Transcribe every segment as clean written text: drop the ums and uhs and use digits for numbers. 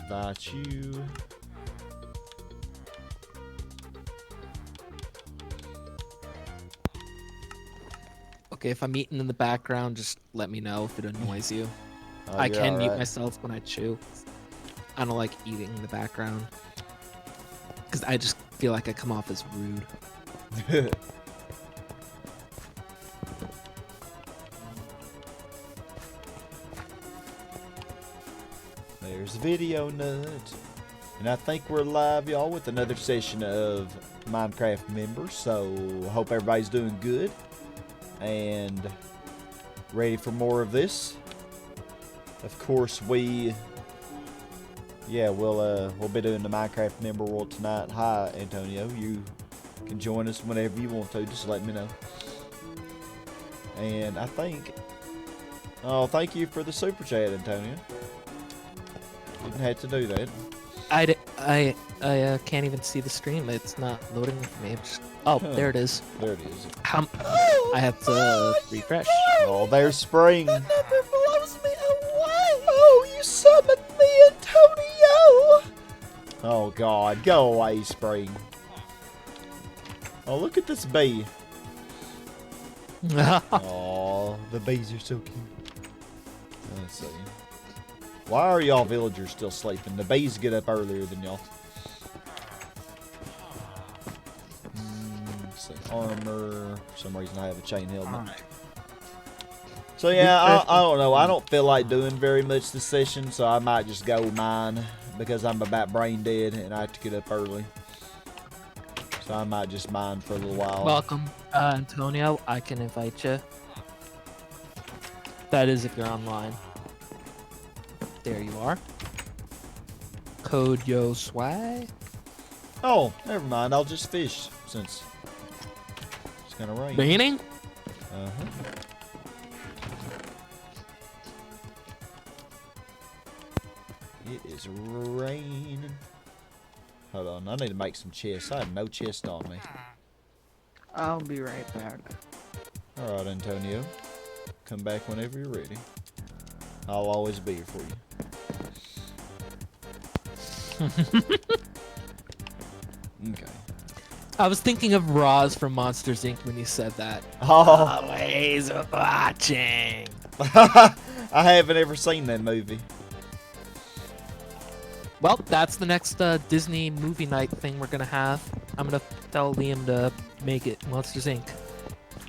invite you. Okay, if I'm eating in the background, just let me know if it annoys you. Oh, I you're can mute alright. myself when I chew. I don't like eating in the background. Because I just feel like I come off as rude. There's Video Nut. And I think we're live, y'all, with another session of Minecraft members. So, hope everybody's doing good. And ready for more of this. Of course, we'll be doing the Minecraft member world tonight. Hi, Antonio. You can join us whenever you want to. Just let me know. And I think, oh, thank you for the super chat, Antonio. Didn't have to do that. I can't even see the stream. It's not loading for me. Oh, there it is. There it is. I have to refresh. Oh, there's spring. The number blows me away. Oh, you summoned me, Antonio. Oh God, go away, spring. Oh, look at this bee. Oh, the bees are so cute. Let's see. Why are y'all villagers still sleeping? The bees get up earlier than y'all. Let's see. Armor. For some reason, I have a chain helmet. So yeah, I don't know. I don't feel like doing very much this session, so I might just go mine because I'm about brain dead and I have to get up early. So I might just mine for a little while. Welcome, Antonio. I can invite you. That is if you're online. There you are. Code Yo Swag. Oh, never mind. I'll just fish since it's gonna rain. Raining? Uh-huh. It is raining. Hold on, I need to make some chests. I have no chest on me. I'll be right back. Alright, Antonio. Come back whenever you're ready. I'll always be here for you. Okay. I was thinking of Roz from Monsters Inc. when you said that. Oh, Always watching. I haven't ever seen that movie. Well, that's the next Disney movie night thing we're gonna have. I'm gonna tell Liam to make it Monsters Inc.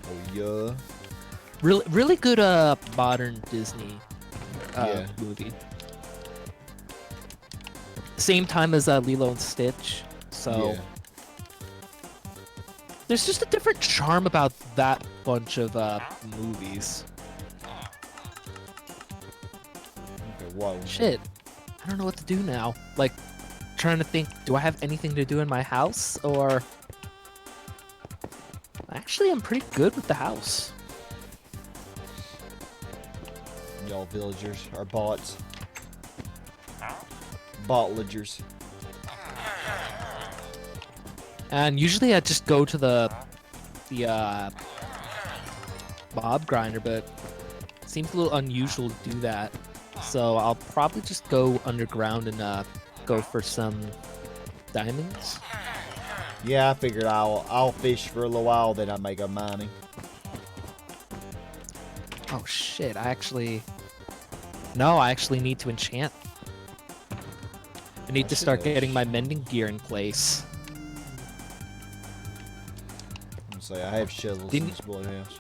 Oh yeah. Really good modern Disney Yeah. movie. Same time as Lilo and Stitch, so Yeah. there's just a different charm about that bunch of movies. Okay, whoa. Shit, I don't know what to do now. Like, trying to think, do I have anything to do in my house, or... Actually, I'm pretty good with the house. Y'all villagers are bots. Botlagers. And usually I just go to the mob grinder, but it seems a little unusual to do that. So I'll probably just go underground and go for some diamonds. Yeah, I figured I'll fish for a little while, then I may go mining. Oh shit, I actually need to enchant. I need to start getting my mending gear in place. I'm say I have shovels in this boy house.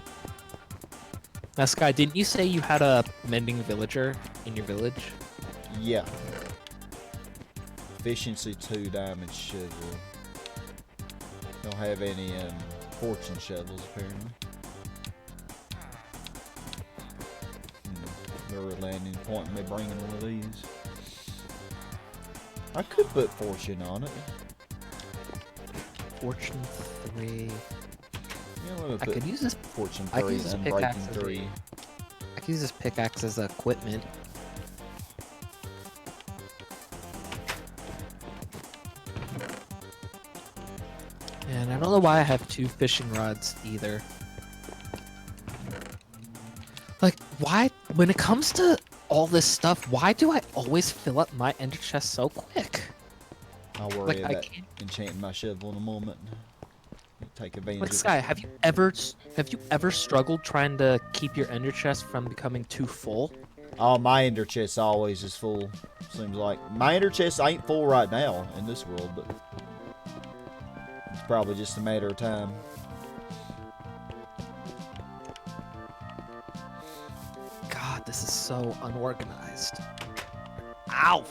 Now, Sky, didn't you say you had a mending villager in your village? Yeah. Efficiency 2 diamond shovel. Don't have any fortune shovels apparently. They're landing point me bringing one of these. I could put fortune on it. Fortune 3. Yeah, let me I put could use this. fortune I could 3 use this and pickaxe breaking as 3. I can use this pickaxe as equipment. And I don't know why I have 2 fishing rods either. Like, why? When it comes to all this stuff, why do I always fill up my ender chest so quick? I'll worry Like, I about can't- enchanting my shovel in a moment. Take advantage Like of it. Sky, have you ever struggled trying to keep your ender chest from becoming too full? Oh, my ender chest always is full. Seems like my ender chest ain't full right now in this world, but it's probably just a matter of time. God, this is so unorganized. Ow!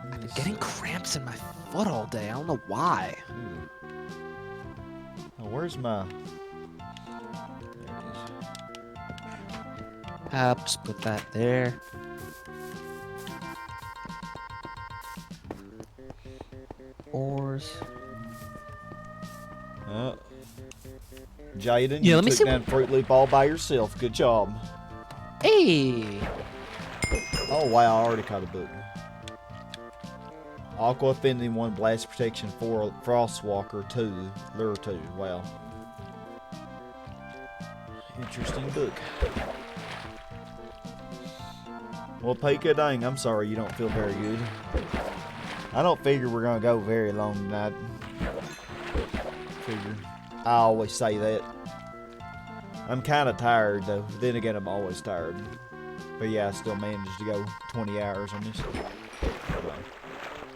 I've been getting cramps in my foot all day. I don't know why. Oh, where's my? There Just put that there. Ores. it is. Jaden, Yeah, you let me took see down Fruit Loop all by yourself. Good job. Hey! Oh wow, I already caught a book. Aqua Affinity 1, Blast Protection 4, Frostwalker 2, Lure 2. Wow. Interesting book. Well, Pika, dang, I'm sorry you don't feel very good. I don't figure we're gonna go very long tonight. Figure. I always say that. I'm kind of tired though. Then again, I'm always tired. But yeah, I still managed to go 20 hours on this. Well,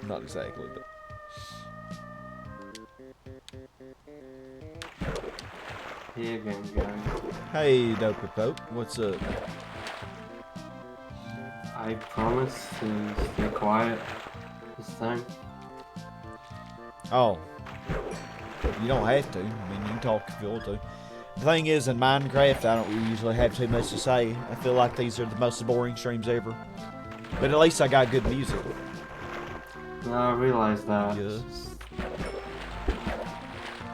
not exactly, but. Hey again, guys. Hey, Dope Pope, what's up? I promise to stay quiet this time. Oh. You don't have to. I mean, you can talk if you want to. The thing is, in Minecraft, I don't usually have too much to say. I feel like these are the most boring streams ever. But at least I got good music. No, I realize that. Yes.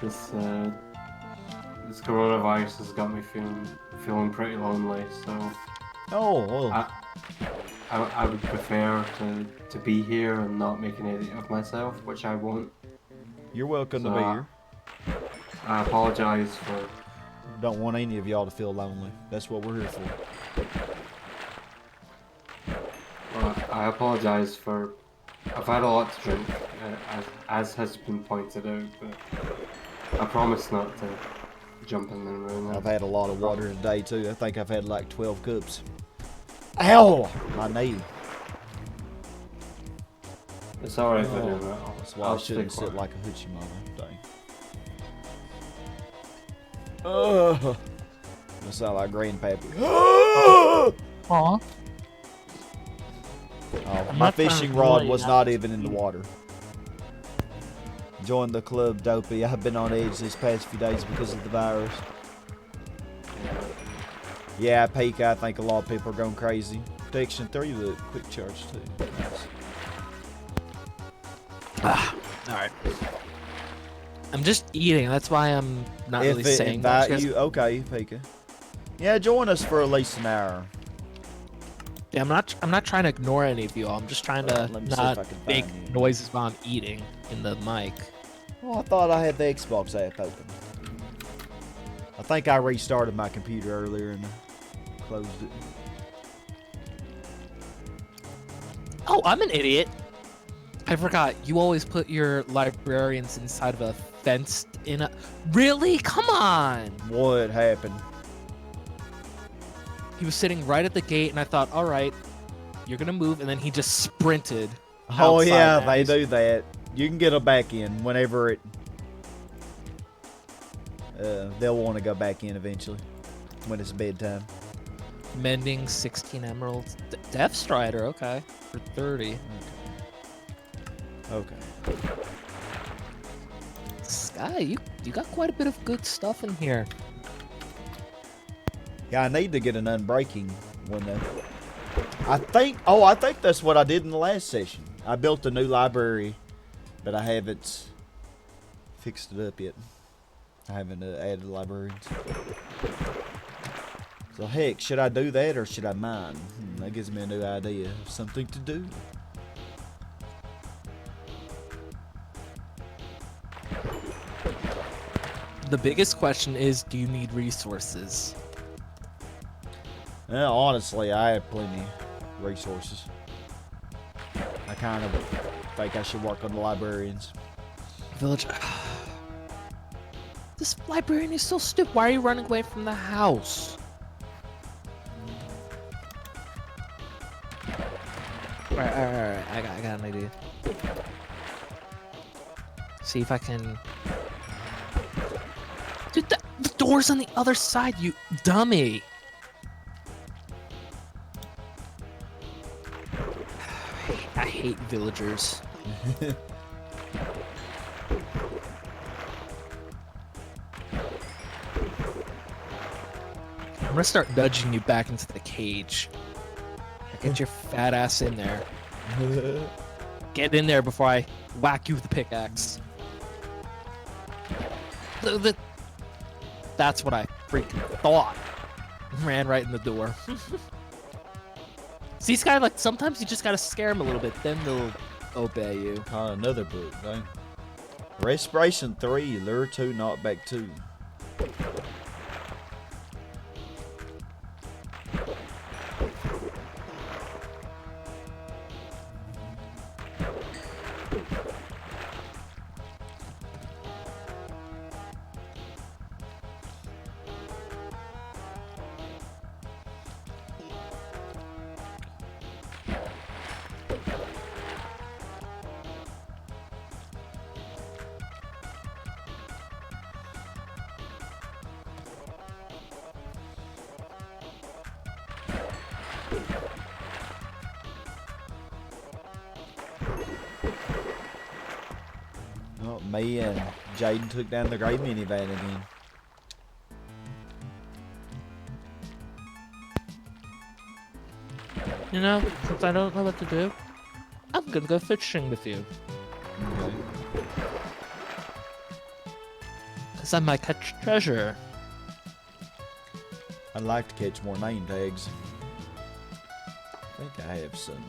This coronavirus has got me feeling pretty lonely. So Oh, well. I would prefer to be here and not make an idiot of myself, which I won't. You're welcome to So, be here. I apologize for. Don't want any of y'all to feel lonely. That's what we're here for. I apologize for. I've had a lot to drink, as has been pointed out, but I promise not to jump in and ruin it. I've had a lot of water today, too. I think I've had like 12 cups. Ow! My knee. It's alright if I Oh, do that. that's why I shouldn't sit like a hoochie mama. Dang. Ugh. I sound like Grandpappy. Aw. Oh, I'm my not trying to fishing kill rod you, was not not just even in the you. water. Join the club, Dopey. I've been on edge this past few days because of the virus. Yeah, Peak, I think a lot of people are going crazy. Protection 3, the quick charge too. Nice. Alright. I'm just eating, that's why I'm not If really it saying much. invite you, okay, Pika. Yeah, join us for at least an hour. Yeah, I'm not trying to ignore any of you all. I'm just trying to Let me see if I not can make find you. noises while I'm eating in the mic. Well, I thought I had the Xbox app open. I think I restarted my computer earlier and closed it. Oh, I'm an idiot. I forgot. You always put your librarians inside of a fenced in a... Really? Come on! What happened? He was sitting right at the gate, and I thought, all right, you're going to move, and then he just sprinted. Oh outside, yeah, man. they He's- do that. You can get them back in whenever it... they'll want to go back in eventually. When it's bedtime. Mending 16 emeralds. Death Strider, okay. For 30. Okay. Sky, you got quite a bit of good stuff in here. Yeah, I need to get an unbreaking one though. I think that's what I did in the last session. I built a new library, but I haven't fixed it up yet. I haven't added librarians. So heck, should I do that or should I mine? That gives me a new idea of something to do. The biggest question is, do you need resources? Honestly, I have plenty resources. I kind of think I should work on the librarians. Village. This librarian is so stupid. Why are you running away from the house? Alright. I got an idea. See if I can. Dude, the door's on the other side, you dummy. I hate villagers. I'm gonna start nudging you back into the cage. Get your fat ass in there. Get in there before I whack you with the pickaxe. That's what I freaking thought. Ran right in the door. See, Sky, like, sometimes you just gotta scare them a little bit, then they'll obey you. Another book, dang. Respiration 3, Lure 2, Knockback 2. Oh, me and Jaden took down the gray minivan again. You know, since I don't know what to do, I'm gonna go fishing with you. Okay. Because I might catch treasure. I'd like to catch more name tags. I think I have some.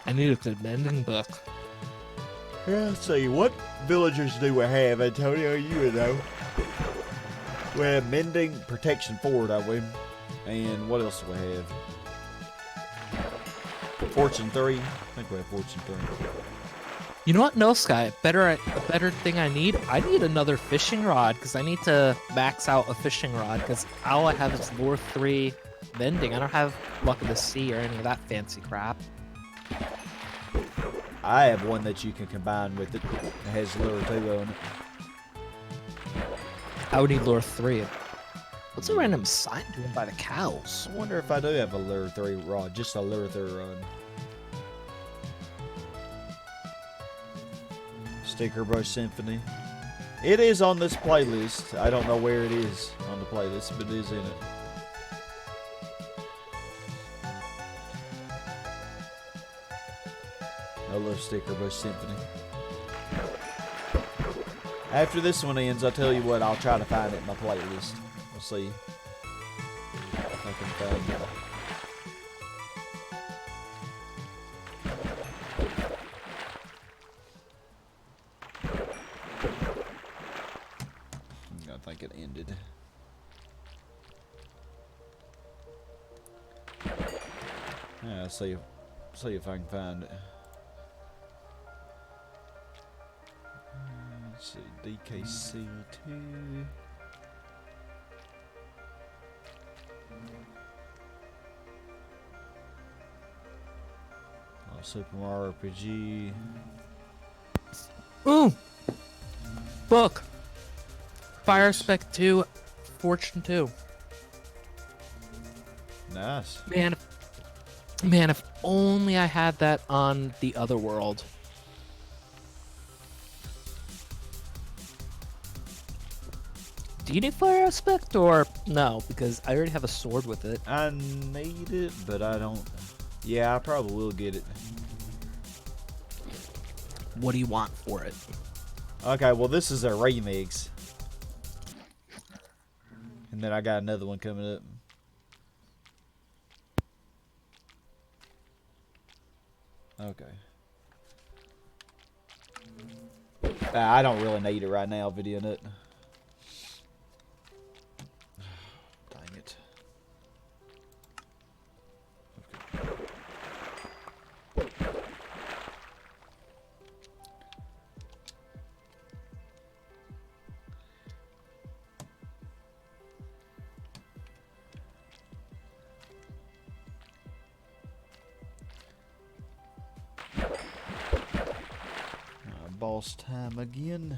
I need a good mending book. Yeah, let's see, what villagers do we have, Antonio? You would know. We have Mending, Protection 4, don't we? And what else do we have? Fortune 3. I think we have Fortune 3. You know what? No, Sky. A better thing I need another fishing rod, because I need to max out a fishing rod, because all I have is lure 3 mending. I don't have luck of the sea or any of that fancy crap. I have one that you can combine with it. It has lure 2 on it. I would need lure 3. What's a random sign doing by the cows? I wonder if I do have a lure 3 rod. Just a lure 3 rod. Sticker Brush Symphony. It is on this playlist. I don't know where it is on the playlist, but it is in it. I love Sticker Brush Symphony. After this one ends, I'll tell you what, I'll try to find it in my playlist. We'll see if I can find it. I think it ended. Yeah, I'll see if I can find it. Let's see, DKC2. Oh, Super Mario RPG. Ooh! Book! Fire Spec 2, Fortune 2. Nice. Man, if only I had that on the other world. Do you need fire aspect or no? Because I already have a sword with it. I need it, but I don't. Yeah, I probably will get it. What do you want for it? Okay, well, this is a remix. And then I got another one coming up. Okay. I don't really need it right now, Video Nut. Dang it. boss time again.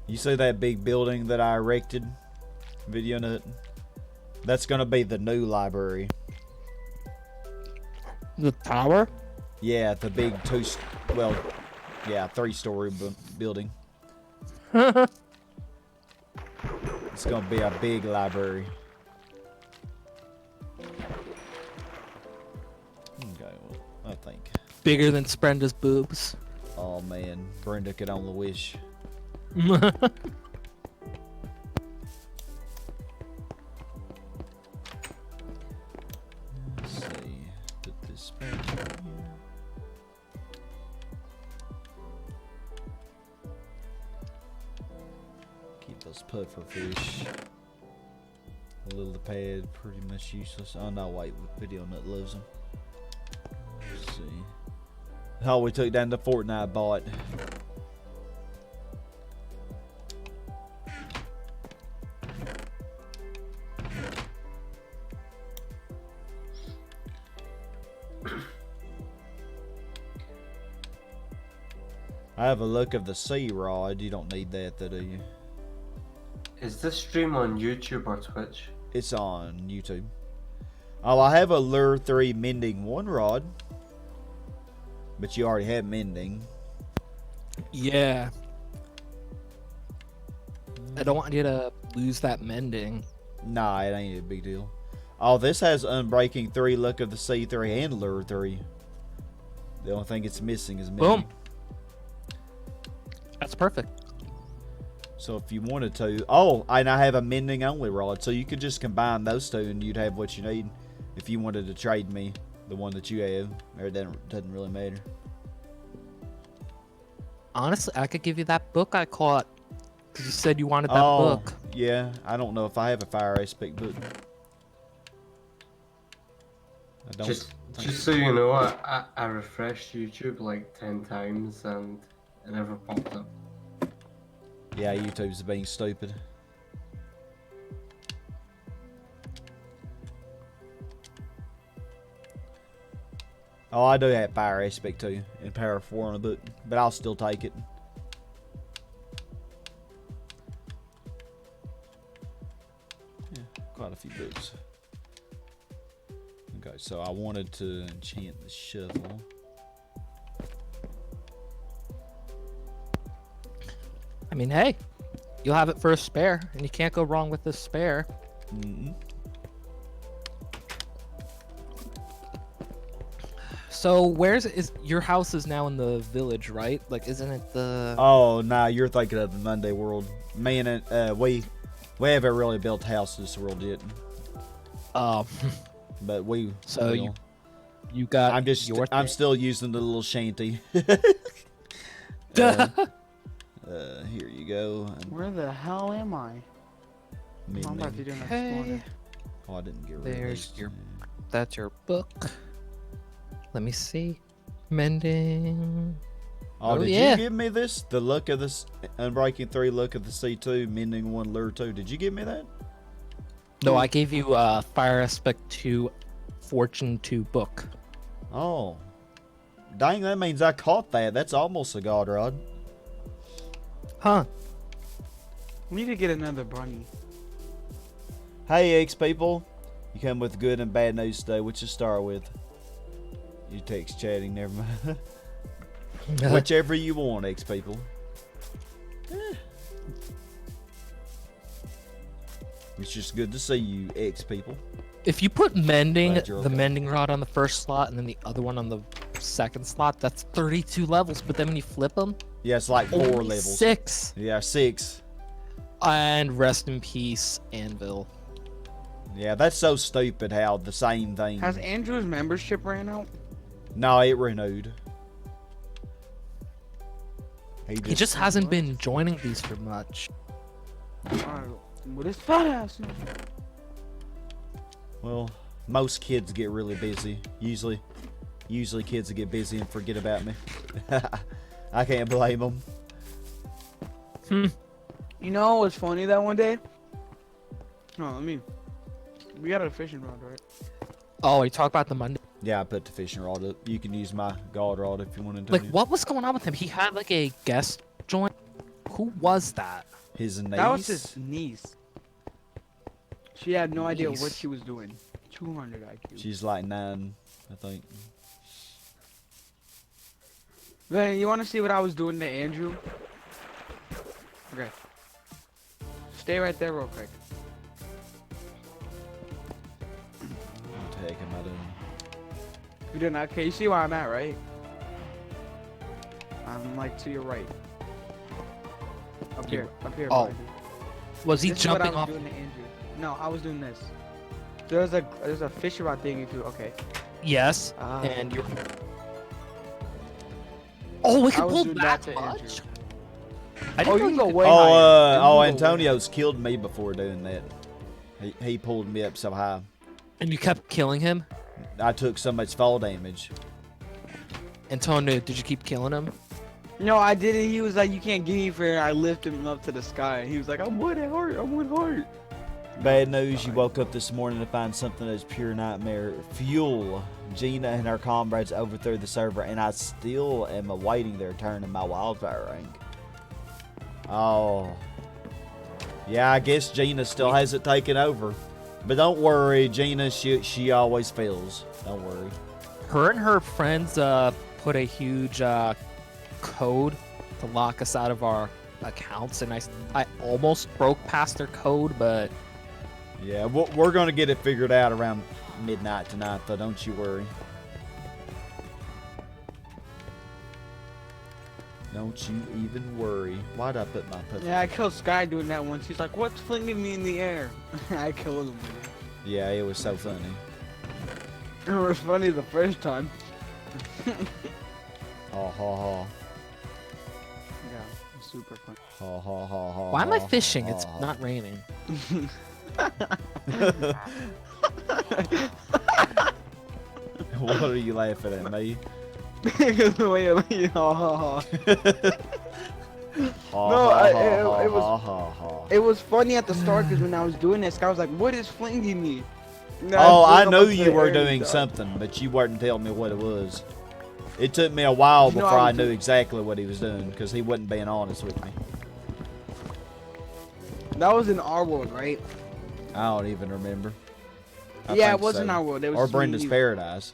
You see that big building that I erected? Video nut? That's gonna be the new library. The tower? Yeah, the big three-story building. It's gonna be a big library. Okay, well, I think. Bigger than Sprenda's boobs. Oh man, Brenda could only wish. Let's see. Put this back in here. Keep those puffer fish. A little pad, pretty much useless. Oh no, wait, Video Nut loves them. Let's see. Oh, we took down the Fortnite bot. I have a look of the sea rod. You don't need that, though, do you? Is this stream on YouTube or Twitch? It's on YouTube. Oh, I have a Lure 3 Mending 1 rod. But you already have Mending. Yeah. I don't want you to lose that mending. Nah, it ain't a big deal. Oh, this has Unbreaking 3, Look of the Sea 3, and Lure 3. The only thing it's missing is Mending. Boom. That's perfect. So if you wanted to... Oh, and I have a Mending only rod. So you could just combine those two and you'd have what you need. If you wanted to trade me the one that you have. Or it doesn't really matter. Honestly, I could give you that book I caught. Because you said you wanted that book. Yeah, I don't know if I have a fire aspect book. I don't Just think so you know, I refreshed YouTube like 10 times and it never popped up. Yeah, YouTube's being stupid. Oh, I do have fire aspect too, and power 4 on a book, but I'll still take it. Yeah, quite a few books. Okay, so I wanted to enchant the shovel. I mean, hey, you'll have it for a spare, and you can't go wrong with this spare. So is your house is now in the village, right? Like, isn't it the? Oh, nah, you're thinking of the Monday world. Me and we haven't really built a house this world yet. But we. So will. you got. I'm still using the little shanty. Here you go. Where the hell am I? I'm about to do an explorer. Oh, I didn't get rid of There's this. your. That's your book. Let me see. Mending. Oh, did yeah. you give me this? The Look of this Unbreaking 3, Look of the Sea 2, Mending 1, Lure 2. Did you give me that? No, I gave you Fire Aspect 2, Fortune 2 book. Oh. Dang, that means I caught that. That's almost a god rod. Huh. We need to get another bunny. Hey, X people. You come with good and bad news today. What you start with? You text chatting, never mind. Whichever you want, X people. It's just good to see you, X people. If you put mending, Glad you're the okay. mending rod on the first slot and then the other one on the second slot, that's 32 levels. But then when you flip them, Yeah, it's like 4 only levels. 6. Yeah, 6. And rest in peace, Anvil. Yeah, that's so stupid how the same thing. Has Andrew's membership ran out? No, it renewed. He just hasn't been joining these for much. With his fat ass. Well, Most kids get really busy. Usually kids will get busy and forget about me. I can't blame them. You know what's funny that one day? No, we got a fishing rod, right? Oh, you talk about the Monday. Yeah, I put the fishing rod up. You can use my guard rod if you wanted to. Like, what was going on with him? He had like a guest join. Who was that? His niece. That was his niece. She had no idea what Niece. she was doing. 200 IQ. She's like 9, I think. Man, you want to see what I was doing to Andrew? Okay. Stay right there real quick. What the heck am I doing? You doing okay? You see where I'm at, right? I'm like to your right. Up here. Oh. Was he This is what I jumping was off? doing to Andrew. No, I was doing this. There's a fishing rod thing if you okay. Yes. Ah. And you're. Oh, we I can was pull doing that that to much. Andrew. I Oh, didn't you know can go could- way higher. You can go way Antonio's killed me before doing that. He pulled me up so high. And you kept killing him. I took so much fall damage. Antonio, did you keep killing him? No, I didn't. He was like, you can't get me for. I lifted him up to the sky. He was like, I'm one heart. I'm one heart. Bad news, you woke up this morning to find something that's pure nightmare fuel. Gina and her comrades overthrew the server, and I still am awaiting their turn in my wildfire rank. Oh. Yeah, I guess Gina still hasn't taken over. But don't worry, Gina, she always fails. Don't worry. Her and her friends put a huge code to lock us out of our accounts, and I almost broke past their code, but Yeah, we're going to get it figured out around midnight tonight, though. Don't you worry. Don't you even worry. Why'd I put my puppy? Yeah, I killed Sky doing that once. He's like, what's flinging me in the air? I killed him. Yeah, it was so funny. It was funny the first time. Ha ha ha. Yeah, it was super funny. Ha ha ha ha. why am I ha, fishing? ha, It's ha. not raining. What are you laughing at, me? Because the way you ha ha ha. Ha, No, ha, it ha, was- ha, ha, ha. It was funny at the start because when I was doing this, Sky was like, what is flinging me? And Oh, I flew knew up into you the were air and doing died. something, but you weren't telling me what it was. It took me a while You know, before I I was knew doing- exactly what he was doing, because he wasn't being honest with me. That was in our world, right? I don't even remember. I Yeah, think it was so. in our world. It was Or just me and Brenda's you. Paradise.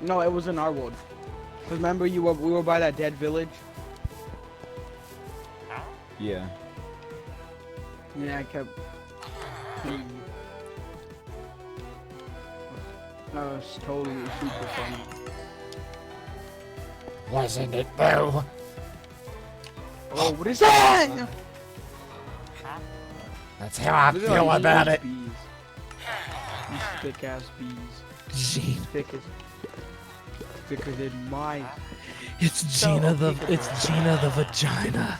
No, it was in our world. 'Cause remember we were by that dead village? Yeah. Yeah, I kept. That was totally super funny. Wasn't it though? Oh, what is that? That's how I Look at feel all about these it. bees. These thick ass bees. Gina, Thicker than my. it's So, Gina the okay. it's Gina the vagina.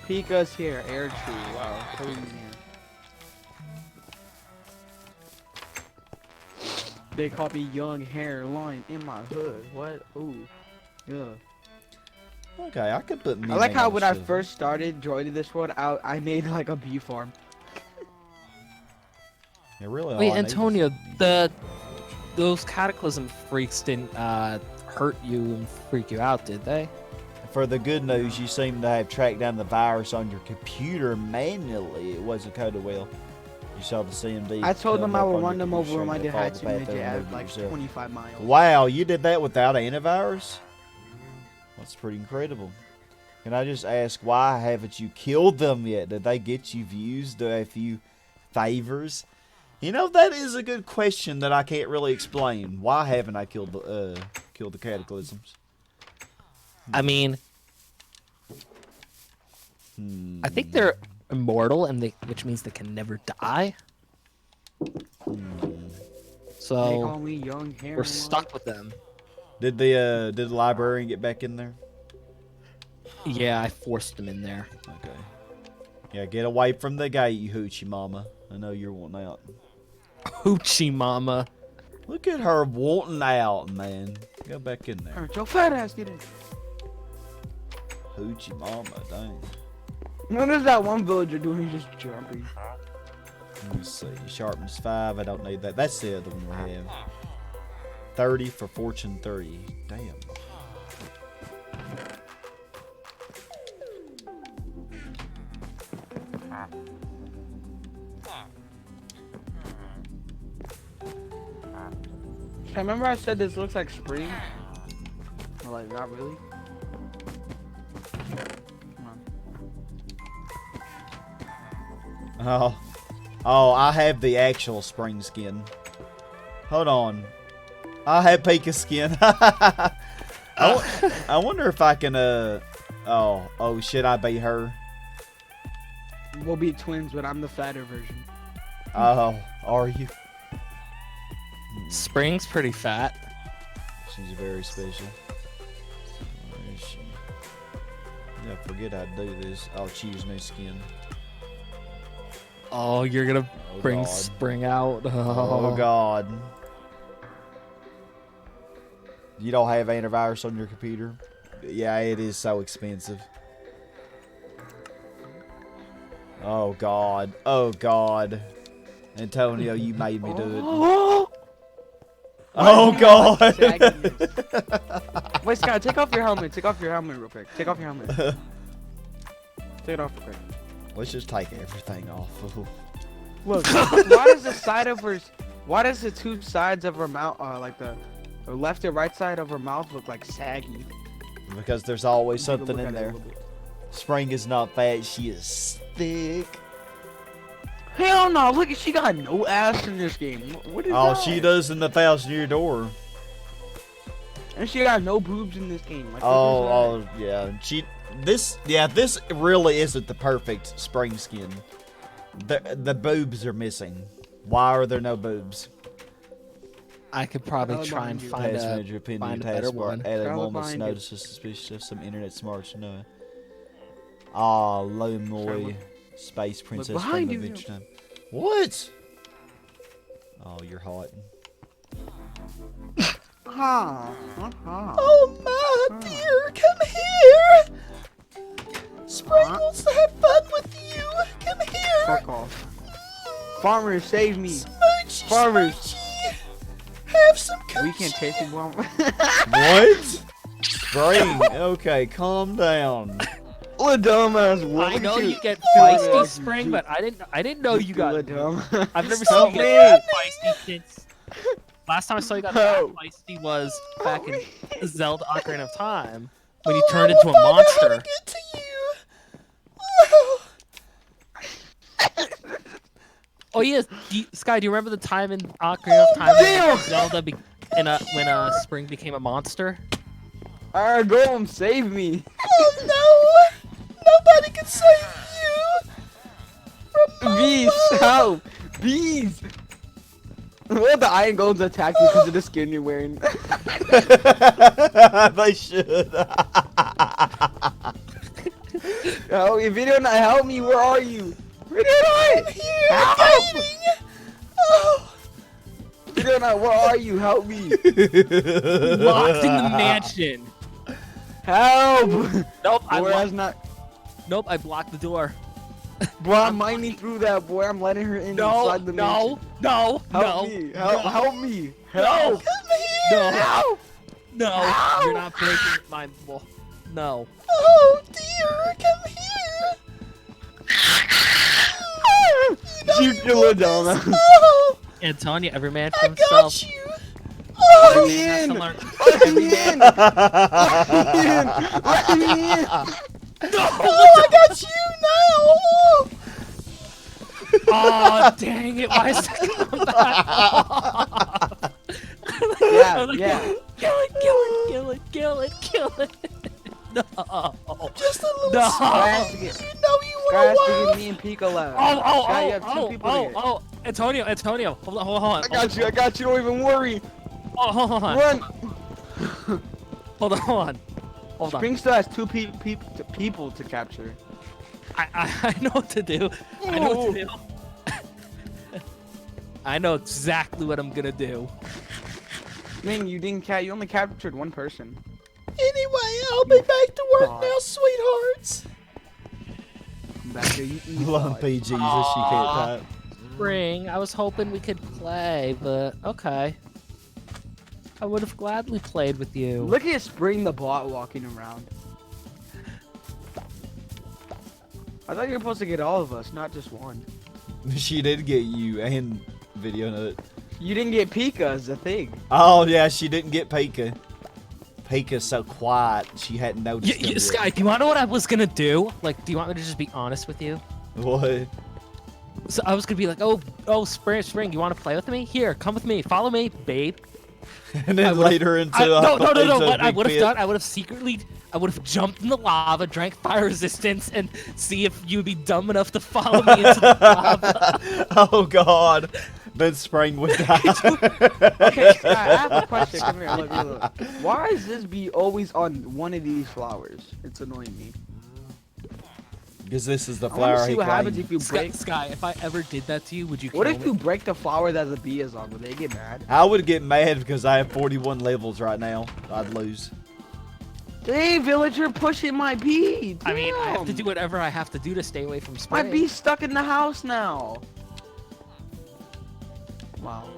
Pika's here, air tree. Wow, totally here. They call me young hairline in my hood. What? Ooh. Yeah. Okay, I could put me. I like how when I first started joining this world, I made like a bee farm. Yeah, really. all Wait, I need is- Antonio, those cataclysm freaks didn't hurt you and freak you out, did they? For the good news, you seem to have tracked down the virus on your computer manually. It wasn't coded well. You saw the CMD. I told them I come up would on run your them over computer when my and dad had follow to the path midget they at removed like yourself. 25 miles. Wow, you did that without antivirus? That's pretty incredible. Can I just ask, why haven't you killed them yet? Did they get you views? Do a few favors? You know, that is a good question that I can't really explain. Why haven't I killed the cataclysms? I mean, I think they're immortal, and which means they can never die. They call So me young hairline. we're stuck with them. Did the librarian get back in there? Yeah, I forced them in there. Okay. Yeah, get away from the gate, you hoochie mama. I know you're wanting out. Hoochie mama. Look at her wanting out, man. Go back in there. Alright, your fat ass, get in. Hoochie mama, dang. What is that one villager doing? He's just jumping. Let me see. Sharpness 5. I don't need that. That's the other one we have. 30 for fortune 30. Damn. I remember I said this looks like spring. Or like, not really. Come on. Oh, I have the actual spring skin. Hold on. I have Pika skin. I wonder if I can, oh, should I be her? We'll be twins, but I'm the fatter version. Oh, are you? Spring's pretty fat. She's very special. Where is she? Yeah, forget how to do this. I'll choose new skin. Oh, you're gonna Oh, bring God. spring out. Oh, God. You don't have antivirus on your computer? Yeah, it is so expensive. Oh, God. Oh, God. Antonio, you made me do it. Oh, God. Wait, Sky, take off your helmet. Take off your helmet real quick. Take off your helmet. Take it off real quick. Let's just take everything off. Look, why does the side of her, why does the two sides of her mouth, like the left and right side of her mouth look like saggy? Because there's always Take a something look in at it a there. little bit. Spring is not fat, she is thick. Hell no, look, she got no ass in this game. What is Oh, that? she does in the 1,000-year door. And she got no boobs in this game. Like, Oh, yeah. This really isn't the perfect spring skin. The boobs are missing. Why are there no boobs? I could probably I'll try and bind you. find Pass a manager opinion, find a better taskbar, one. add a I'll moment's bind you. notice of suspicious of some internet smarts. No. Ah, Lomoy, Space Princess from behind you. Adventure Time. What? Oh, you're hot. Oh my dear, come here! Spring wants to have fun with you. Come here. Fuck off. Farmers, save me. Smoochy, Farmers. smoochy. Have some coochie. We can't taste it, Mom. What? Spring. Okay, calm down. What a dumbass. I know you get Dumbass feisty spring, juke. but I didn't know you got. What a dumb. I've never Help seen you me. get that feisty since. Last time I saw you got that Help. feisty was back in Zelda Ocarina of Time when you turned into a monster. Get to you. Oh. Oh yes, Sky, do you remember the time in Ocarina of Time when Zelda when Spring became a monster? Alright, go home, save me. Oh no! Nobody can save you. From my Bees, love. help. Bees. What the iron golems attack you because of the skin you're wearing? They should. Oh, if you don't help me, where are you? Where did I? Here, Help! gaining. Oh. If you don't know, where are you? Help me. Locked in the mansion. Help. Nope, Boy, that's not. Nope, I blocked the door. Boy, I'm mining through that, boy. I'm letting her in No, inside the mansion. no, Help no, me. Help me. no, Help. no, Help. no. You're not breaking my wall. No. Oh dear, come here. You little dumbass. Oh, Antonia, every man for I himself. got you. Let Oh, me Has in. to learn. Let me in. Let me in. oh, I got you now. Oh, dang it. Why is that coming back? Yeah. Kill it. No. Just a little No. Guys, You know you were guys, wild. give me and Pika left. Sky, you have two people here. Oh. Antonio. Hold on. I got you. Don't even worry. Oh, hold on. Run. Hold on. Spring still has two people to capture. I know what to do. I know what to do. I know exactly what I'm gonna do. Man, you only captured one person. Anyway, I'll be back to work God. now, sweethearts. Come back here, you eat Lumpy Jesus, she can't type. Spring, I was hoping we could play, but okay. I would have gladly played with you. Look at Spring the bot walking around. I thought you were supposed to get all of us, not just one. She did get you and Video Nut. You didn't get Pika as a thing. Oh yeah, she didn't get Pika. Pika's so quiet, she hadn't noticed. him yet. Sky, do you want to know what I was gonna do? Like, do you want me to just be honest with you? What? So I was gonna be like, oh, Spring, you want to play with me? Here, come with me, follow me, babe. And then later into no. into What I big would have pit. done, I would have jumped in the lava, drank fire resistance, and see if you'd be dumb enough to follow me into the lava. Oh God. Then Spring would die. Okay, Sky, I have a question. Come here, look. Why is this bee always on one of these flowers? It's annoying me. Because this is the I want flower to see he what happens claimed. if you break. Sky, if I ever did that to you, would you kill What if me? you break the flower that the bee is on? Would they get mad? I would get mad because I have 41 levels right now. I'd lose. Dang, villager pushing my bee. Damn. I mean, I have to do whatever I have to do to stay away from My Spring. bee's stuck in the house now. Wow.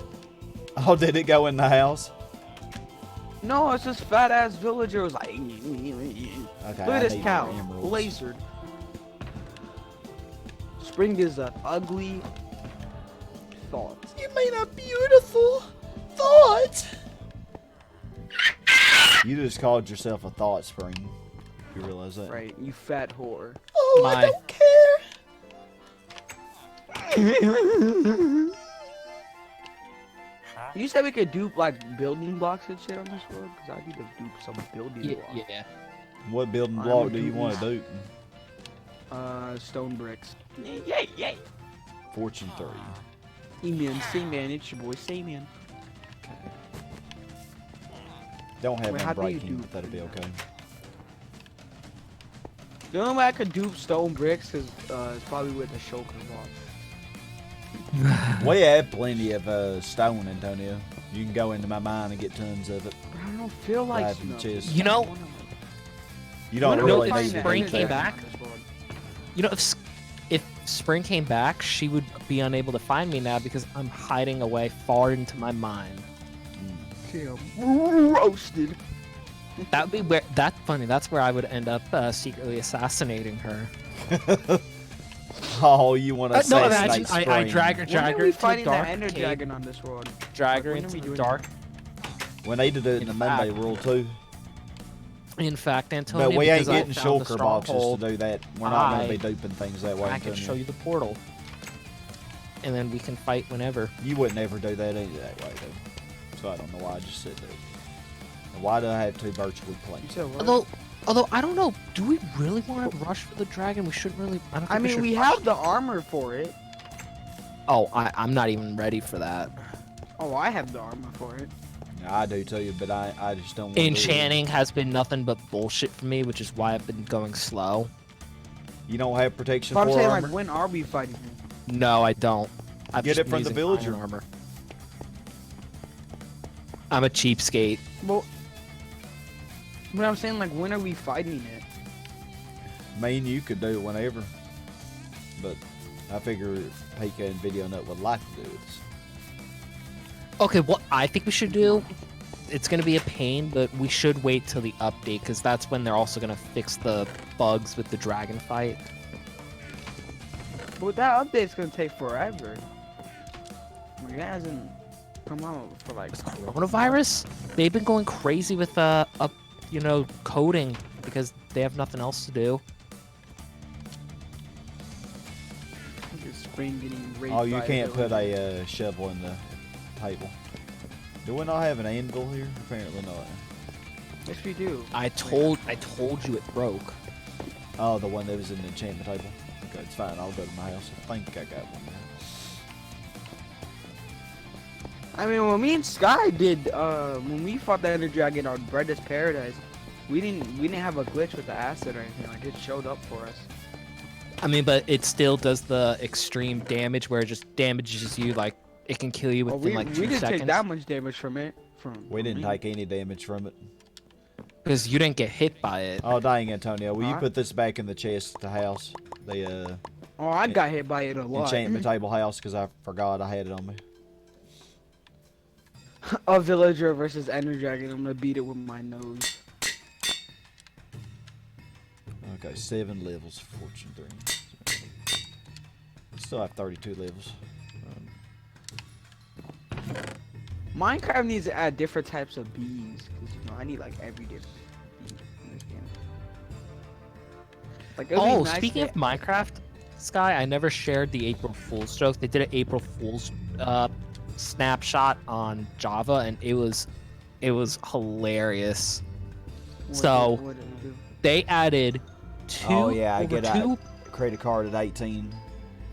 Oh, did it go in the house? No, it's this fat ass villager was like. Okay. Look I at this need cow, more emeralds. lasered. Spring is an ugly thought. You mean a beautiful thought? You just called yourself a thought, Spring. You realize that? Right, you fat whore. Oh, My- I don't care. You said we could dupe like building blocks and shit on this world? Cause I need to dupe some building blocks. Yeah. What building I block would do you do want to do? Stone bricks. Yay. Fortune 3. E-man, C-man, it's your boy C-man. Don't have Wait, one how do you breaking, do- but that'll be okay. The only way I could dupe stone bricks is probably with the shulker block. We have plenty of stone, Antonio. You can go into my mine and get tons of it. But I don't feel like Right in the snow. chest. You know- You don't When are really we need finding to that Spring do came that. back? You know, if Spring came back, she would be unable to find me now because I'm hiding away far into my mine. Damn. Roasted. That would be where. That's funny. That's where I would end up secretly assassinating her. Oh, you want to No, assassinate imagine Spring. I drag her When are we into the fighting dark that ender cave, dragon on this world? drag her When are into we the doing dark. We need to do it in the In Monday fact- rule too. In fact, Antonio, But we ain't because I getting found the shulker boxes stronghold, to do that. We're not going I- to be duping things that way. I can Antonio. show you the portal, and then we can fight whenever. You wouldn't ever do that any that way, though. So I don't know why I just said that. And why do I have two virtually You plates? said what? Although I don't know, do we really want to rush for the dragon? We shouldn't really. I don't think I mean, should we rush. have the armor for it. Oh, I'm not even ready for that. Oh, I have the armor for it. I do too, but I just don't want to. Enchanting has been nothing but bullshit for me, which is why I've been going slow. You don't have protection But I'm for saying, armor? like, when are we fighting him? No, I don't. I've Get just it been from the using villager. iron armor. I'm a cheapskate. Well, but I'm saying, like, when are we fighting it? Me and you could do it whenever. But I figure Pika and Video Nut would like to do it. Okay, what I think we should do, it's going to be a pain, but we should wait till the update, because that's when they're also going to fix the bugs with the dragon fight. But that update's gonna take forever. Like, it hasn't come out for like. Coronavirus? They've been going crazy with, coding, because they have nothing else to do. Spring getting raped Oh, you by can't put villager. a shovel in the table. Do we not have an anvil here? Apparently not. Yes, we do. I told you it broke. Oh, the one that was in the enchantment table. Okay, it's fine. I'll go to my house. I think I got one now. I mean, when me and Sky did, when we fought the Ender Dragon on Breda's Paradise, we didn't have a glitch with the acid or anything. Like, it showed up for us. I mean, but it still does the extreme damage where it just damages you, like, it can kill you Oh, within, we, like, 2 we didn't seconds. take that much damage from it. We didn't me. take any damage from it. Because you didn't get hit by it. Oh, dang, Antonio. Will you Alright. put this back in the chest at the house? The Oh, I got hit by it a lot. enchantment table house, because I forgot I had it on me. A villager versus Ender Dragon. I'm gonna beat it with my nose. Okay, 7 levels, Fortune 3. Still have 32 levels. Minecraft needs to add different types of bees, because you know I need like every different bee in this game. Like, it would be Oh, nice speaking to- of Minecraft, Sky, I never shared the April Fool's joke. They did an April Fool's snapshot on Java, and it was hilarious. So what did we do? they added Oh, yeah, I over get two. a credit card at 18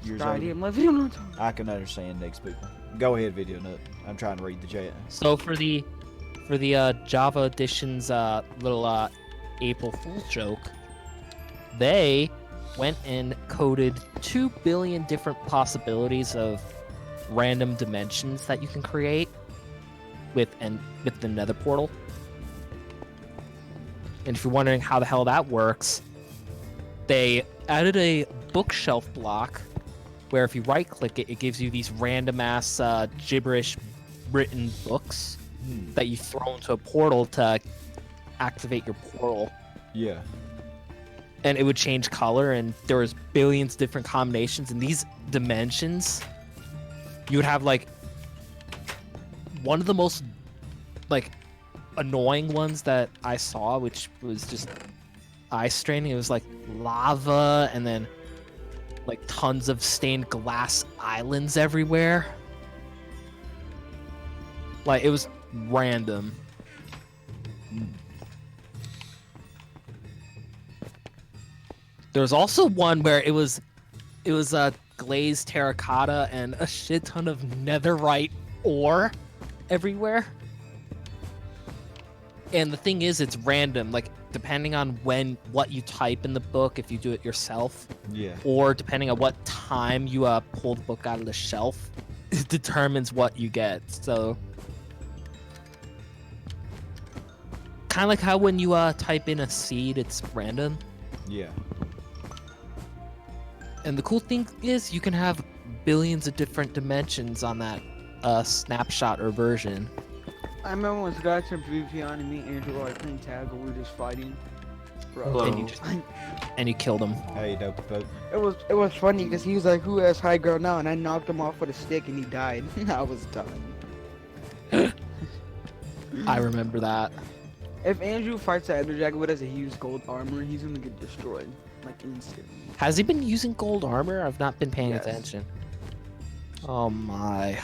years God, old. damn, let video not talk. I can understand next people. Go ahead, Video Nut. I'm trying to read the chat. So for the Java edition's little April Fool's joke, they went and coded 2 billion different possibilities of random dimensions that you can create with the Nether portal. And if you're wondering how the hell that works, they added a bookshelf block where if you right click it, it gives you these random ass gibberish written books that you throw into a portal to activate your portal. Yeah. And it would change color, and there was billions of different combinations. And these dimensions, you would have like one of the most like annoying ones that I saw, which was just eye straining. It was like lava, and then like tons of stained glass islands everywhere. Like, it was random. There was also one where it was glazed terracotta and a shit ton of netherite ore everywhere. And the thing is, it's random, like depending on what you type in the book, if you do it yourself, Yeah. or depending on what time you pull the book out of the shelf, it determines what you get. So kind of like how when you type in a seed, it's random. Yeah. And the cool thing is you can have billions of different dimensions on that snapshot or version. I remember when Scott turned PvP on and me and Andrew were like playing tag and we were just fighting. Bro. Hello. And you killed him. Hey, Dope Pope. It was funny because he was like, "Who has high ground now?" And I knocked him off with a stick and he died. I was done. I remember that. If Andrew fights that Ender Dragon with us and he uses gold armor, he's gonna get destroyed like instantly. Has he been using gold armor? I've not been paying Yes. attention. Oh my.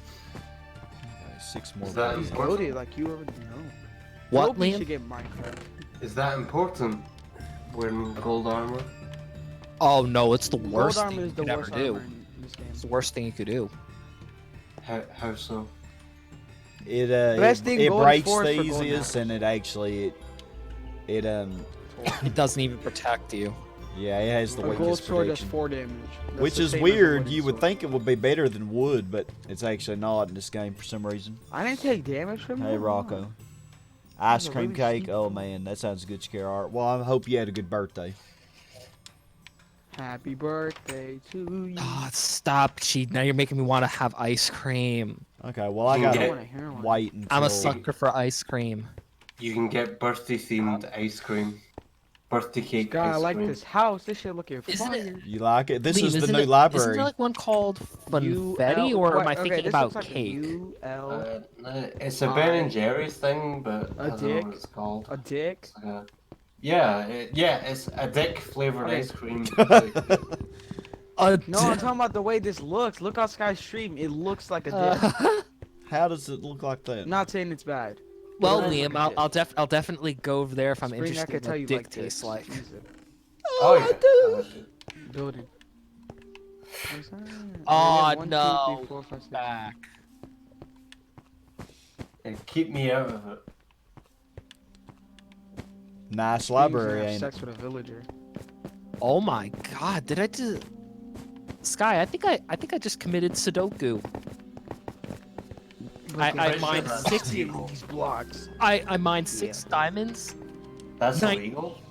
Okay, 6 more. Is that He's important? goaded, like you already know. What, Hope we Liam? should get Minecraft. Is that important? Wearing gold armor? Oh no, it's the Gold worst armor thing is you the could ever worst do. armor in this game. It's the worst thing you could do. How so? It Best thing it going breaks forward the for gold easiest, and it actually it It doesn't even protect you. yeah, it has the A gold weakest sword does protection. 4 damage. That's Which the is same as a weird. wooden You would sword. think it would be better than wood, but it's actually not in this game for some reason. I didn't take damage from Hey, him. Rocco. Ice a cream really cake. steep Oh one. man, that sounds good, Scare Art. Well, I hope you had a good birthday. Happy birthday to you. Ah, stop, cheat. Now you're making me want to have ice cream. Okay, well I You gotta get- I wanna hear one. wait until. I'm a sucker for ice cream. You can get birthday themed ice cream. Birthday cake God, I ice like cream. this house. This shit looking Isn't fire. it- You like it? This Liam, is the isn't new it- library. Isn't there like one called Funfetti, or am I thinking about cake? UL It's a Ben and Jerry's thing, but I don't know dick? what it's called. a dick. It's like a- yeah, it's a dick flavored Okay. ice cream. No, I'm talking about the way this looks. Look on Sky's stream. It looks like a dick. How does it look like that? Not saying it's bad. well, It looks Liam, like a dick. I'll definitely go over there if I'm Spring, I interested could in tell what you dick like tastes dicks. like. Jesus. Oh yeah. I like it. Building. Oh, 1, 2, no. 3, 4, 5, 6. Back. And keep me out of it. Nice Spring's gonna library, have ain't it? sex with a villager. Oh my god, did I just Sky, I think I just committed Sudoku. I mined sure 6 these blocks. I mined 6 diamonds. That's Nine- illegal.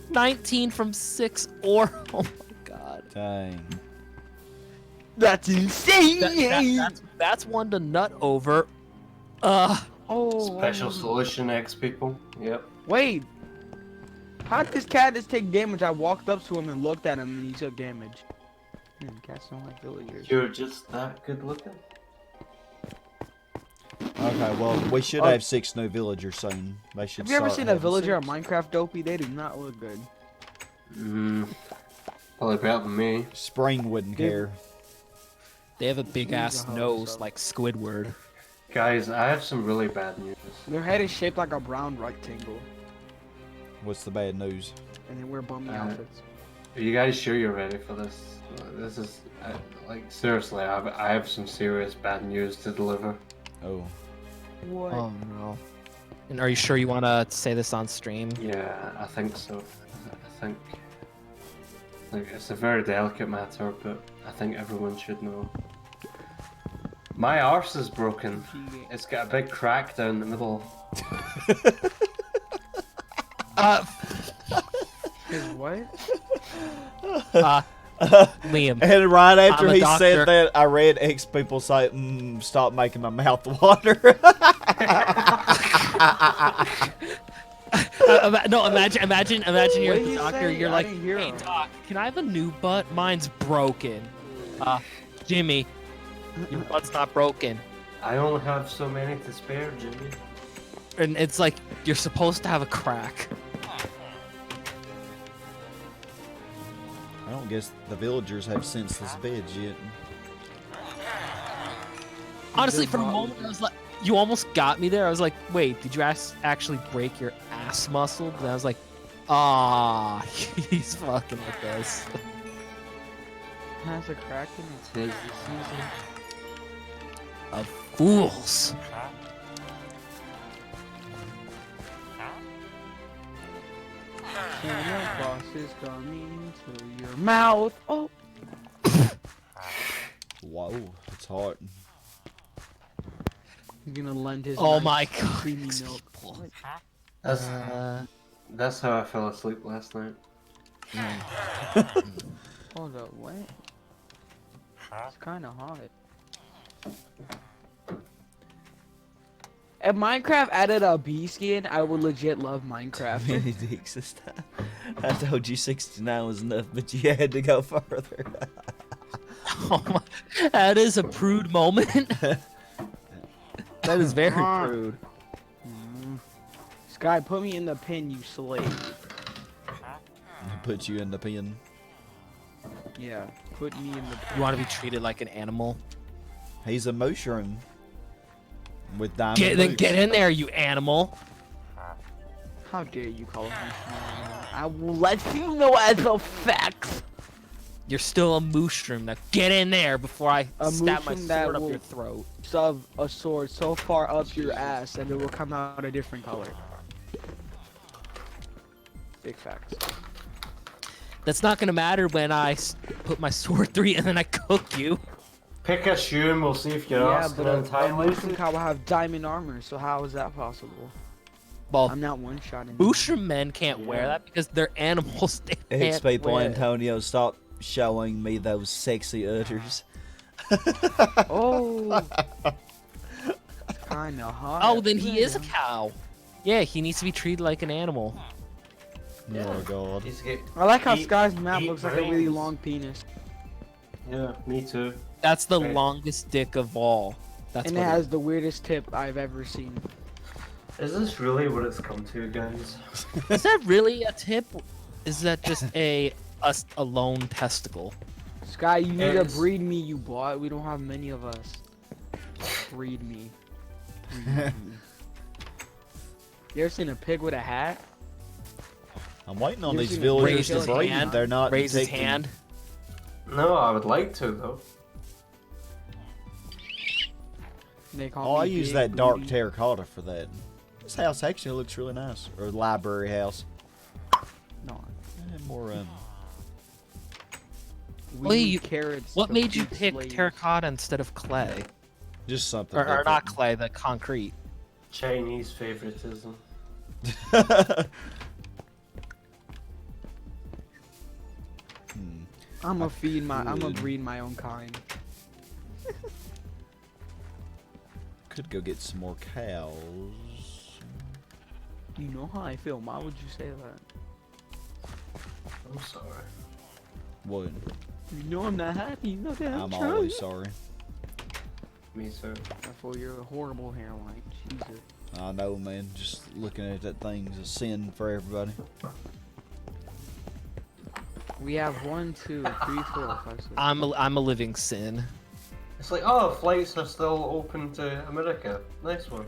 19 from 6 ore. Oh my god. Dang. That's insane. That's one to nut over. Oh. Special solution, X people. Yep. Wait. How did this cat just take damage? I walked up to him and looked at him and he took damage. Man, cats don't like villagers. You're just that good looking. Okay, well, we should have 6 new villagers soon. They should. Have you ever start seen a having villager on 6. Minecraft Dopey? They do not look good. Probably better than me. Spring wouldn't care. They have a big ass Who's a nose host? like Squidward. Guys, I have some really bad news. Their head is shaped like a brown rectangle. What's the bad news? And they wear bummy outfits. Are you guys sure you're ready for this? This is, like, seriously, I have some serious bad news to deliver. Oh. What? Oh no. And are you sure you want to say this on stream? Yeah, I think so. I think like, it's a very delicate matter, but I think everyone should know. My arse is broken. It's got a big crack down the middle. His what? Liam. And right after I'm a he doctor. said that, I read X people say, stop making my mouth water. No, imagine you're What the did he doctor. say? You're I like, didn't hear hey him." doc, can I have a new butt? Mine's broken. Jimmy, your butt's not broken. I only have so many to spare, Jimmy. And it's like you're supposed to have a crack. I don't guess the villagers have senseless beds yet. Honestly, for a moment, I was like, you almost got me there. I was like, wait, did you actually break your ass muscle? But I was like, ah, he's fucking with us. Has a crack in its Tis the season. Of fools. Santa Claus is coming to your mouth. Oh. Whoa, it's hot. He's gonna lend his. Oh nice my god. creamy milk. That's how I fell asleep last night. Hold up, what? It's kind of hot. If Minecraft added a bee skin, I would legit love Minecraft. Many dicks this time. I told you 69 was enough, but you had to go further. Oh my, that is a prude moment. That is very prude. Sky, put me in the pen, you slave. Put you in the pen. Yeah, put me in the pen. You want to be treated like an animal? He's a mushroom. With diamond boots. Get in there, you animal. How dare you call me small? I will let you know as a fact. You're still a mushroom. Now get in there before I A stab my mushroom that sword up will- your throat. Shove a sword so far up your ass and it will come out a different color. Big facts. That's not gonna matter when I put my sword through you and then I cook you. Pick a shoe and we'll see if your Yeah, ass but can a untie mushroom cow will have diamond armor, so how is that possible? Well, I'm not one-shotting. mushroom men can't wear that because they're animals. They X can't people, wear it. Antonio, stop showing me those sexy udders. Oh. Kinda hot. Oh, then he is a cow. Yeah, he needs to be treated like an animal. Oh god. I like how Eat- Sky's map eat looks like a really brains. long penis. Yeah, me too. That's the Right. longest dick of all. That's And it what has the weirdest tip I've ever seen. Is this really what it's come to, guys? Is that really a tip? Is that just a lone testicle? Sky, you need to It's- breed me, you bot. We don't have many of us. Breed me. Breed me. You ever seen a pig with a hat? I'm waiting on You these seen it villagers raise to his breed. hand? They're not Raise his detecting- hand. No, I would like to though. They call Oh, I me use Big that dark Booty. terracotta for that. This house actually looks really nice. Or library house. No. And more We Wait, need carrots. What to made you feed pick slaves. terracotta instead of clay? just something Or different. not clay, the concrete. Chinese favoritism. I'm gonna breed my own kind. Could go get some more cows. You know how I feel. Why would you say that? I'm sorry. What? You know I'm not happy. No, I'm always sorry. Me too. For your horrible hairline. Jesus. I know, man. Just looking at that thing's a sin for everybody. We have 1, 2, 3, 4, 5, 6. I'm a living sin. It's like, oh, flights are still open to America. Nice one.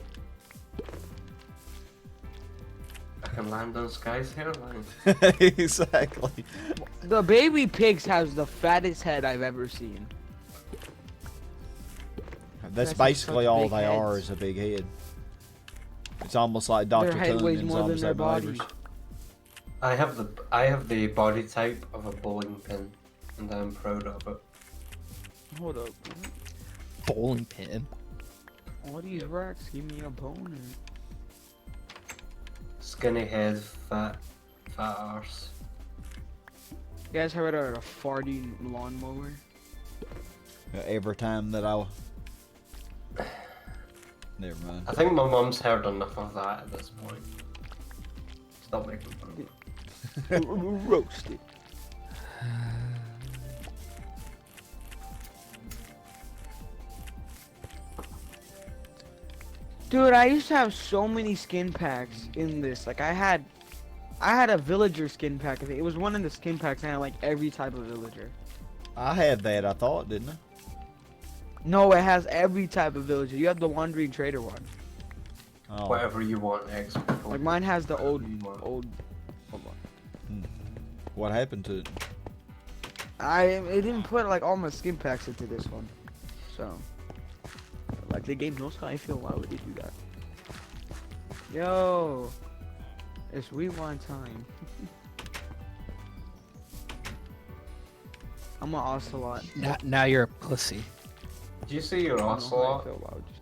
I can land on Sky's hairline. Exactly. The baby pigs has the fattest head I've ever seen. That's That's basically such all big they are heads. is a big head. It's almost like Dr. Their head weighs Tuckerman's more than almost their our body. neighbors. I have the body type of a bowling pin, and I'm proud of it. Hold up. Bowling pin. All these rocks give me a boner. Skinny head, fat arse. You guys heard of a farting lawnmower? Every time that Never mind. I think my mum's heard enough of that at this point. Stop making fun of it. Roasted. Dude, I used to have so many skin packs in this. Like I had a villager skin pack. I think it was one of the skin packs. And I had like every type of villager. I had that, I thought, didn't I? No, it has every type of villager. You have the wandering trader one. Oh. Whatever you want, X. Like mine has the old. Hold on. What happened to it? It didn't put like all my skin packs into this one. So. Like the game knows how I feel. Why would they do that? Yo, it's rewind time. I'm an ocelot. Now you're a pussy. Do you see your I don't know how I ocelot? feel. Why would you-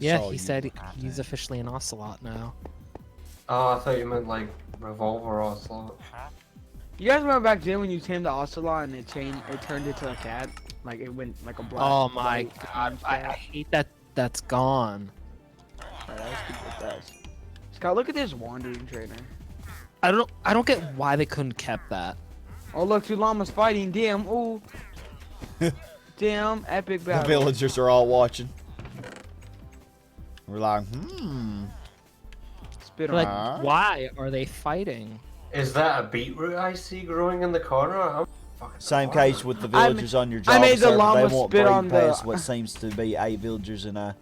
Yeah, saw he you. said he's officially an ocelot now. Oh, I thought you meant like revolver ocelot. You guys remember back then when you tamed the ocelot and it turned into a cat? Like it went like a black. Oh my white god, I cat. hate that that's gone. Alright, let's keep with that. Scott, look at this wandering trainer. I don't get why they couldn't kept that. Oh look, two llamas fighting. Damn, ooh. Damn, epic The battle. villagers are all watching. We're like, Spit on. Like, Huh? why are they fighting? Is that a beetroot I see growing in the corner? I'm fucking Same surprised. case with the villagers on your I Java made the server. llama They won't spit breed on past the- what seems to be 8 villagers, and I'm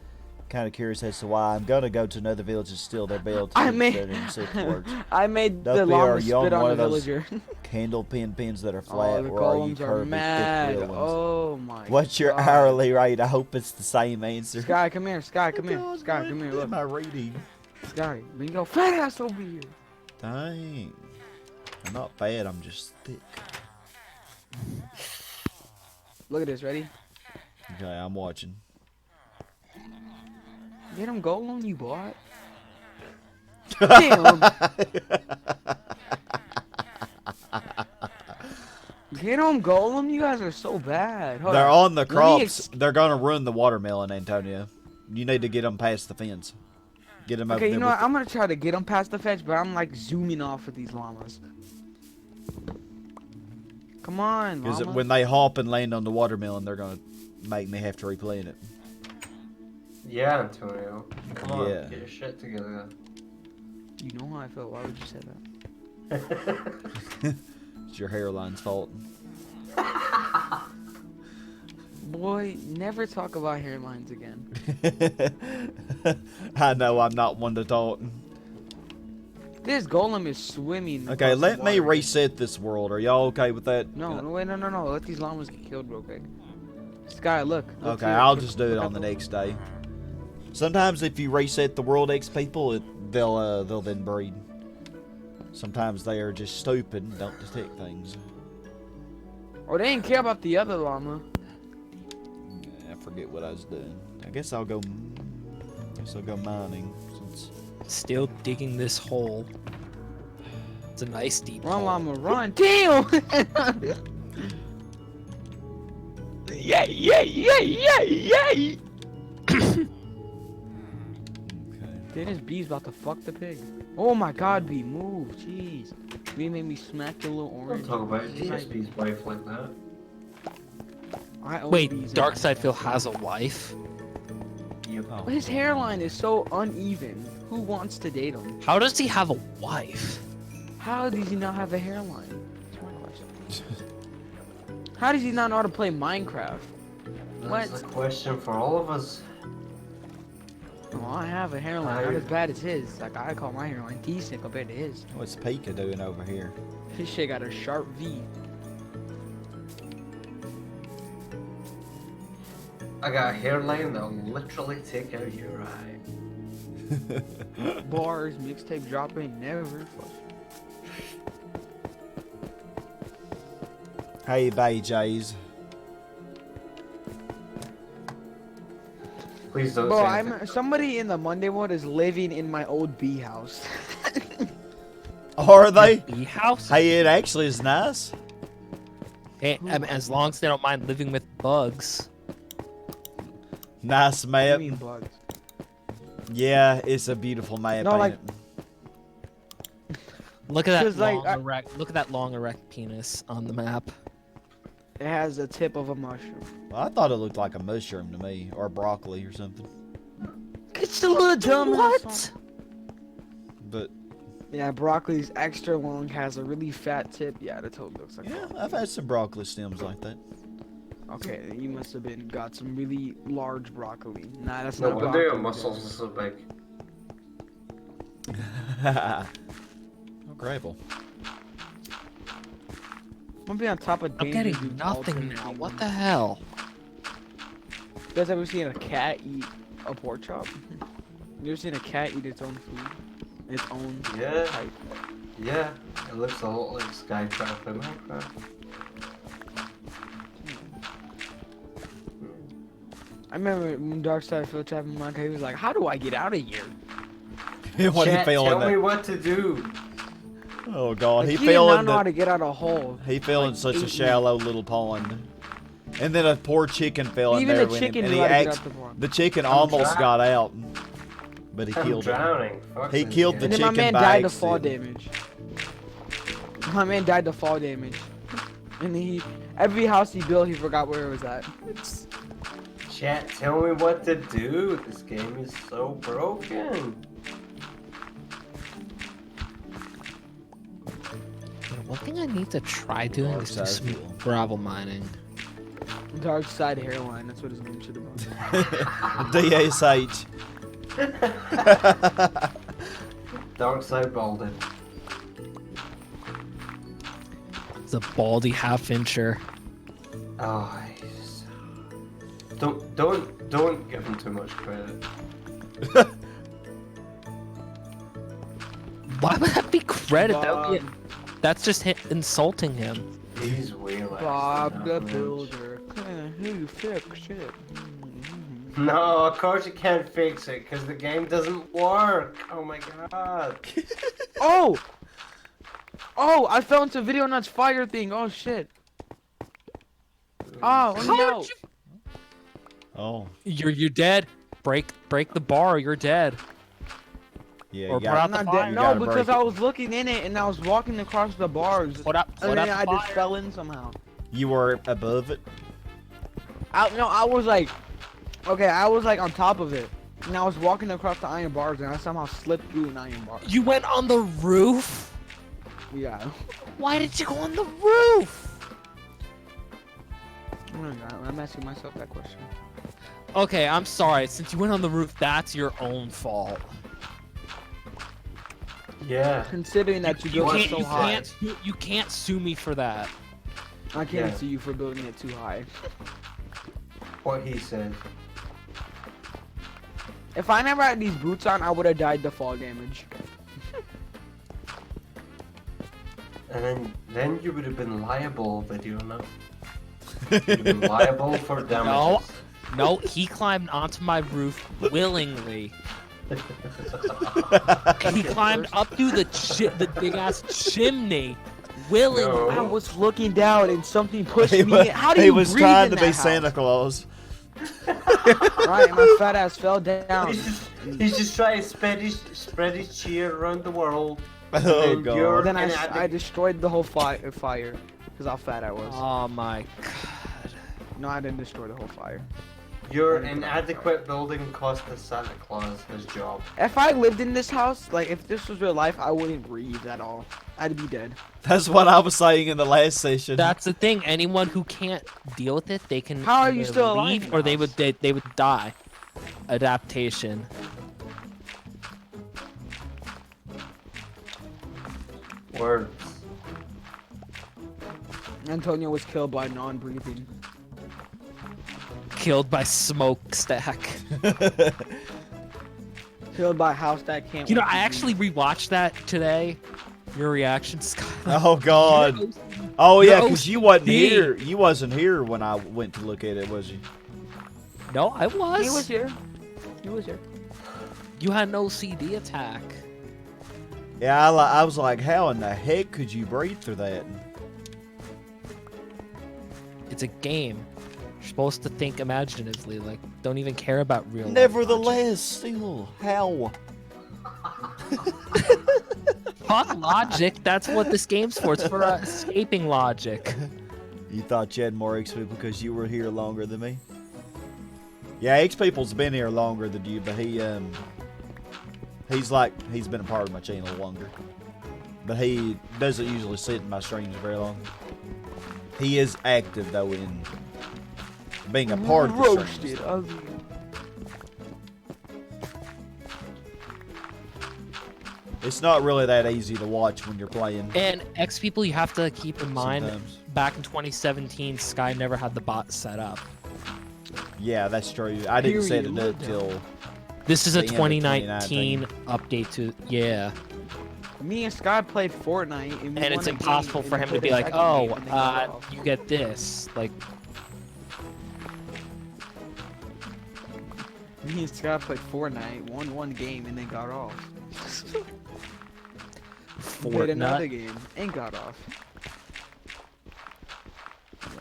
kind of curious as to why. I'm gonna go to another village and steal their bell to I made- see if it works. I made Don't the be our llama young spit on one the of those villager. Candle pins that are Oh, flat, the or are you columns are curvy, mad. thick real ones? Oh my. What's your God. hourly rate? I hope it's the same answer. Sky, come here. Sky, come here. God, Sky, what come here. am Look. I reading? Sky, bring your fat ass over here. Dang. I'm not fat, I'm just thick. Look at this. Ready? Okay, I'm watching. Get him golem, you bought. Damn. Get him golem. You guys are so bad. Hold They're on. on the Let me crops. They're gonna ruin the watermelon, Antonio. You need to get them past the fence. Get them over Okay, you there know with what? I'm gonna try to get them past the fence, but I'm like zooming off with these llamas. Come on, Because llama. when they hop and land on the watermelon, they're gonna make me have to replant it. Yeah, Antonio. Come on, Yeah. get your shit together. You know how I feel. Why would you say that? It's your hairline's fault. Boy, never talk about hairlines again. I know I'm not one to talk. This golem is swimming. Okay, across the let me water. reset this world. Are y'all okay with that? No, no, wait, no. Let these llamas get killed real quick. Sky, look. Okay, I'll just do it on the next day. Sometimes if you reset the world X people, they'll then breed. Sometimes they are just stupid and don't detect things. Or they didn't care about the other llama. I forget what I was doing. I guess I'll go mining since. Still digging this hole. It's a nice deep Run, hole. llama, run. Damn! Yay! Okay. Dude, this bee's about to fuck the pig. Oh my god, bee, move. Jeez. Bee made me smack your little Don't orange. talk about DSB's wife like that. I own Wait, bees. Darksideville has a wife? Yep. Oh. His hairline is so uneven. Who wants to date him? How does he have a wife? How does he not have a hairline? That's my question. How does he not know how to play Minecraft? That's What? a question for all of us. Well, I have a hairline, not as bad as his. Like, I call my hairline decent compared to his. What's Pika doing over here? His shit got a sharp V. I got a hairline that'll literally take out your eye. Bars, mixtape dropping, never. Hey, BJs. Please don't Bro, say anything. somebody in the Monday one is living in my old bee house. Are they? Bee house? Hey, it actually is nice. Hey, I mean, as long as they don't mind living with bugs. Nice I map. mean bugs. Yeah, it's a beautiful map. No, ain't like- it? Look at that 'Cause, like, long erect. Look at that long erect penis on the map. It has the tip of a mushroom. Well, I thought it looked like a mushroom to me, or broccoli or something. It's a little dumb. What? But Yeah, broccoli's extra long, has a really fat tip. Yeah, that totally looks like yeah, broccoli. I've had some broccoli stems like that. Okay, then you must have got some really large broccoli. Nah, that's No not wonder your broccoli. muscles are so big. Oh, gravel. I'm gonna be on top of I'm Danger getting Dude's nothing alternate now. kingdom. What the hell? You guys ever seen a cat eat a pork chop? You ever seen a cat eat its own food? Its own Yeah. type? Yeah, it looks a lot like Skycraft in Minecraft. I remember when Darksideville trapping Minecraft, he was like, "How do I get out of here?" What he Chat, fell tell in me that? what to do. Oh god, Like, he he fell did not in know how the. to get out of a hole. He fell in like, such a 8 shallow little pond. And then a poor chicken fell in Even there the with him, chicken and knew he how to get act- out the pond. the chicken I'm almost drowned. got out, but he I'm killed it. drowning. He Fucking killed the And then hell. my chicken man by died to fall accident. damage. My man died to fall damage. And every house he built, he forgot where it was at. Chat, tell me what to do. This game is so broken. One thing I need to try doing is do some Darksideville. gravel mining. Dark side hairline, that's what his name should have been. DSH. Dark side balded. It's a baldy half-incher. Oh, don't give him too much credit. Why would that be credit? Bob, That's just insulting him. He's way less. Bob than the average. Builder. Who fix shit? No, of course you can't fix it because the game doesn't work. Oh my god. Oh! Oh, I fell into Video Nuts fire thing. Oh shit. Oh no. Oh, You're dead. Break the bar. Or you're dead. yeah. Or You put got, out I'm the not fire. dead. You No, gotta because break I it. was looking in it and I was walking across the bars. Put out And then the I just fire. fell in somehow. you were above it. I was like, okay, I was like on top of it. And I was walking across the iron bars and I somehow slipped through an iron bar. You went on the roof? Yeah. Why did you go on the roof? I'm asking myself that question. Okay, I'm sorry. Since you went on the roof, that's your own fault. Yeah. Considering that you built it so high, You can't sue me for that. I can't Yeah. see you for building it too high. What he said. If I never had these boots on, I would have died to fall damage. And then you would have been liable, video now. You'd have been liable for damages. No, he climbed onto my roof willingly. He climbed up through the big ass chimney willingly. No. I was looking down and something pushed He me. was, How do he you was breathe trying in to that be house? Santa Claus. Right, and my fat ass fell down. He's just trying to spread his cheer around the world. Oh And you're- god. Then I inadequate. destroyed the whole fire because how fat I was. Oh my god. No, I didn't destroy the whole fire. Your inadequate building cost the Santa Claus his job. If I lived in this house, like if this was real life, I wouldn't breathe at all. I'd be dead. That's what I was saying in the last session. That's the thing. Anyone who can't deal with it, they can How are you either still alive leave in or the they house? would die. Adaptation. Words. Antonio was killed by non-breathing. Killed by smokestack. Killed by a house that can't. You know, wait to I breathe. actually rewatched that today. Your reaction, Scott. Oh god. Oh yeah, You're because you wasn't OCD. here. You wasn't here when I went to look at it, was you? No, I was. He was here. He was here. You had an OCD attack. Yeah, I was like, how in the heck could you breathe through that? It's a game. You're supposed to think imaginatively. Like, don't even care about real life Nevertheless, still, how? logic. Fuck logic. That's what this game's for. It's for escaping logic. You thought you had more XP because you were here longer than me? Yeah, X People's been here longer than you, but he's been a part of my channel longer. But he doesn't usually sit in my streams very long. He is active though in being a part of the Roasted. streams. Ugly. It's not really that easy to watch when you're playing. And X people, you have to keep in mind, Sometimes. back in 2017, Sky never had the bot set up. Yeah, that's true. I didn't set it up till This is a The end of 2019 update to, yeah. Me and Sky played Fortnite, and, we And won it's a game, impossible and for then him to played be a like, second oh, game, and then got off. you get this. Like, Me and Sky played Fortnite, won one game, and then got off. Played another Fortnite. game and got off. Yeah.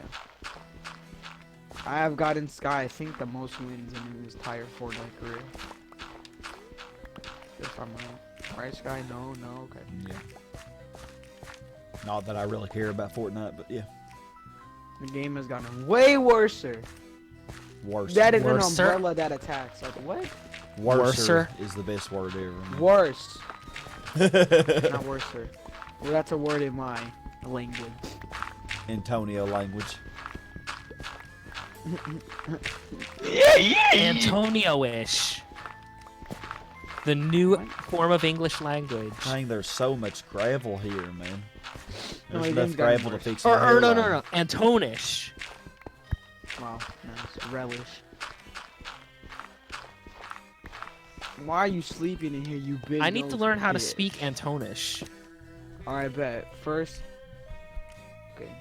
I have gotten Sky, I think, the most wins in his entire Fortnite career. If I'm right. Right, Sky? No, okay. yeah. Not that I really care about Fortnite, but yeah, The game has gotten way worser. worse. That is Worser? an umbrella that attacks. Like, what? Worser is the best word ever. Worse. Not worser. Well, that's a word in my language. Antonio language. Antonio-ish. The new form of English language. Dang, there's so much gravel here, man. No, There's he enough didn't got gravel to worse. fix Or, my or no, hairline. no, no. Antonish. Wow, nice. Relish. Why are you sleeping in here, you big I need to nosed learn how to bitch? speak Antonish. Alright, bet. First. Okay.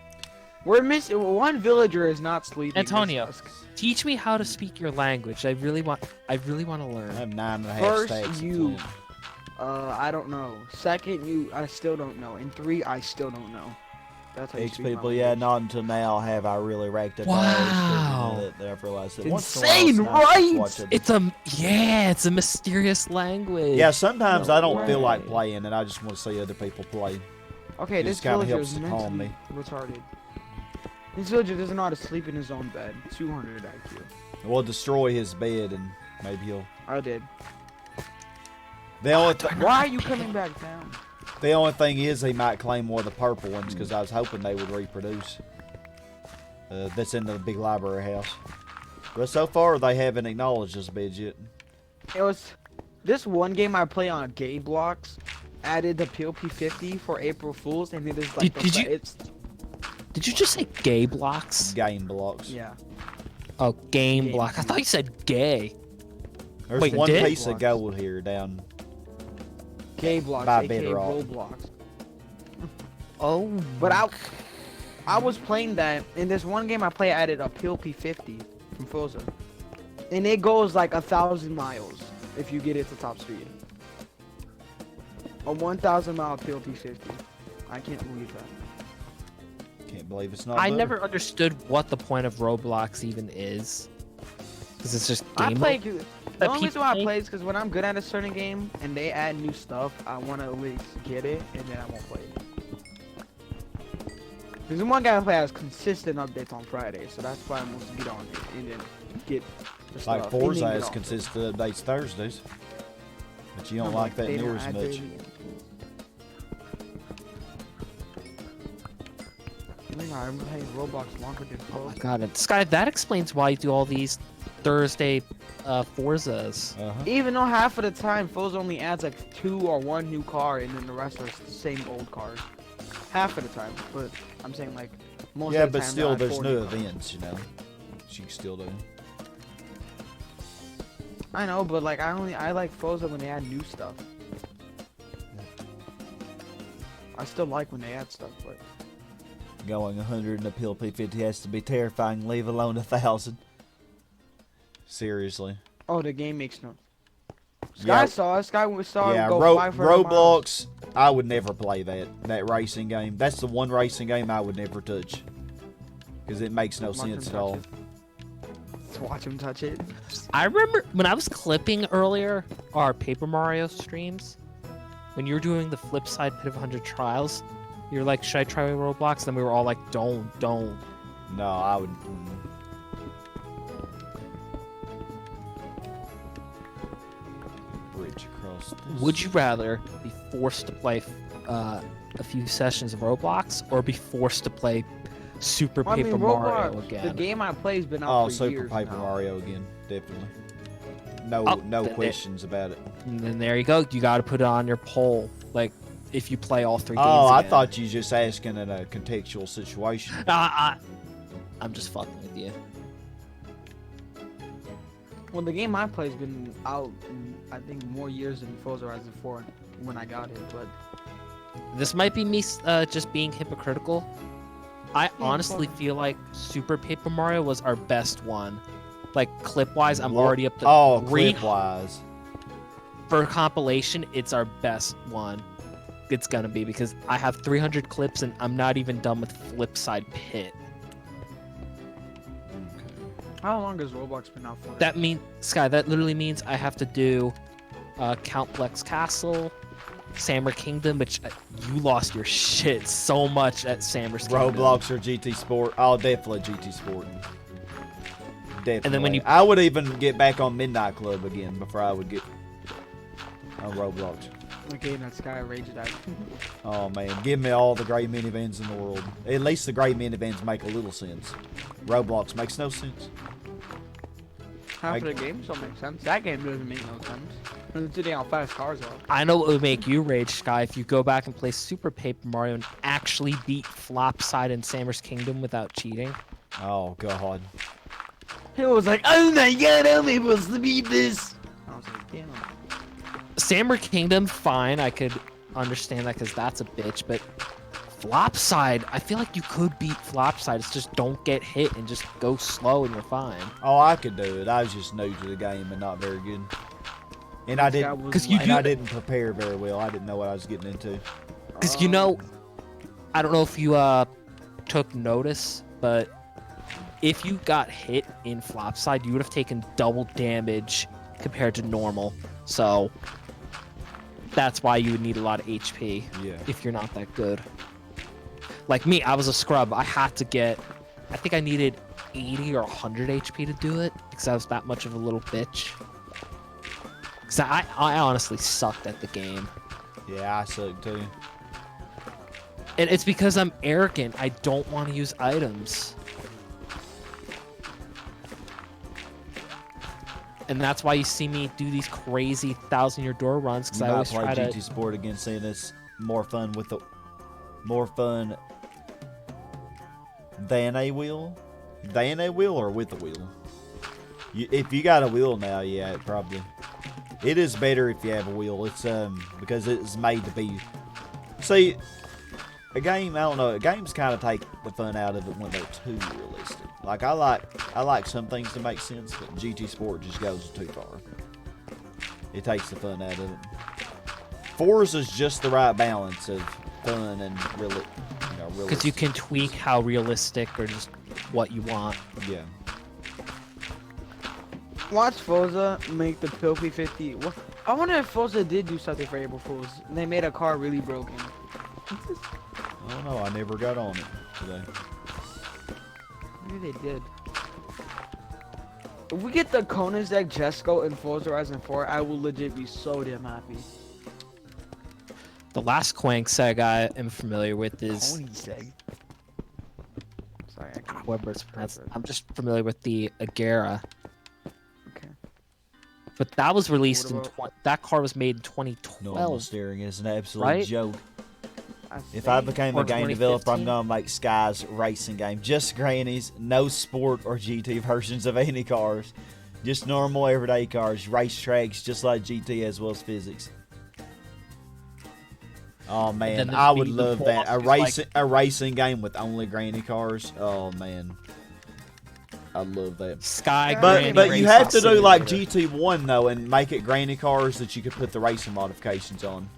We're missing. One villager is not sleeping. Antonio. This- Teach me how to speak your language. I really want to I learn. have 9.5 First, stacks. of you- flint. I don't know. Second, I still don't know. And 3, I still don't know. That's how you X speak my people, yeah, language. not until now have I really racked up Wow. knowledge that I've realized that It's once in a while, insane, it's nice to right? watch it. It's a mysterious language. Yeah, sometimes No I don't feel like way. playing, and I just want to see other people play. Okay, It this just kinda villager helps is to calm mentally retarded. This villager doesn't know how to sleep in his own bed. 200 IQ. We'll destroy his bed, and maybe he'll. I did. The only, Why are you coming back down? the only thing is, he might claim one of the purple ones because I was hoping they would reproduce. That's in the big library house. But so far, they haven't acknowledged this bed yet. It was this one game I play on Gay Blocks added the POP50 for April Fools, and it is like Did you- it's Did you just say gay blocks? Game blocks. yeah. Oh, game Game block. I thought you said gay. There's Wait, one did? piece of gold here down. Gay Blocks, By aka Bedrock. Roblox. Oh. But I was playing that in this one game I play. I added a P50 from Forza, and it goes like 1,000 miles if you get it to top speed. A 1,000 mile P50. I can't believe that. Can't believe it's not. I better. never understood what the point of Roblox even is. Because it's just I game play. mode The that only reason people why I play? play is because when I'm good at a certain game and they add new stuff, I want to at least get it, and then I won't play it. There's one guy I play has consistent updates on Friday, so that's why I'm supposed to get on it and then get the stuff. Like and Forza then get has off it. consistent updates Thursdays, but you don't No, like that they near don't as add much. daily. I remember playing Roblox longer than Oh my Forza. god, and Sky, that explains why you do all these Thursday Forzas. Even though half of the time Forza only adds like 2 or 1 new car, and then the rest are the same old cars. Half of the time, but I'm saying like most Yeah, of the but time still, they'll add there's 4 new new cars. events, you know. You can still do. I know, but like I like Forza when they add new stuff. I still like when they add stuff, but Going 100 in a pill P50 has to be terrifying. Leave alone 1,000. Seriously. oh, the game makes no. Yeah. Sky saw Yeah, it go 500 miles. Roblox. I would never play that racing game. That's the one racing game I would never touch because it makes no Watch him sense at touch all. it. Just watch him touch it. I remember when I was clipping earlier our Paper Mario streams, when you were doing the flip side Pit of 100 trials, you were like, should I try Roblox? Then we were all like, don't. No, I would. Bridge across. This. Would you rather be forced to play a few sessions of Roblox or be forced to play Super I mean, Paper Mario Roblox, again? the game I play's been out Oh, for Super years Paper now. Mario again, definitely. No, Oh, no then questions about it. And then there you go. You got to put it on your poll. Like, if you play all 3 games. Oh, I again. thought you just asking in a contextual situation. I'm just fucking with you. Well, the game I play's been out, I think, more years than Forza Horizon 4 when I got it, but This might be me just being hypocritical. I honestly fine. feel like Super Paper Mario was our best one. Like, clip-wise, I'm What? already up to Oh, 3. clip-wise. For compilation, it's our best one. It's gonna be, because I have 300 clips and I'm not even done with Flipside Pit. how long has Roblox been out for? That means, Sky, that literally means I have to do Count Bleck's Castle, Sammer Kingdom, which you lost your shit so much at Sammer's Kingdom. Roblox or GT Sport? Oh, definitely GT Sport. Definitely. And then when you- I would even get back on Midnight Club again before I would get on Roblox. Okay, that Sky raged at. Oh man, give me all the great minivans in the world. At least the great minivans make a little sense. Roblox makes no sense. Half of the games don't make sense. That game doesn't make no sense. And today how fast cars are. I know what would make you rage, Sky, if you go back and play Super Paper Mario and actually beat Flopside and Sammer's Kingdom without cheating. Oh god. He was like, oh my god, I'm able to beat this. I was like, damn. Sammer Kingdom, fine, I could understand that because that's a bitch, but Flopside, I feel like you could beat Flopside. It's just don't get hit and just go slow and you're fine. Oh, I could do it. I was just new to the game and not very good. And I This guy didn't, was 'Cause you like- and I didn't prepare very well. I didn't know what I was getting into. Because you know, I don't know if you took notice, but if you got hit in Flopside, you would have taken double damage compared to normal. So that's why you would need a lot of HP Yeah. if you're not that good. Like me, I was a scrub. I had to get, I think I needed 80 or 100 HP to do it because I was that much of a little bitch. Because I honestly sucked at the game. Yeah, I suck too. And it's because I'm arrogant. I don't want to use items. And that's why you see me do these crazy 1,000-year door runs, because You I might always play try GT to... Sport again, saying it's more fun with the more fun than a wheel, or with a wheel. If you got a wheel now, yeah, it probably. It is better if you have a wheel. It's because it's made to be. See, a game, I don't know, games kind of take the fun out of it when they're too realistic. Like I like some things to make sense, but GT Sport just goes too far. It takes the fun out of it. Forza's just the right balance of fun and realistic. Because you can tweak how realistic or just what you want. Yeah. Watch Forza make the Pill P50. I wonder if Forza did do something for April Fools. And they made a car really broken. I don't know. I never got on it today. Maybe they did. If we get the Koenigsegg Jesko in Forza Horizon 4, I will legit be so damn happy. The last Koenigsegg I am familiar with is Koenigsegg. Sorry, I can't. however it's pronounced. I'm just familiar with the Agera. Okay. But that was released What in about- that car was made in 2012. Normal steering is an absolute Right? joke. I If I think- became Or a game developer, I'm 2015? gonna make Sky's racing game. Just grannies, no sport or GT versions of any cars. Just normal everyday cars, race tracks, just like GT as well as physics. Oh man, then I there'd would be the love that. boss is A racing game with only granny cars. Oh man, I love that. Sky But- Granny But you Racing have to do like Simulator. GT1 though, and make it granny cars that you could put the racing modifications on.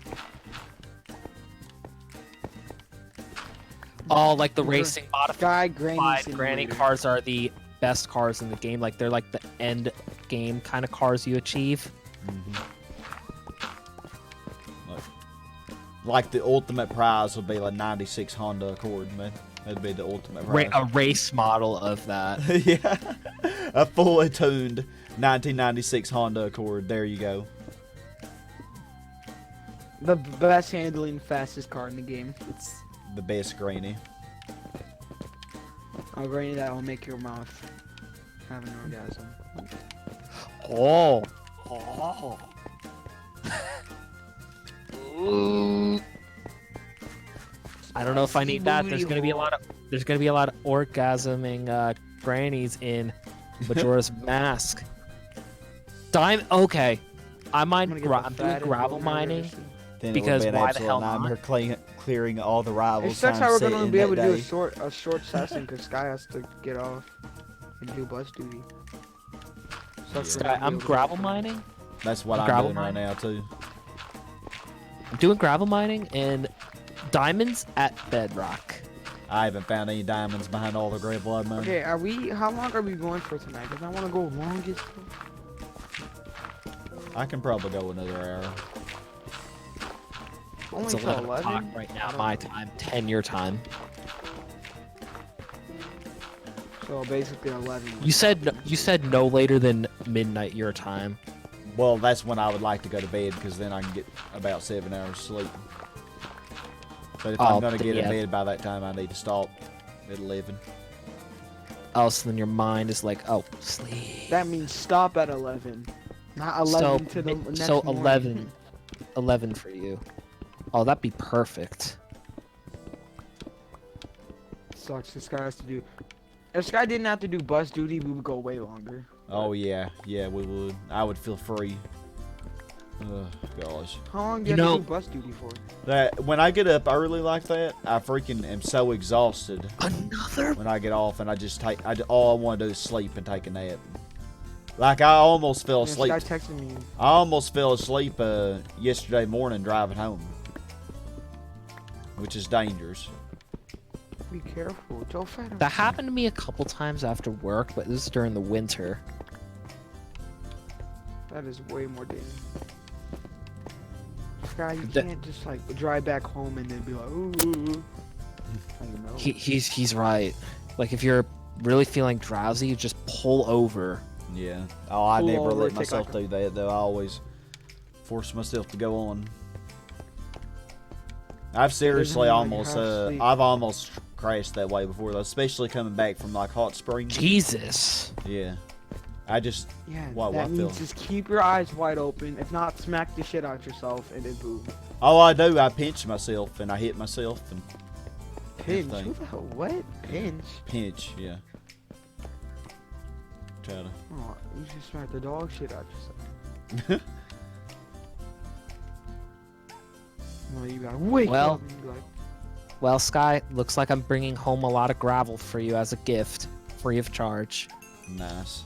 Oh, like the racing modified Sky Granny granny Simulator. cars are the best cars in the game. Like they're like the end game kind of cars you achieve. Like the ultimate prize would be like 96 Honda Accord, man. That'd be the ultimate prize. A race model of that. Yeah, a fully tuned 1996 Honda Accord. There you go. The best handling, fastest car in the game. It's the best granny. A granny that will make your mouth have an orgasm. Oh. Oh. I don't know if I need that. There's gonna be a lot of orgasming grannies in Majora's Mask. Okay, I I'm might gonna get the I'm doing fattest gravel woman I've ever mining. seen. Then Because it would be an why the absolute hell not? nightmare clearing all the rivals. It sucks time how we're set gonna in be able to that do day. a short session because Sky has to get off and do bus duty. Sucks we're Sky, gonna be I'm able to gravel do mining. That's what I'm gravel doing right mining? now too. I'm doing gravel mining and diamonds at Bedrock. I haven't found any diamonds behind all the gravel I've mined. Okay, how long are we going for tonight? Because I want to go longest. I can probably go another hour. Only It's till 11 o'clock 11? right now, my time, 10 your time. So basically 11. You said no later than midnight your time. Well, that's when I would like to go to bed because then I can get about 7 hours sleep. But if Oh, I'm gonna get yeah. in bed by that time, I need to stop at 11. Else then your mind is like, oh, sleep. That means stop at 11. Not 11 to the next so morning. 11 for you. Oh, that'd be perfect. Sucks. This guy has to do. If Sky didn't have to do bus duty, we would go way longer. Oh yeah, we would. I would feel free. Ugh, gosh. How long do You you have know- to do bus duty for? That when I get up early like that, I freaking am so exhausted Another. when I get off, and I just take. All I want to do is sleep and take a nap. Like I almost fell Yeah, asleep. Sky texted me. I almost fell asleep yesterday morning driving home, which is dangerous. Be careful. Joe Fed. That happened to me a couple times after work, but this is during the winter. That is way more dangerous. Sky, you That- can't just like drive back home and then be like, ooh. I don't know. He's right. Like if you're really feeling drowsy, you just pull over. Yeah. Oh, I Pull never over, let take myself like a- do that though. I always force myself to go on. I've seriously like almost half sleep. I've almost crashed that way before, though, especially coming back from like hot springs. Jesus. Yeah. I just Yeah, What that means feel? just keep your eyes wide open. If not, smack the shit out yourself and then boom. all I do, I pinch myself and I hit myself and Pinch? thing. Who the hell? What? Pinch? pinch, yeah. Try to Oh, you just smack the dog shit out yourself. No, you gotta wake Well- up and be like, Well, Sky, looks like I'm bringing home a lot of gravel for you as a gift, free of charge. Nice.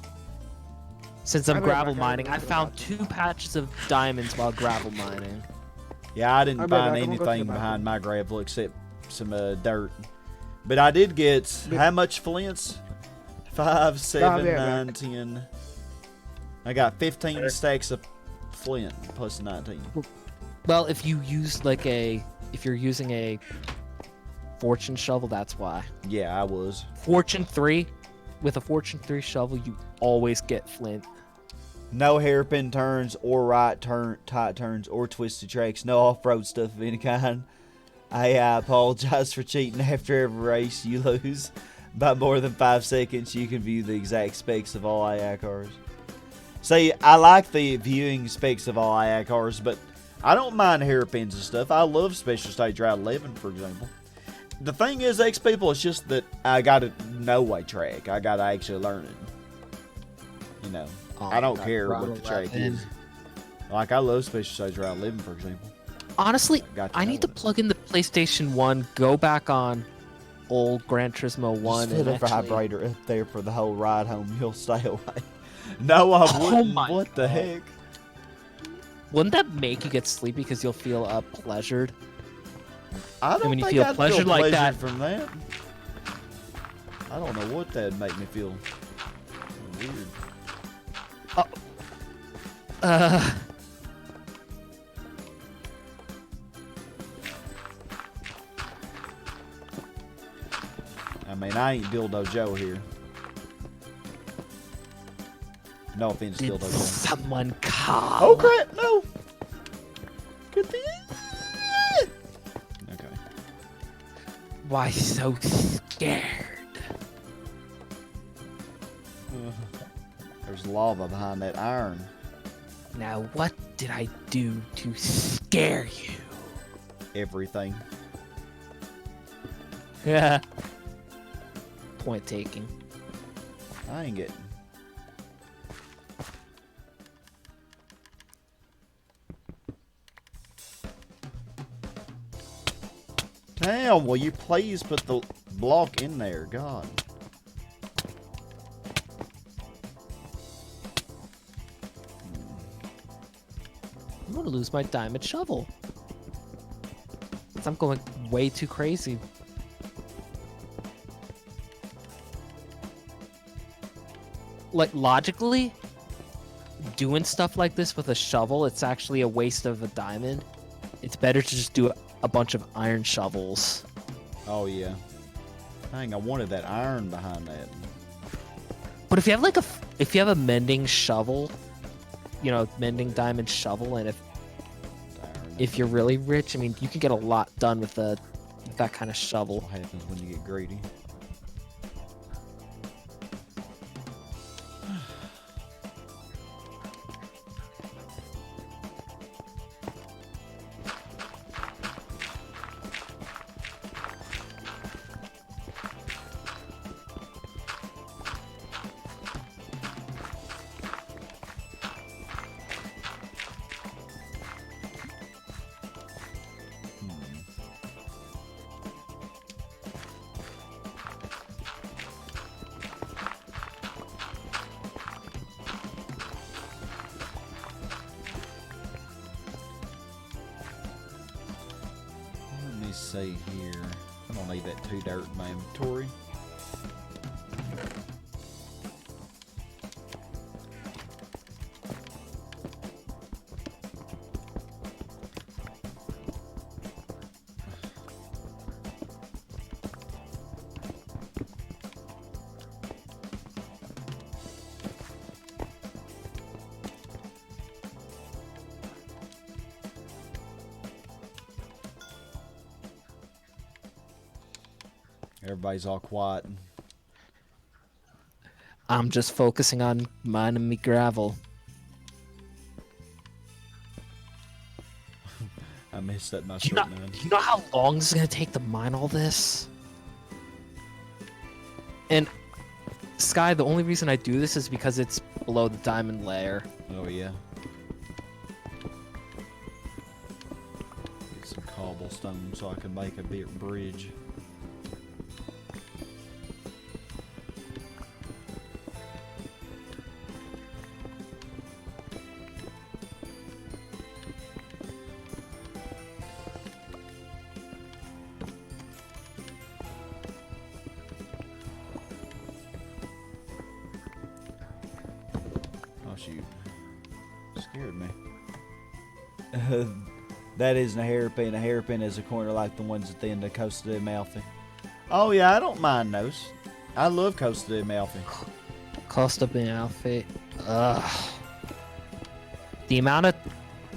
Since I'm gravel mining, I found 2 patches of diamonds while gravel mining. Yeah, I didn't find anything behind my gravel except some dirt. But I did get how much flints? 5, 7, 9, 10. I got 15 stacks of flint plus 19. Well, if you use if you're using a fortune shovel, that's why. Yeah, I was. Fortune 3, with a fortune 3 shovel, you always get flint. No hairpin turns or tight turns or twisted tracks. No off-road stuff of any kind. I apologize for cheating. After every race you lose by more than 5 seconds, you can view the exact specs of all AI cars. See, I like the viewing specs of all AI cars, but I don't mind hairpins and stuff. I love Special Stage Route 11, for example. The thing is, X people, it's just that I gotta know a track. I gotta actually learn it. You know, I don't care what the track is. Like, I love Special Stage Route 11, for example. Honestly, I need to plug in the PlayStation 1, go back on old Gran Turismo 1. Just put a vibrator up there for the whole ride home. You'll stay away. No, I wouldn't. What the heck? Wouldn't that make you get sleepy because you'll feel pleasured? I don't when you think feel I'd pleasured feel like pleasure that from that. I don't know what that'd make me feel. Weird. I mean, I ain't Dildo Joe here. No offense, Did Dildo Joe. someone call? Oh crap! No. Good thing. Okay. Why so scared? There's lava behind that iron. Now, what did I do to scare you? Everything. Yeah. Point taking. I ain't getting. Damn, will you please put the block in there? God. I'm gonna lose my diamond shovel. I'm going way too crazy. Like, logically, doing stuff like this with a shovel, it's actually a waste of a diamond. It's better to just do a bunch of iron shovels. Oh, yeah. Dang, I wanted that iron behind that. But if you have if you have a mending shovel, you know, mending diamond shovel, and if you're really rich, I mean, you can get a lot done with that kind of shovel. What happens when you get greedy? See here. I don't need that 2 dirt in my inventory. Everybody's all quiet. I'm just focusing on mining me gravel. I missed that my Do you know how long this is gonna take to mine all this? And Sky, the only reason I do this is because it's below the diamond layer. Oh yeah. get some cobblestone so I can make a big bridge. Oh shoot. Scared me. That isn't a hairpin. A hairpin is a corner like the ones at the end of Costa de Amalfi. Oh yeah, I don't mind those. I love Costa de Amalfi. Costa de Amalfi. Ugh. The amount of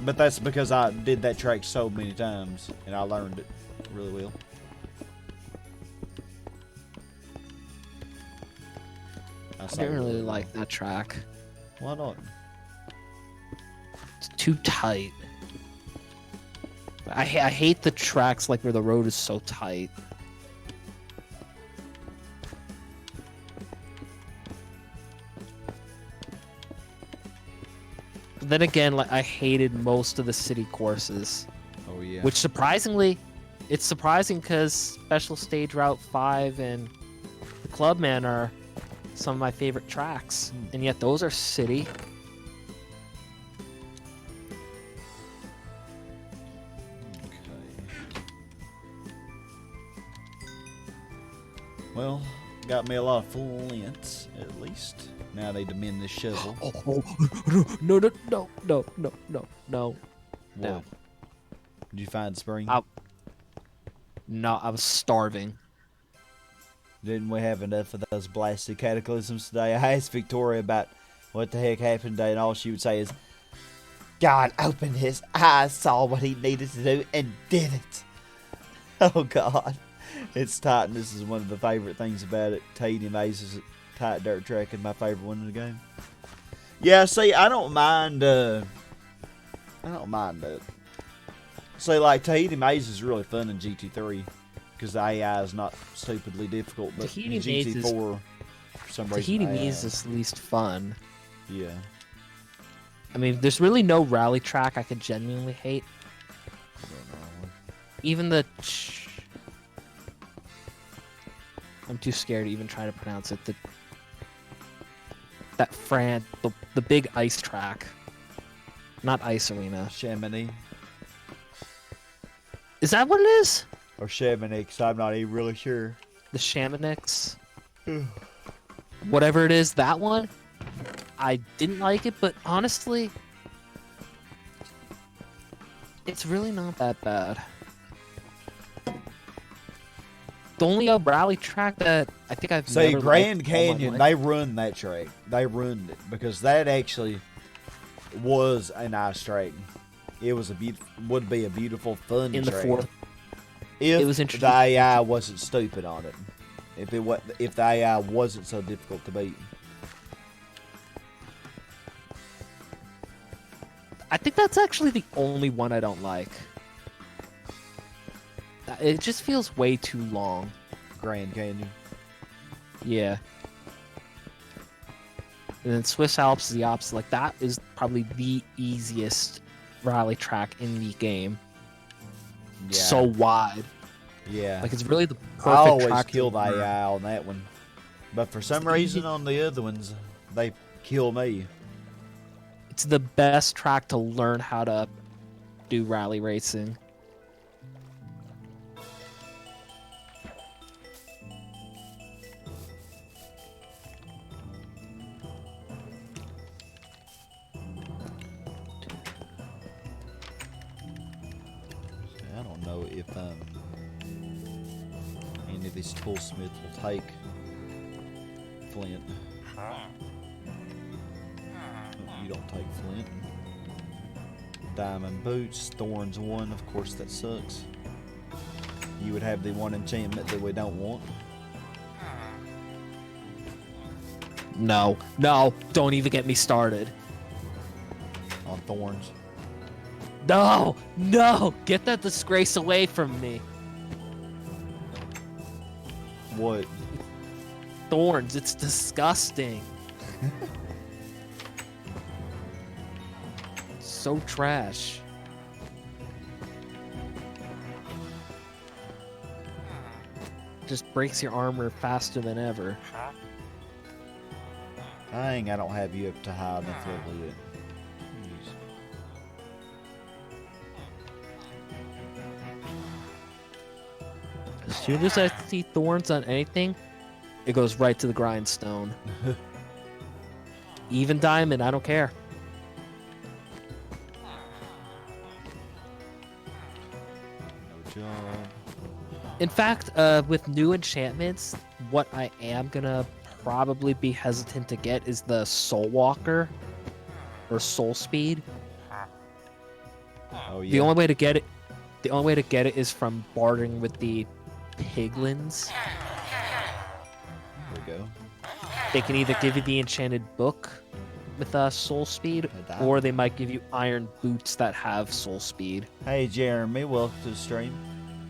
But that's because I did that track so many times and I learned it really well. I didn't really like that track. Why not? It's too tight. I hate the tracks like where the road is so tight. But then again, like I hated most of the city courses. Oh yeah. Which surprisingly, it's surprising because Special Stage Route 5 and the Clubman are some of my favorite tracks, and yet those are city. Well, got me a lot of flints, at least. Now I need to mend this shovel. No. What? Did you find the spring? No, I was starving. Didn't we have enough of those blasted cataclysms today? I asked Victoria about what the heck happened today, and all she would say is, God opened his eyes, saw what he needed to do, and did it. Oh, God. It's tight, and this is one of the favorite things about it. Tahiti Maze's tight dirt track is my favorite one in the game. Yeah, see, I don't mind that. See, like, Tahiti Maze is really fun in GT3 because the AI is not stupidly difficult, but Tahiti in Maze GT4, for some reason, Tahiti AI Maze is least fun. Yeah. I mean, there's really no rally track I could genuinely hate. Even the... I'm too scared to even try to pronounce it. The big ice track. Not ice arena. Chamonix. Is that what it is? Or Chamonix, 'cause I'm not even really sure. The Chamonix? Whatever it is, that one? I didn't like it, but honestly, it's really not that bad. The only rally track that I think I've See, never Grand liked in all my Canyon, life- they ruined that track. They ruined it because that actually was a nice track. It was would be a beautiful, fun in the track. fourth. If it was the introduced- AI wasn't stupid on it. If the AI wasn't so difficult to beat. I think that's actually the only one I don't like. It just feels way too long. Grand Canyon. Yeah. And then Swiss Alps is the opposite. Like, that is probably the easiest rally track in the game. Yeah. So wide. Yeah. Like, it's really the perfect I always track kill the to learn. AI on that one. But for some reason on the other ones, they kill me. It's the best track to learn how to do rally racing. I don't know if any of these toolsmiths will take flint. Oh, you don't take flint. Diamond boots, thorns 1, of course that sucks. You would have the one enchantment that we don't want. No, don't even get me started. On thorns. No, get that disgrace away from me. What? Thorns, it's disgusting. So trash. just breaks your armor faster than ever. Dang, I don't have you up to high enough level yet. As soon as I see thorns on anything, it goes right to the grindstone. Even diamond, I don't care. No job. In fact, with new enchantments, what I am gonna probably be hesitant to get is the Soul Walker or Soul Speed. Oh yeah. The only way to get it is from bartering with the piglins. There we go. They can either give you the enchanted book with Soul Speed, or they might give you iron boots that have Soul Speed. Hey Jeremy, welcome to the stream.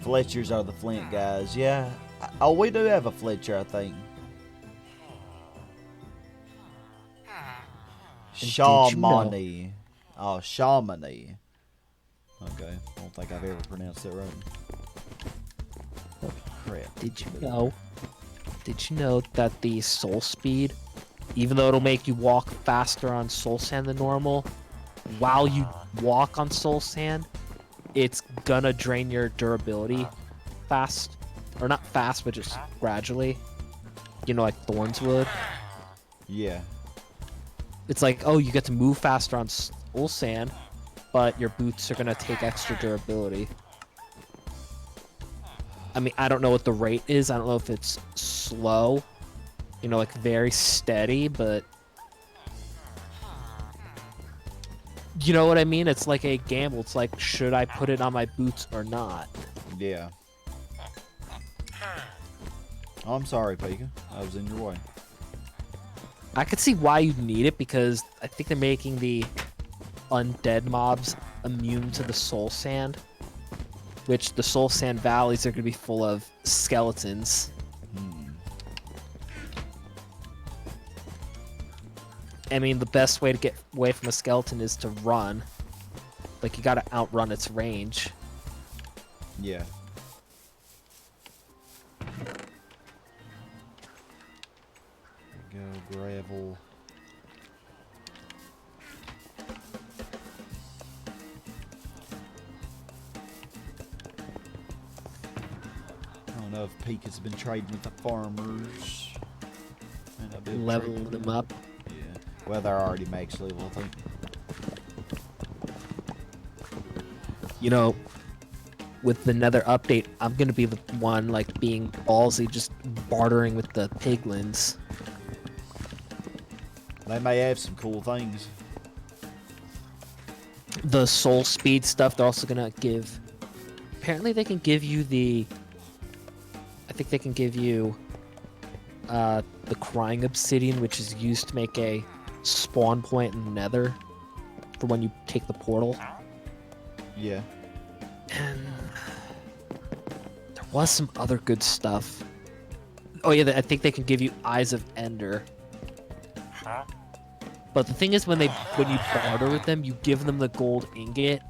Fletchers are the flint guys. Yeah. Oh, we do have a Fletcher, I think. did you know- Shamani. Oh, Shamani. Okay. I don't think I've ever pronounced that right. Crap. Did you know that the Soul Speed, even though it'll make you walk faster on Soul Sand than normal, while you walk on Soul Sand, it's gonna drain your durability fast, or not fast, but just gradually. You know, like thorns would. Yeah. It's like, oh, you get to move faster on Soul Sand, but your boots are gonna take extra durability. I mean, I don't know what the rate is. I don't know if it's slow, you know, like very steady, but you know what I mean? It's like a gamble. It's like, should I put it on my boots or not? Yeah. Oh, I'm sorry, Pika. I was in your way. I could see why you'd need it, because I think they're making the undead mobs immune to the Soul Sand, which the Soul Sand valleys are going to be full of skeletons. I mean, the best way to get away from a skeleton is to run. Like, you gotta outrun its range. Yeah. There we go, gravel. I don't know if Pika's been trading with the farmers. And I've been Leveling trading them up. Yeah. Well, they're already max level, I think. You know, with the Nether update, I'm gonna be the one, like, being ballsy, just bartering with the piglins. They may have some cool things. The Soul Speed stuff, they're also gonna give... Apparently they can give you the... I think they can give you the Crying Obsidian, which is used to make a spawn point in the Nether for when you take the portal. Yeah. And there was some other good stuff. Oh yeah, I think they can give you Eyes of Ender. But the thing is, when you barter with them, you give them the gold ingot.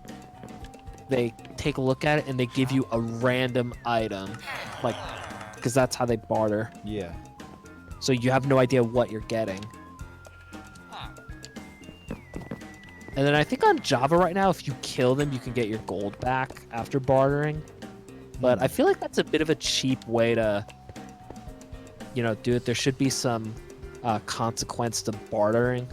They take a look at it and they give you a random item, like, because that's how they barter. Yeah. So you have no idea what you're getting. And then I think on Java right now, if you kill them, you can get your gold back after bartering. But I feel like that's a bit of a cheap way to, you know, do it. There should be some consequence to bartering.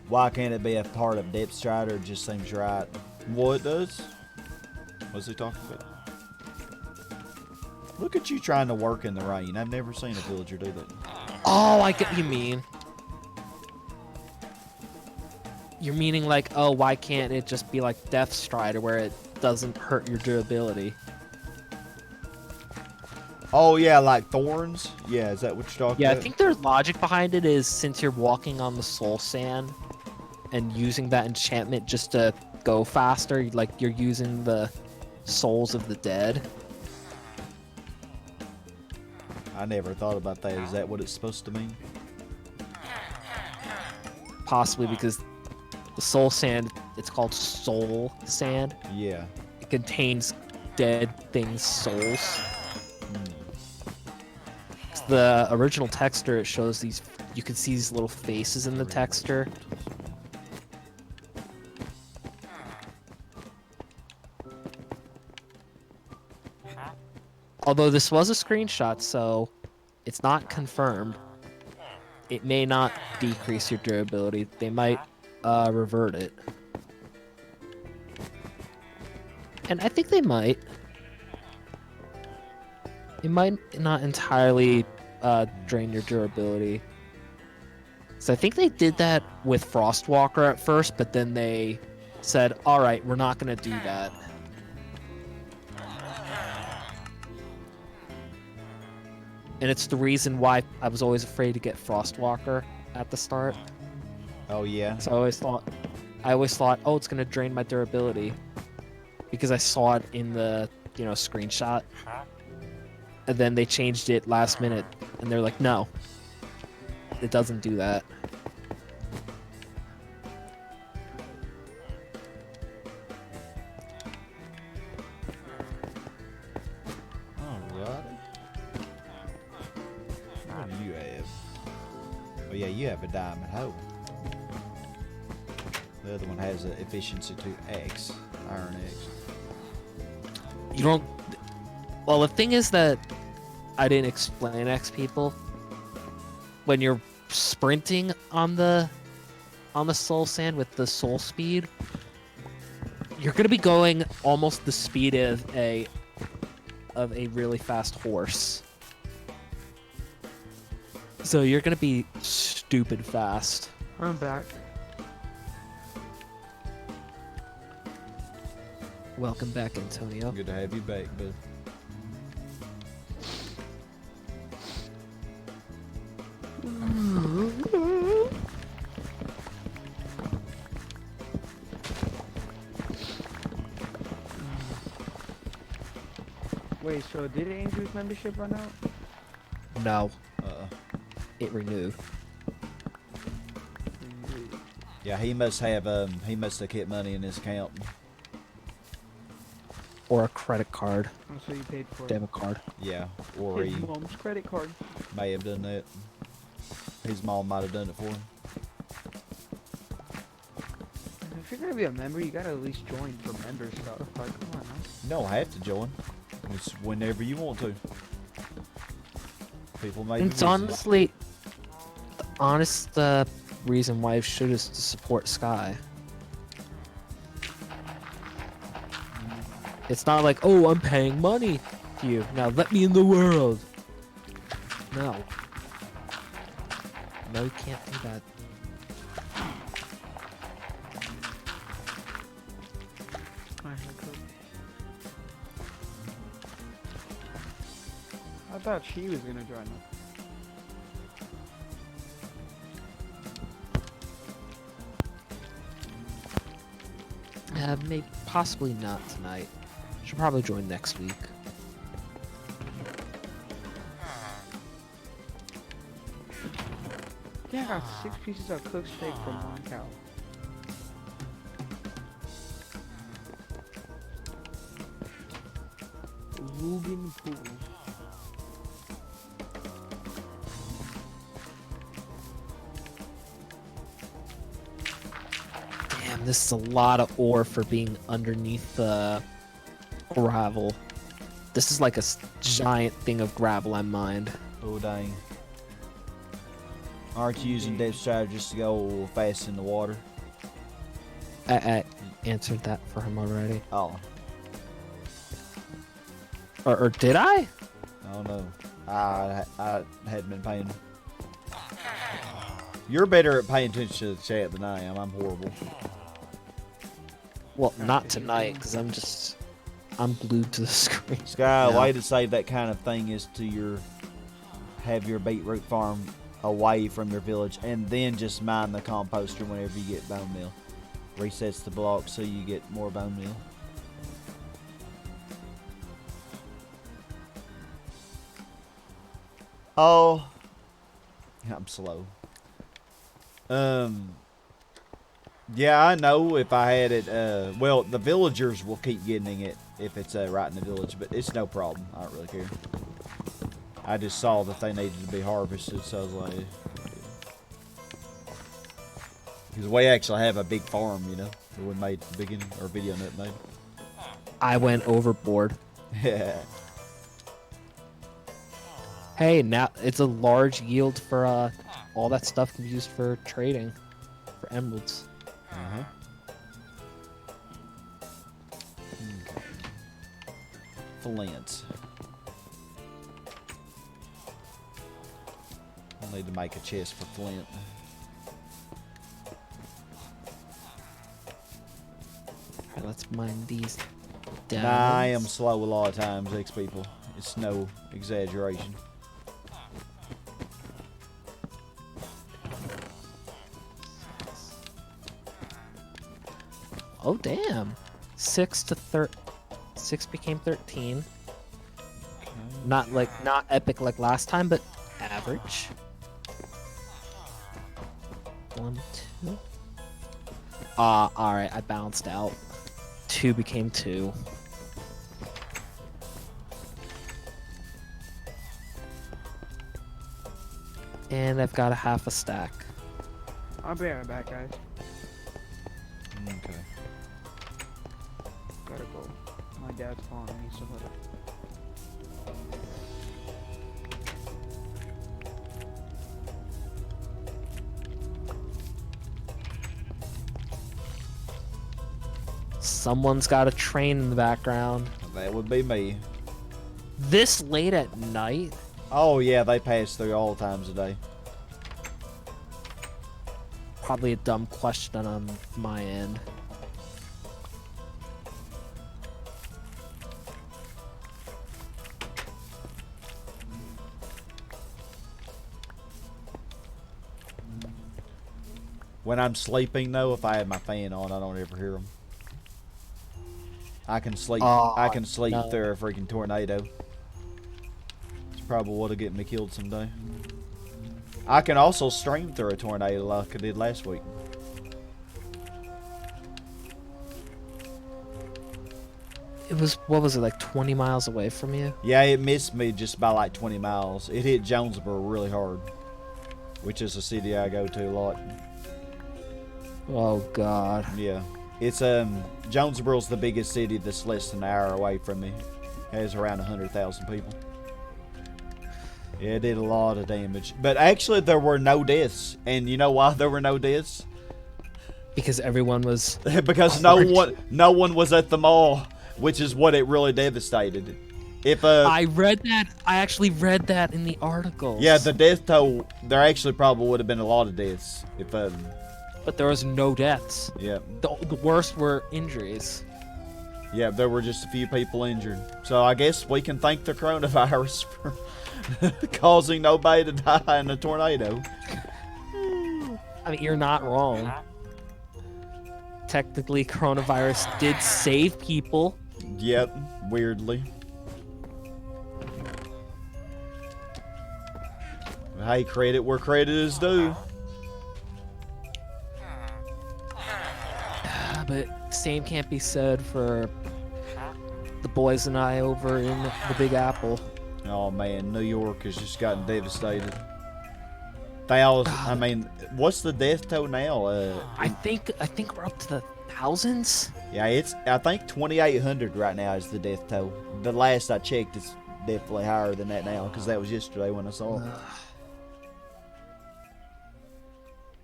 Why can't it be a part of Depth Strider? It just seems right. Well, it does. What's he talking about? Look at you trying to work in the rain. I've never seen a villager do that. Oh, I get what you mean. You're meaning like, oh, why can't it just be like Death Strider where it doesn't hurt your durability? Oh, yeah, like thorns? Yeah, is that what you're talking Yeah, about? I think their logic behind it is since you're walking on the soul sand and using that enchantment just to go faster, like you're using the souls of the dead. I never thought about that. Is that what it's supposed to mean? Possibly because the soul sand, it's called soul sand. Yeah. It contains dead things' souls. Hmm. the original texture, it shows these. You can see these little faces in the texture. Although this was a screenshot, so it's not confirmed. It may not decrease your durability. They might revert it. And I think they might. It might not entirely drain your durability. So I think they did that with Frostwalker at first, but then they said, alright, we're not going to do that. And it's the reason why I was always afraid to get Frostwalker at the start. Oh yeah. So I always thought, oh, it's gonna drain my durability, because I saw it in the screenshot, and then they changed it last minute, and they're like, no, it doesn't do that. What do you have? Oh yeah, you have a diamond hoe. The other one has an efficiency to X, iron X. You don't. Well, the thing is that I didn't explain X people. When you're sprinting on the soul sand with the soul speed, you're gonna be going almost the speed of a really fast horse. So you're gonna be stupid fast. I'm back. Welcome back, Antonio. Good to have you back, bud. Wait, so did Andrew's membership run out? No, Uh-uh. it renewed. Yeah, he must have kept money in his account. Or a credit card, Oh, so you paid for debit card. Yeah, or his he mom's credit card. may have done that. His mom might have done it for him. If you're gonna be a member, you gotta at least join for member stuff. Like, come on, man. You don't have to join. It's whenever you want to. People may be It's busy. honestly the honest reason why I should is to support Sky. It's not like, oh, I'm paying money to you. Now let me in the world. No. No, you can't do that. I thought she was gonna join us. Maybe, possibly not tonight. She'll probably join next week. Yeah, I got 6 pieces of cooked steak from one cow. Ruben Pool. Damn, this is a lot of ore for being underneath the gravel. This is like a giant thing of gravel I mined. Oh dang. Aren't you using depth strategies to go fast in the water? I answered that for him already. Oh, Or did I? I don't know. I hadn't been paying. You're better at paying attention to the chat than I am. I'm horrible. Well, not tonight, because I'm glued to the screen. Sky, No. way to save that kind of thing is to have your beetroot farm away from your village, and then just mine the composter whenever you get bone meal. Resets the block so you get more bone meal. Oh, I'm slow. Yeah, I know if I had it, well, the villagers will keep getting it if it's right in the village, but it's no problem. I don't really care. I just saw that they needed to be harvested, so I was like, because we actually have a big farm, you know, that we made at the beginning, or video net made. I went overboard. Yeah. Hey, now it's a large yield for all that stuff can be used for trading for emeralds. Uh-huh. Okay. Flint. I'll need to make a chest for flint. Alright, let's mine these Nah, I am diamonds. slow a lot of times, X people. It's no exaggeration. Oh damn! 6 became 13. Not epic like last time, but average. 1, 2. Alright, I bounced out. 2 became 2. And I've got a half a stack. I'll be right back, guys. Okay. Gotta go. My dad's calling me, so let it. Someone's got a train in the background. That would be me. This late at night? Oh, yeah, they pass through all times a day. Probably a dumb question on my end. When I'm sleeping, though, if I have my fan on, I don't ever hear them. I can sleep. I can sleep no. through a freaking tornado. It's probably what'll get me killed someday. I can also stream through a tornado like I did last week. It was, what was it, like 20 miles away from you? Yeah, it missed me just by like 20 miles. It hit Jonesboro really hard, which is a city I go to a lot. Oh god. Yeah, it's Jonesboro's the biggest city that's less than an hour away from me. It has around 100,000 people. Yeah, it did a lot of damage, but actually there were no deaths, and you know why there were no deaths? Because everyone was... Because no one was at the mall, which is what it really devastated. If I read that. I actually read that in the articles. yeah, the death toll, there actually probably would have been a lot of deaths if But there was no deaths. yeah. The worst were injuries. Yeah, there were just a few people injured. So I guess we can thank the coronavirus for causing nobody to die in a tornado. I mean, you're not wrong. Technically, coronavirus did save people. Yep, weirdly. Hey, credit where credit is due. But same can't be said for the boys and I over in the Big Apple. Oh man, New York has just gotten devastated. I mean, what's the death toll now? I think we're up to the thousands. Yeah, I think 2,800 right now is the death toll. The last I checked, it's definitely higher than that now, because that was yesterday when I saw it.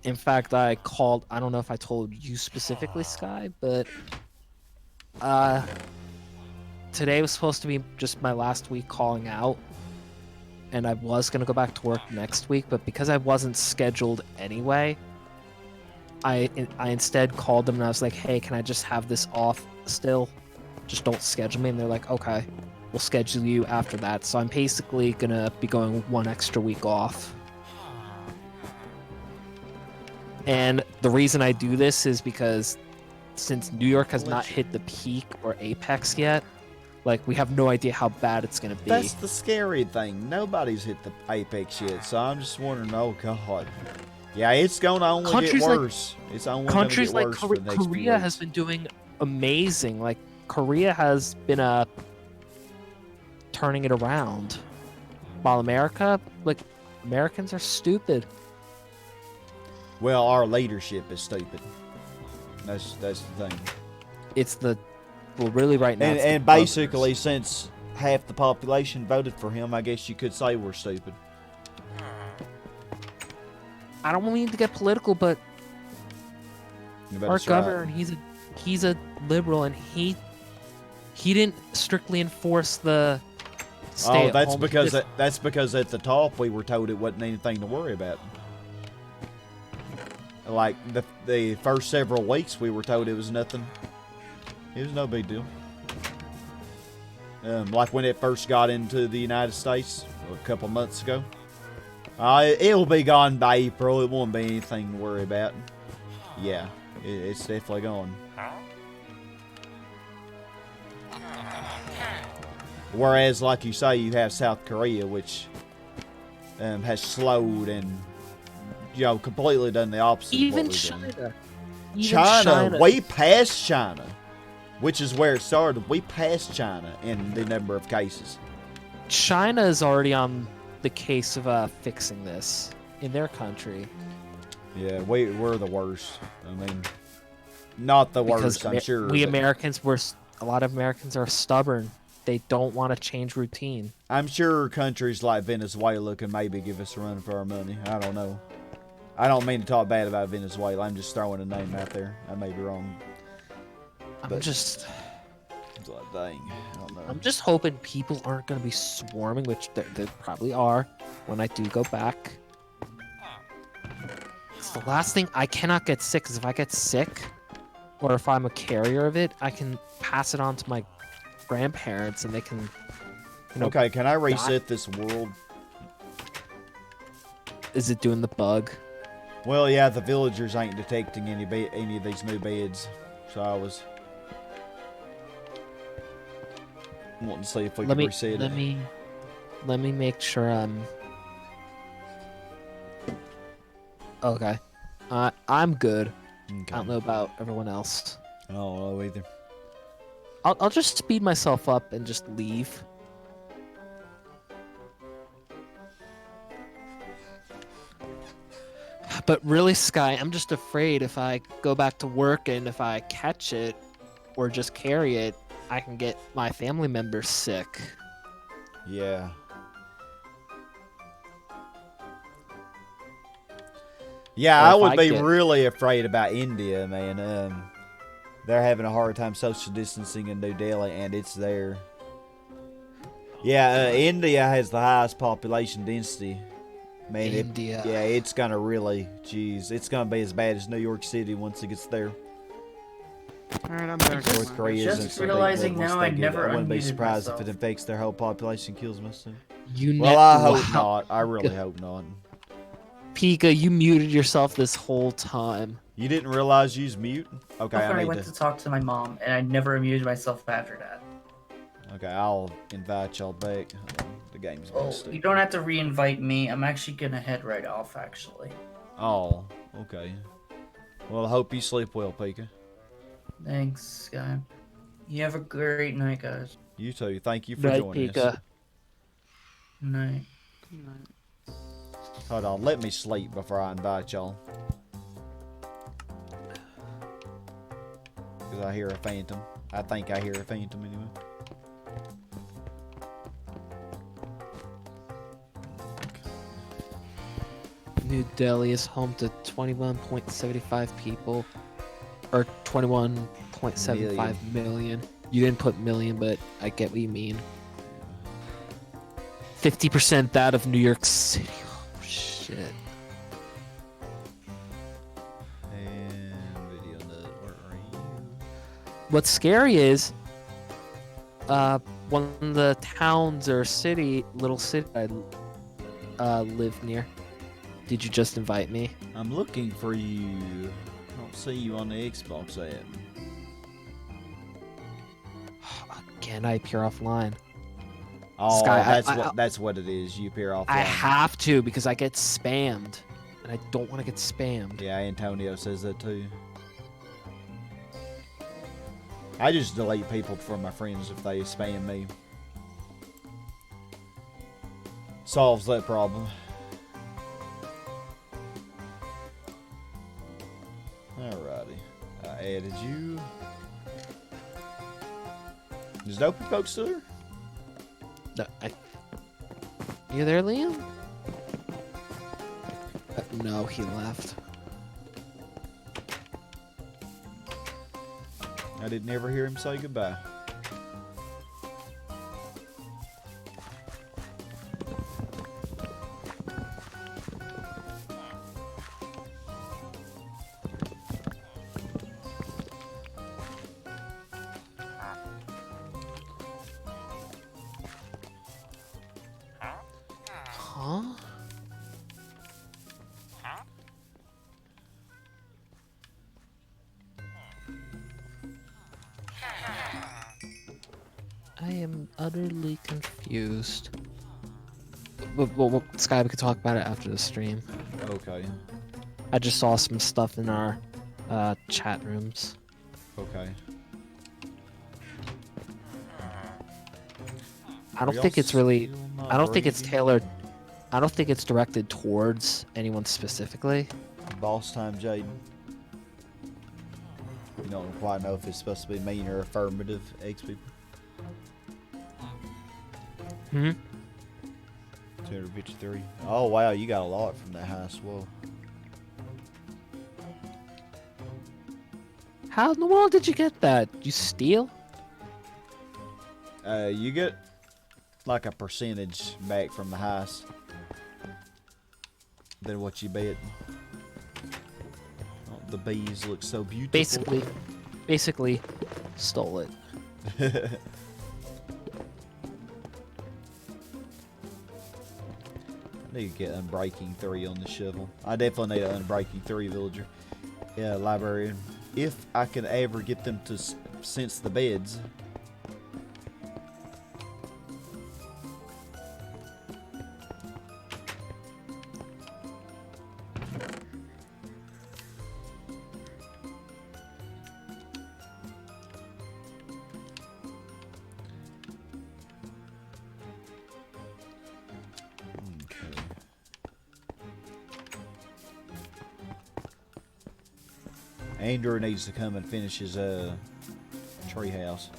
In fact, I called, I don't know if I told you specifically, Sky, but today was supposed to be just my last week calling out, and I was going to go back to work next week, but because I wasn't scheduled anyway, I instead called them and I was like, hey, can I just have this off still? Just don't schedule me. And they're like, okay, we'll schedule you after that. So I'm basically going to be going 1 extra week off. And the reason I do this is because since New York has not hit the peak or apex yet, like, we have no idea how bad it's going to be. That's the scary thing. Nobody's hit the apex yet, so I'm just wondering, oh god. Yeah, it's going to only get worse. It's only going to countries get like worse for the next few Korea has weeks. been doing amazing. Like, Korea has been turning it around. While Americans are stupid. Well, our leadership is stupid. That's the thing. Well, really right now. it's the And basically, since half the population voted for him, I guess you could say we're stupid. I don't mean to get political, but But our it's right. governor, he's a liberal, and he didn't strictly enforce the stay Oh, at that's home. that's because at the top we were told it wasn't anything to worry about. Like the first several weeks, we were told it was nothing. It was no big deal. Like when it first got into the United States a couple months ago. It'll be gone by April. It won't be anything to worry about. Yeah, it's definitely gone. Whereas, like you say, you have South Korea, which has slowed and completely done the opposite. Even of what we're doing. China. Way past China, which is where it started. We passed China in the number of cases. China is already on the case of fixing this in their country. Yeah, we're the worst. I mean, not the worst, I'm sure. We but Americans, a lot of Americans are stubborn. They don't want to change routine. I'm sure countries like Venezuela can maybe give us a run for our money. I don't know. I don't mean to talk bad about Venezuela. I'm just throwing a name out there. I may be wrong. I'm just Dang, I don't know. I'm just hoping people aren't going to be swarming, which they probably are when I do go back. It's the last thing. I cannot get sick, because if I get sick, or if I'm a carrier of it, I can pass it on to my grandparents, and they can, Okay, can I reset this world? Is it doing the bug? Well, yeah, the villagers ain't detecting any of these new beds, so I was wanting to see if we could reset it. Let me make sure I'm okay. I'm good. Okay. I don't know about everyone else. I don't know either. I'll just speed myself up and just leave. But really, Sky, I'm just afraid if I go back to work and if I catch it or just carry it, I can get my family members sick. Yeah. Yeah, Or I if would I be get- really afraid about India, man. They're having a hard time social distancing in New Delhi, and it's there. Yeah, India has the highest population density. Man, India. it's gonna really, it's gonna be as bad as New York City once it gets there. Alright, I'm back. North Korea Just isn't so big, realizing but once now they I get never I wouldn't be unmuted surprised myself. if it infects their whole population, kills myself. You Well, I wow. hope not. I really hope not. Pika, you muted yourself this whole time. You didn't realize you was mute? Okay, I I need went to. to talk to my mom, and I never muted myself after that. Okay, I'll invite y'all back. The game's Oh, gonna you stupid. don't have to re-invite me. I'm actually gonna head right off, actually. Oh, okay. Well, I hope you sleep well, Pika. Thanks, guy. You have a great night, guys. You too. Thank you for Right, joining us. Pika. Night. Hold on, let me sleep before I invite y'all. Because I hear a phantom. I think I hear a phantom anyway. New Delhi is home to 21.75 people, or 21.75 million. You didn't put million, but I get what you mean. 50% that of New York City. Oh, shit. And video nut, where are you? What's scary is, one of the towns or little city I live near. Did you just invite me? I'm looking for you. I don't see you on the Xbox app. Again, I appear offline. Oh, Sky, that's what it is. You appear offline. I have to because I get spammed, and I don't want to get spammed. Yeah, Antonio says that too. I just delete people from my friends if they spam me. solves that problem. Alrighty. I added you. Is Dopey Poke still there? No, you there, Liam? No, he left. I didn't ever hear him say goodbye. Huh? I am utterly confused. Well, Sky, we could talk about it after the stream. Okay. I just saw some stuff in our chat rooms. Okay. I don't think it's really. I don't think it's tailored. I don't think it's directed towards anyone specifically. Boss time, Jaden. You don't quite know if it's supposed to be mean or affirmative, X people. Hmm. 253. Oh wow, you got a lot from that high swell. How in the world did you get that? You steal? You get like a percentage back from the heist than what you bet. Oh, the bees look so beautiful. Basically, stole it. I need to get Unbreaking 3 on the shovel. I definitely need an Unbreaking 3 villager. Yeah, librarian. If I can ever get them to sense the beds. Andrew needs to come and finish his treehouse.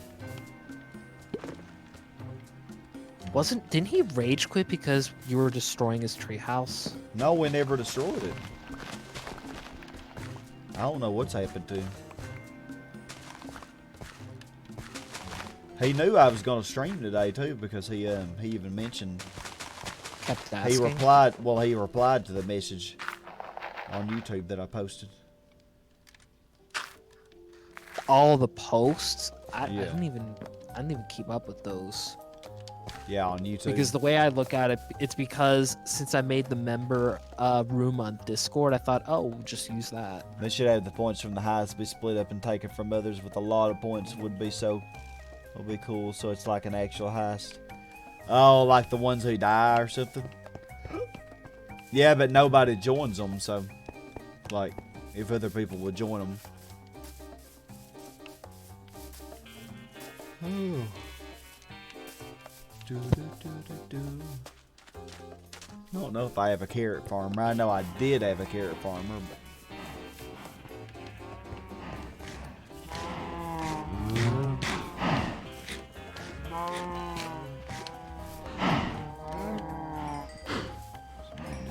Didn't he rage quit because you were destroying his treehouse? No, we never destroyed it. I don't know what's happened to him. He knew I was going to stream today too because he even mentioned. Kept He asking. replied. Well, he replied to the message on YouTube that I posted. All the posts. I Yeah. didn't even keep up with those. Yeah, on YouTube. Because the way I look at it, it's because since I made the member room on Discord, I thought, oh, we'll just use that. They should have the points from the highest be split up and taken from others with a lot of points would be cool. So it's like an actual heist. Oh, like the ones who die or something. Yeah, but nobody joins them. So, like, if other people would join them. Oh. I don't know if I have a carrot farmer. I know I did have a carrot farmer, but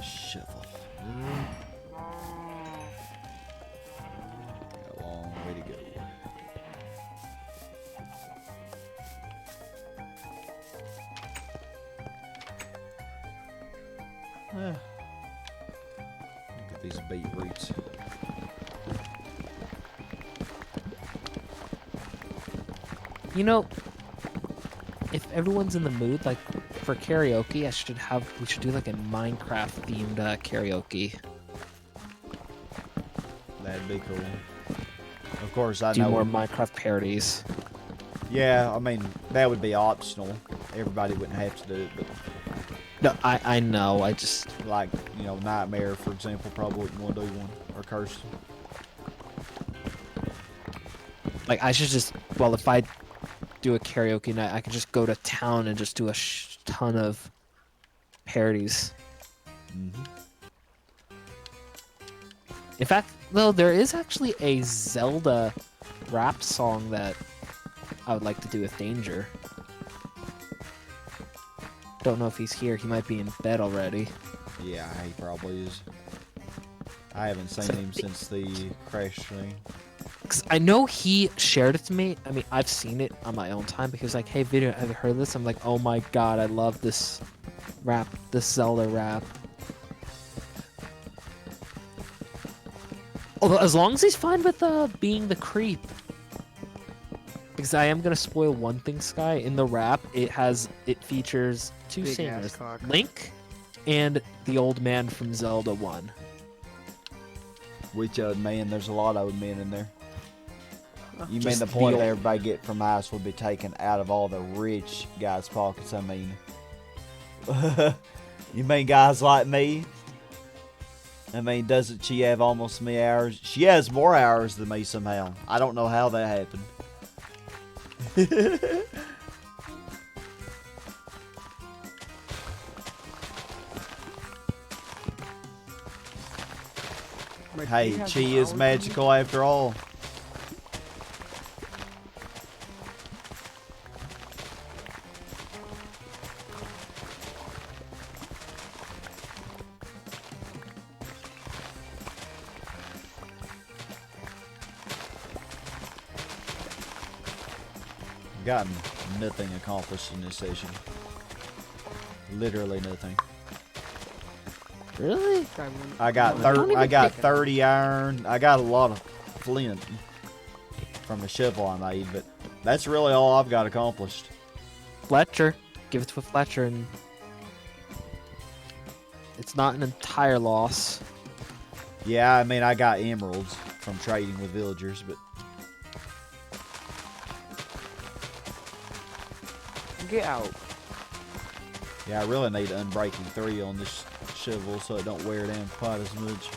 shovel. Got a long way to go. Look at these beetroots. You know, if everyone's in the mood, like for karaoke, we should do like a Minecraft themed karaoke. That'd be cool. Of course, I Do know. more Minecraft parodies. Yeah, I mean that would be optional. Everybody wouldn't have to do it, but No, I know. I just like Nightmare, for example, probably wouldn't want to do one, or Cursed. I should just if I do a karaoke night, I could just go to town and just do a ton of parodies. Mhm. In fact, though, there is actually a Zelda rap song that I would like to do with Danger. Don't know if he's here. He might be in bed already. Yeah, he probably is. I haven't seen him since the crash thing. 'Cause I know he shared it to me. I mean, I've seen it on my own time, but he was like, hey, Video, have you heard this? I'm like, oh my god, I love this rap, this Zelda rap. Although, as long as he's fine with being the creep. Because I am gonna spoil one thing, Sky. In the rap, it features two Big ass singers, cock. Link and the old man from Zelda 1. Which old man? There's a lot of old men in there. You mean Just the the point old- that everybody get from ice would be taken out of all the rich guys' pockets? I mean, you mean guys like me? I mean, doesn't she have almost me hours? She has more hours than me somehow. I don't know how that happened. My Hey, tree has she is flowers. magical after all. Gotten nothing accomplished in this session. Literally nothing. Really? I got don't even I got think- 30 iron. I got a lot of flint from the shovel I made, but that's really all I've got accomplished. Fletcher. Give it to Fletcher, and it's not an entire loss. Yeah, I mean I got emeralds from trading with villagers, but Get out. yeah, I really need Unbreaking 3 on this shovel so it don't wear down quite as much.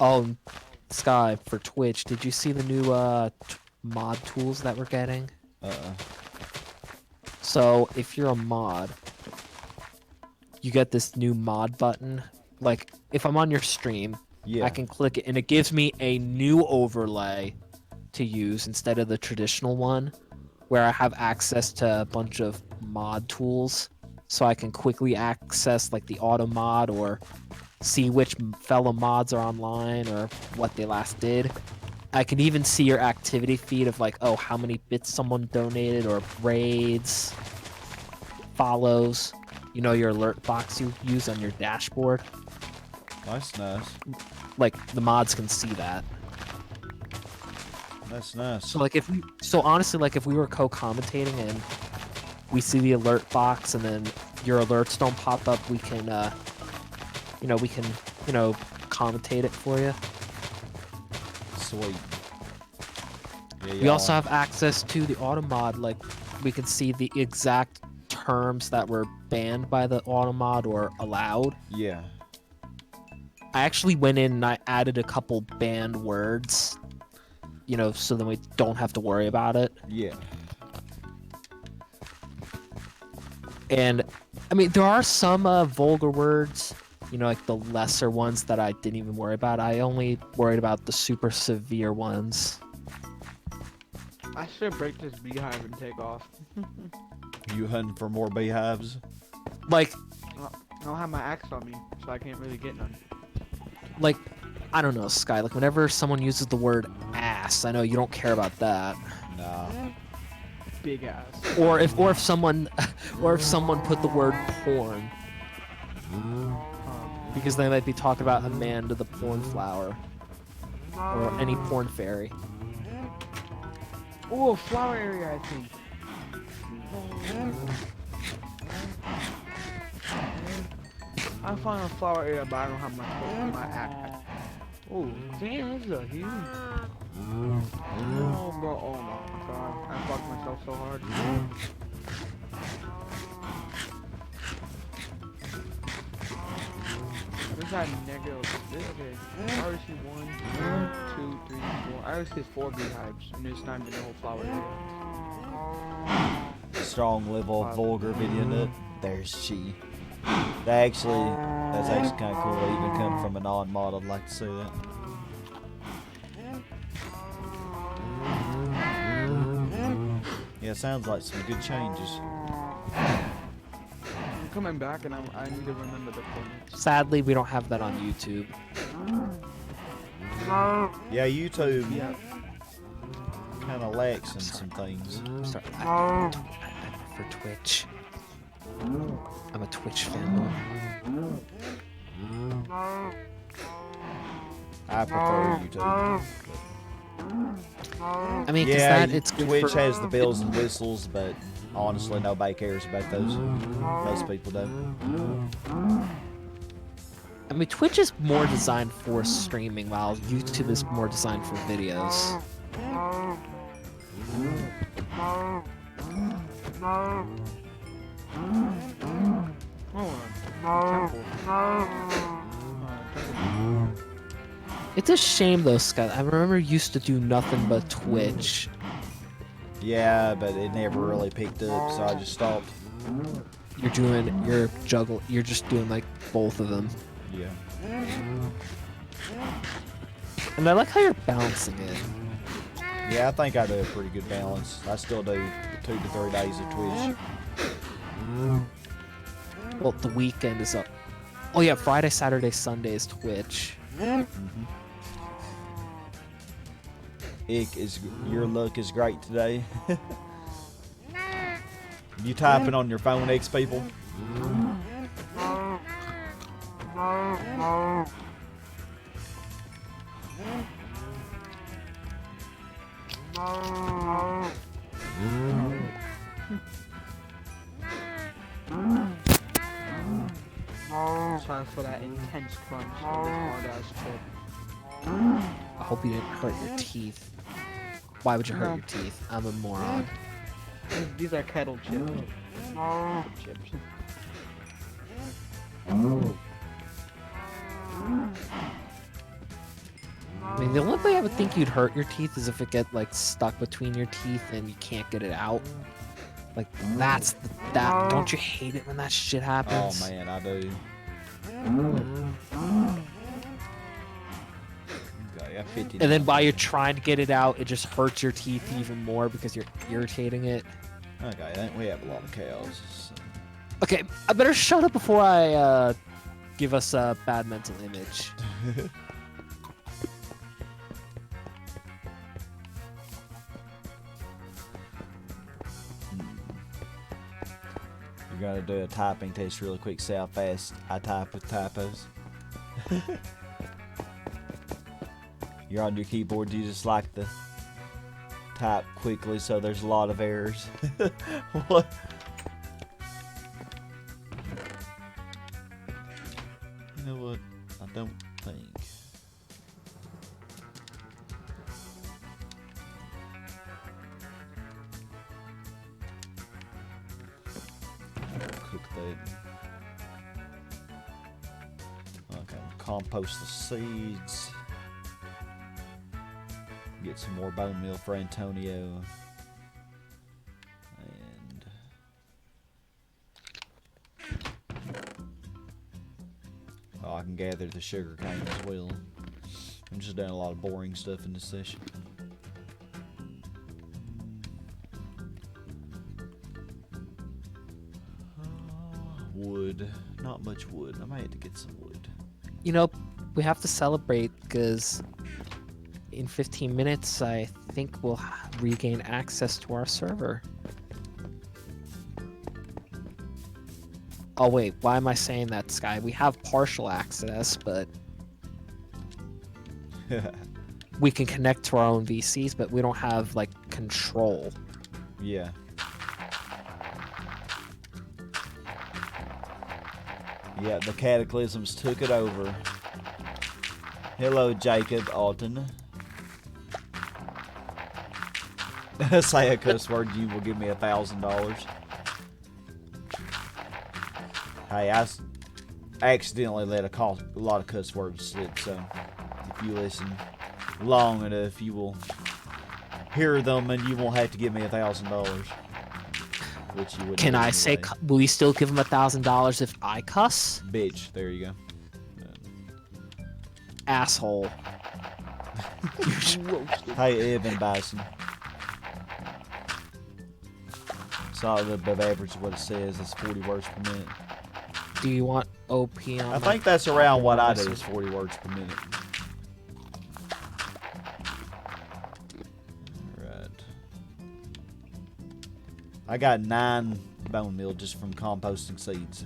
Oh, Sky, for Twitch, did you see the new mod tools that we're getting? So, if you're a mod, you get this new mod button. Like, if I'm on your stream, Yeah. I can click it, and it gives me a new overlay to use instead of the traditional one, where I have access to a bunch of mod tools, so I can quickly access, like, the auto mod, or see which fellow mods are online, or what they last did. I can even see your activity feed of, like, oh, how many bits someone donated, or raids, follows, you know, your alert box you use on your dashboard. That's nice. Like, the mods can see that. That's nice. So, like, honestly, like, if we were co-commentating and we see the alert box and then your alerts don't pop up, we can, we can, commentate it for you. Sweet. Yeah, We also have access to the auto mod, like, we can see the exact terms that were banned by the auto mod or allowed. Yeah. I actually went in and I added a couple banned words, so then we don't have to worry about it. Yeah. And, I mean, there are some vulgar words, like the lesser ones that I didn't even worry about. I only worried about the super severe ones. I should break this beehive and take off. You hunting for more beehives? Like, I don't have my axe on me, so I can't really get none. I don't know, Sky, like, whenever someone uses the word ass, I know you don't care about that. Nah. Big ass. Or if someone put the word porn, because they might be talking about Amanda the porn flower, or any porn fairy. Oh, flower area, I think. I found a flower area, but I don't have my axe. Oh, damn, this is a huge. Oh, bro. Oh my god. I fucked myself so hard. Where's that negative? Okay. I already see 1, 2, 3, 4. I already see 4 beehives, and it's not even the whole flower area. Strong level of vulgar video nut. There's she. That's actually kind of cool. To even come from a non-mod. I'd like to see that. Yeah, sounds like some good changes. I'm coming back, and I need to remember the points. Sadly, we don't have that on YouTube. Yeah, YouTube Yeah. kind of lacks in some things. Sorry, I for Twitch. I'm a Twitch fan. I prefer YouTube. I mean, 'cause Yeah, that it's good Twitch for, has the bells and whistles, but honestly, nobody cares about those. Most people don't. I mean, Twitch is more designed for streaming, while YouTube is more designed for videos. It's a shame though, Scott. I remember you used to do nothing but Twitch. Yeah, but it never really picked up, so I just stopped. You're just doing like both of them. Yeah. And I like how you're balancing it. Yeah, I think I do a pretty good balance. I still do 2 to 3 days of Twitch. Well, the weekend is up. Oh yeah, Friday, Saturday, Sunday is Twitch. Your luck is great today. You typing on your phone, X people? Sorry for that intense crunch of this hard-ass chip. I hope you didn't hurt your teeth. Why would you hurt No. your teeth? I'm a moron. These are kettle chips. Chips. I mean, the only way I would think you'd hurt your teeth is if it get like stuck between your teeth and you can't get it out. Like that. Don't you hate it when that shit Oh happens? man, I do. Okay, I got 50. And then while you're trying to get it out, it just hurts your teeth even more because you're irritating it. Okay, I think we have a lot of cows. So. Okay, I better shut up before I give us a bad mental image. You're gonna do a typing test really quick. See how fast I type with typos. You're on your keyboard. You just like to type quickly, so there's a lot of errors. What? You know what? I don't think. Cook that. Okay, compost the seeds. Get some more bone meal for Antonio. And oh, I can gather the sugar cane as well. I'm just doing a lot of boring stuff in this session. Wood. Not much wood. I might have to get some wood. You know, we have to celebrate because in 15 minutes, I think we'll regain access to our server. Oh wait, why am I saying that, Sky? We have partial access, but we can connect to our own VCs, but we don't have, like, control. Yeah. Yeah, the cataclysms took it over. Hello, Jacob Alton. Say a cuss word, you will give me $1,000. Hey, I accidentally let a lot of cuss words slip, so if you listen long enough, you will hear them and you won't have to give me $1,000. Which you wouldn't. Can do I say, anyway. will you still give him $1,000 if I cuss? Bitch, there you go. Asshole. Hey, Evan Bison. Solid above average is what it says. It's 40 words per minute. Do you want OP on I my think that's around what I do, message? is 40 words per minute. Alright. I got 9 bone meal just from composting seeds.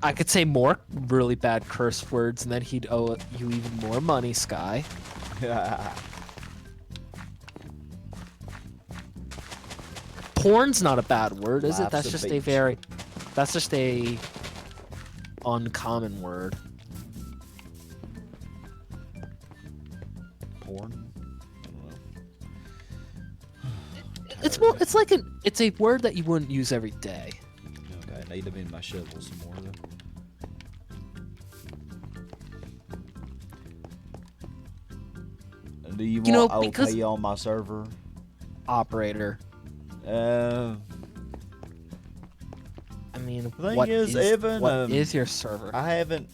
I could say more really bad curse words, and then he'd owe you even more money, Sky. Porn's not a bad word, is it? Life's That's a just a beach. very... That's just a... uncommon word. Porn? It's more... It's like an... It's a word that you wouldn't use every day. Okay, I need to in my shovel some more though. Do you want know, OP because- on my server? Operator. Uh, I mean, The thing what is, is, Evan, what is your server? I haven't,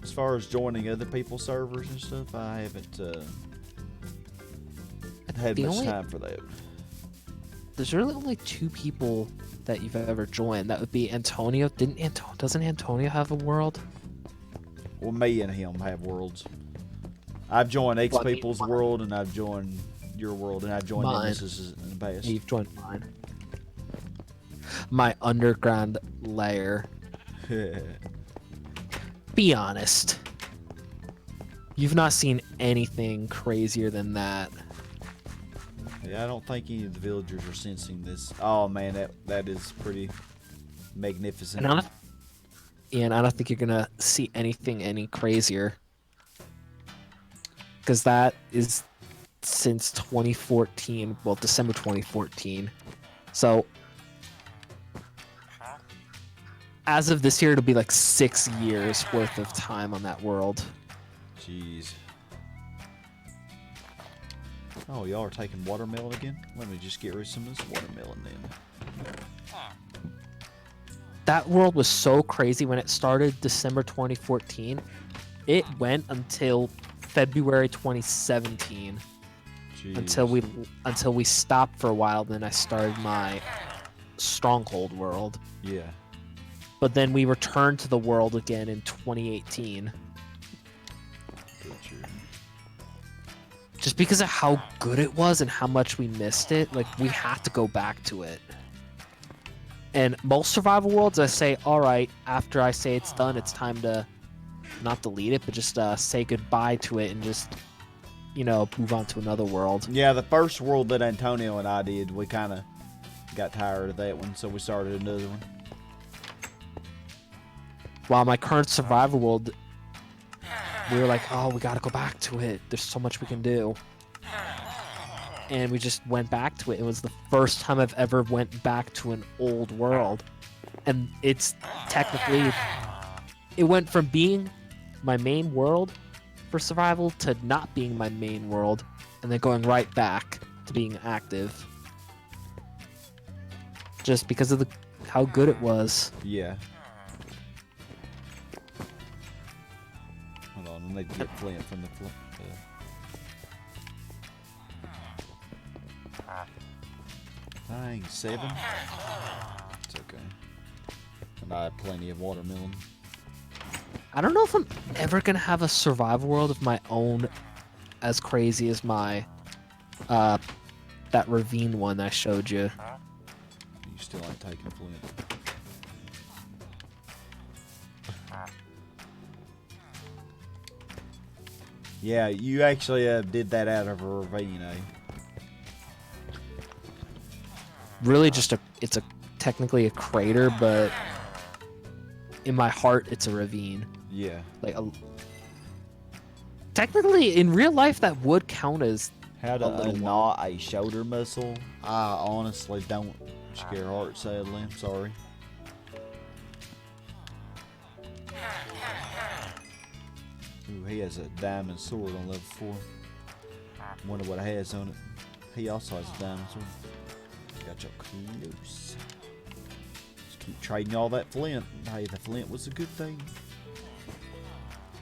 as far as joining other people's servers and stuff, I haven't had The much only- time for that. There's really only 2 people that you've ever joined. That would be Antonio. Doesn't Antonio have a world? Well, me and him have worlds. I've joined X Well, I mean, people's world, and I've joined your world, and I've joined Mine. Nemesis in the past. You've joined mine. My underground lair. Be honest. You've not seen anything crazier than that. Yeah, I don't think any of the villagers are sensing this. Oh man, that is pretty magnificent. And I don't think you're gonna see anything any crazier. Because that is since 2014. Well, December 2014. So as of this year, it'll be like 6 years worth of time on that world. Jeez. Oh, y'all are taking watermelon again? Let me just get rid of some of this watermelon then. That world was so crazy when it started December 2014. It went until February 2017 Jeez. until we stopped for a while. Then I started my Stronghold world. Yeah. But then we returned to the world again in 2018. Butcher. Just because of how good it was and how much we missed it, like we had to go back to it. And most survival worlds, I say, all right, after I say it's done, it's time to not delete it, but just say goodbye to it and just, move on to another world. Yeah, the first world that Antonio and I did, we kind of got tired of that one, so we started another one. While my current survival world, we were like, oh, we got to go back to it. There's so much we can do. And we just went back to it. It was the first time I've ever went back to an old world. And it's technically, it went from being my main world for survival to not being my main world, and then going right back to being active. Just because of how good it was. Yeah. Hold on, I need to get flint from the flint. Dang, 7? It's okay. And I have plenty of watermelon. I don't know if I'm ever gonna have a survival world of my own as crazy as my that ravine one I showed you. You still ain't taking flint. Yeah, you actually did that out of a ravine, eh? Really just it's technically a crater, but in my heart it's a ravine. Yeah. Like technically in real life that would count as How to little unknot a shoulder muscle? I honestly don't. Skyhurricane, sadly. I'm sorry. Ooh, he has a diamond sword on level 4. Wonder what it has on it. He also has a diamond sword. Got your close. Just keep trading all that flint. Hey, the flint was a good thing.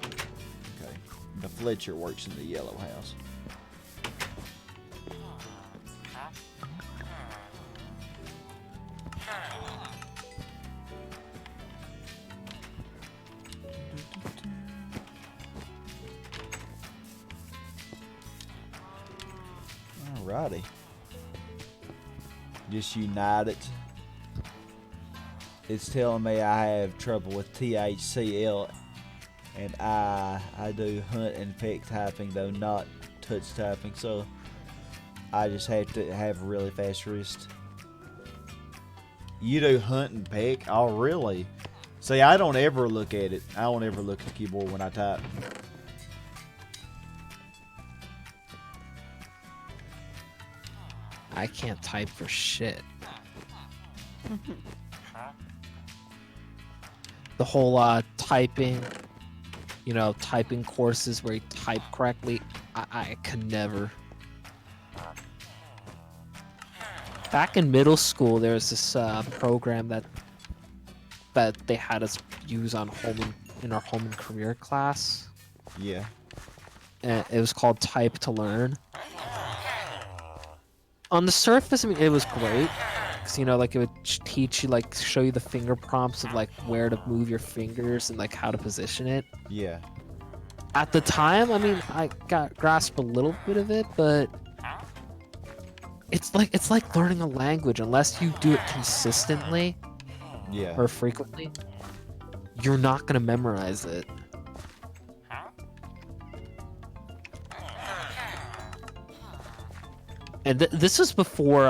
Okay. The Fletcher works in the yellow house. Alrighty. Just unite it. It's telling me I have trouble with THCL, and I do hunt and peck typing, though not touch typing, so I just have to have a really fast wrist. You do hunt and peck? Oh, really? See, I don't ever look at it. I don't ever look at the keyboard when I type. I can't type for shit. The whole typing, you know, typing courses where you type correctly, I could never. Back in middle school, there was this program that they had us use on in our home and career class. Yeah. And it was called Type to Learn. On the surface, I mean, it was great. Cause, you know, like, it would teach you, like, show you the finger prompts of, like, where to move your fingers and, like, how to position it. Yeah. At the time, I mean, I got grasp a little bit of it, but it's like learning a language. Unless you do it consistently, Yeah. or frequently, you're not gonna memorize it. And this was before,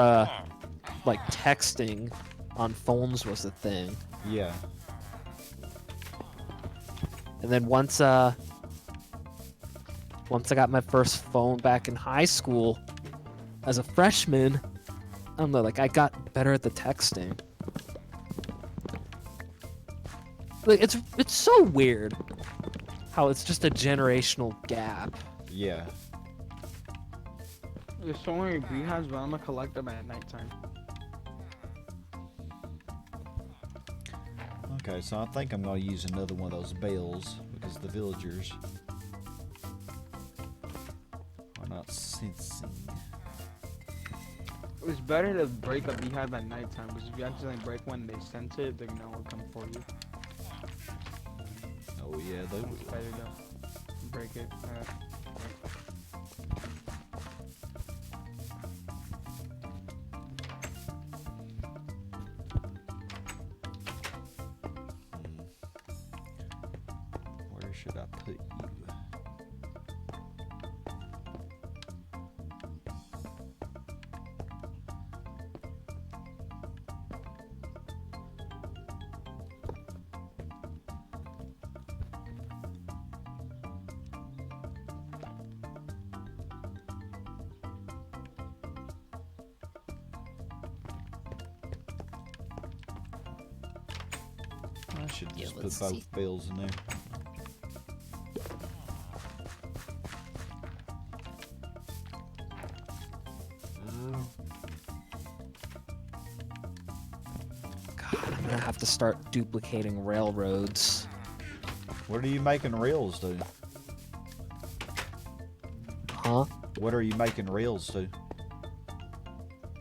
like, texting on phones was a thing. Yeah. And then once I got my first phone back in high school, as a freshman, I don't know, like, I got better at the texting. Like, it's so weird how it's just a generational gap. Yeah. There's so many beehives, but I'm gonna collect them at nighttime. Okay, so I think I'm gonna use another one of those bells because the villagers are not sensing. It's better to break a beehive at nighttime, because if you accidentally break one, they sense it, they know it'll come for you. Oh yeah, they It's would. better to break it. Where should I put you? I should just put let's both see. bells in there. God, I'm gonna have to start duplicating railroads. What are you making rails to? Huh? What are you making rails to?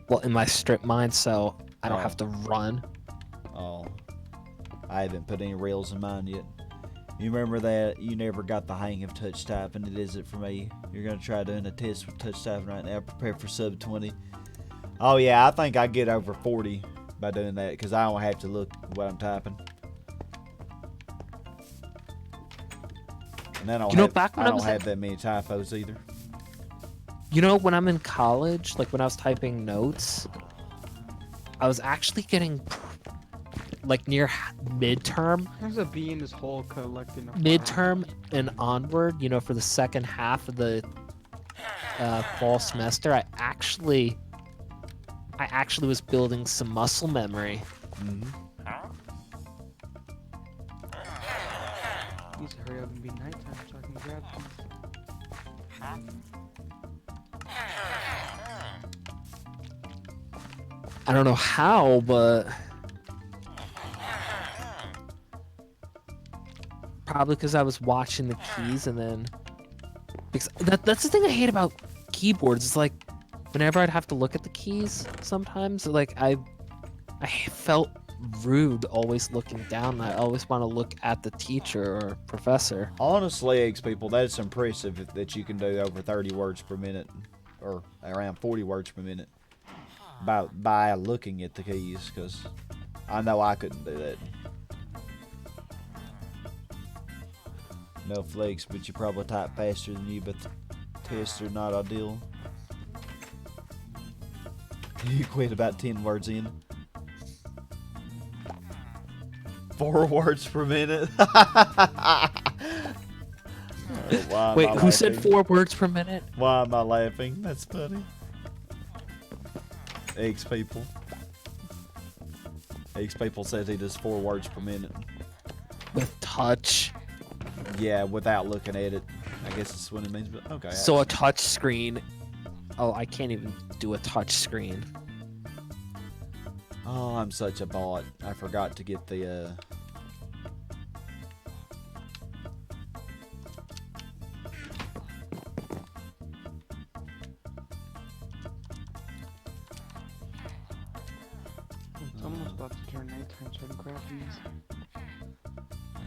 Well, in my strip mine, so I don't Oh. have to run. Oh, I haven't put any rails in mine yet. You remember that you never got the hang of touch typing? It isn't for me. You're gonna try doing a test with touch typing right now. Prepare for sub 20. Oh yeah, I think I get over 40 by doing that because I don't have to look what I'm typing. And then I You know, don't, back when I I don't was have that many typos either. You know, when I'm in college, like when I was typing notes, I was actually getting like near midterm There's a bee in this hole collecting a flower. midterm and onward, you know, for the second half of the fall semester, I actually was building some muscle memory. Mm-hmm. Needs to hurry up and be nighttime so I can grab these. I don't know how, but probably because I was watching the keys and then because that's the thing I hate about keyboards. It's like whenever I'd have to look at the keys, sometimes like I felt rude always looking down. I always want to look at the teacher or professor. Honestly, Eggs people, that's impressive that you can do over 30 words per minute, or around 40 words per minute, by looking at the keys, because I know I couldn't do that. No flakes, but you probably type faster than you, but the tests are not ideal. You quit about 10 words in. 4 words per minute. Wait, who said 4 words per minute? Why am I laughing? That's funny. Eggs people. Eggs people says he does 4 words per minute. With touch. Yeah, without looking at it. I guess that's what it means, but okay. So a touch screen. Oh, I can't even do a touch screen. Oh, I'm such a bot. I forgot to get the It's almost about to turn nighttime so I can grab these.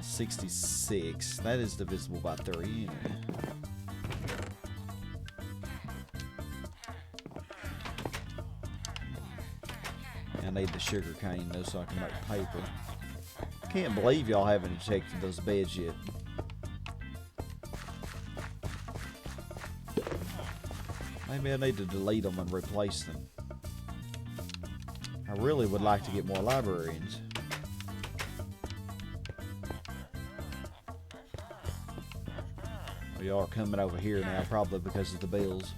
66. That is divisible by 3. Anyway. I need the sugar cane though so I can make paper. Can't believe y'all haven't checked those beds yet. Maybe I need to delete them and replace them. I really would like to get more librarians. Well, y'all are coming over here now probably because of the bills.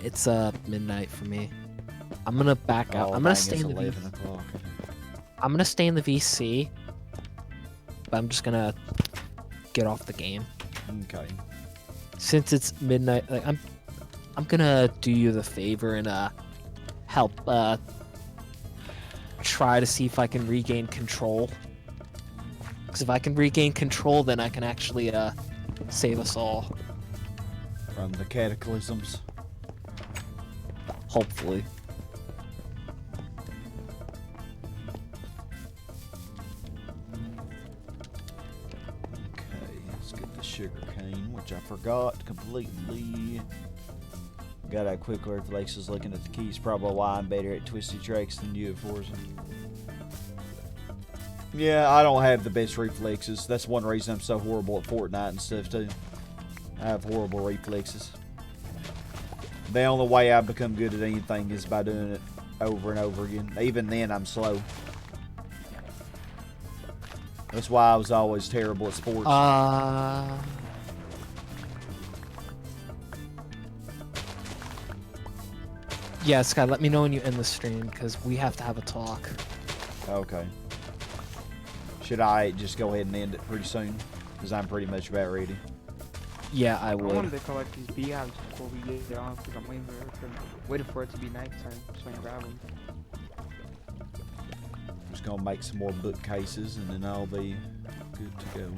It's midnight for me. I'm gonna back out. Oh, I'm gonna dang, stay it's in the 11 o'clock. I'm gonna stay in the VC, but I'm just gonna get off the game Okay. since it's midnight. Like I'm gonna do you the favor and help try to see if I can regain control. Because if I can regain control, then I can actually save us all. From the cataclysms. Hopefully. Okay, let's get the sugar cane, which I forgot completely. Got a quick reflexes looking at the keys. Probably why I'm better at twisty tracks than you at Forza. Yeah, I don't have the best reflexes. That's one reason I'm so horrible at Fortnite and stuff too. I have horrible reflexes. The only way I become good at anything is by doing it over and over again. Even then, I'm slow. That's why I was always terrible at sports. Yeah, Sky, let me know when you end the stream, because we have to have a talk. Okay. Should I just go ahead and end it pretty soon? Because I'm pretty much about ready. Yeah, I I would. wanted to collect these beehives before we get on because I'm waiting for it to be nighttime so I can grab them. Just gonna make some more bookcases and then I'll be good to go.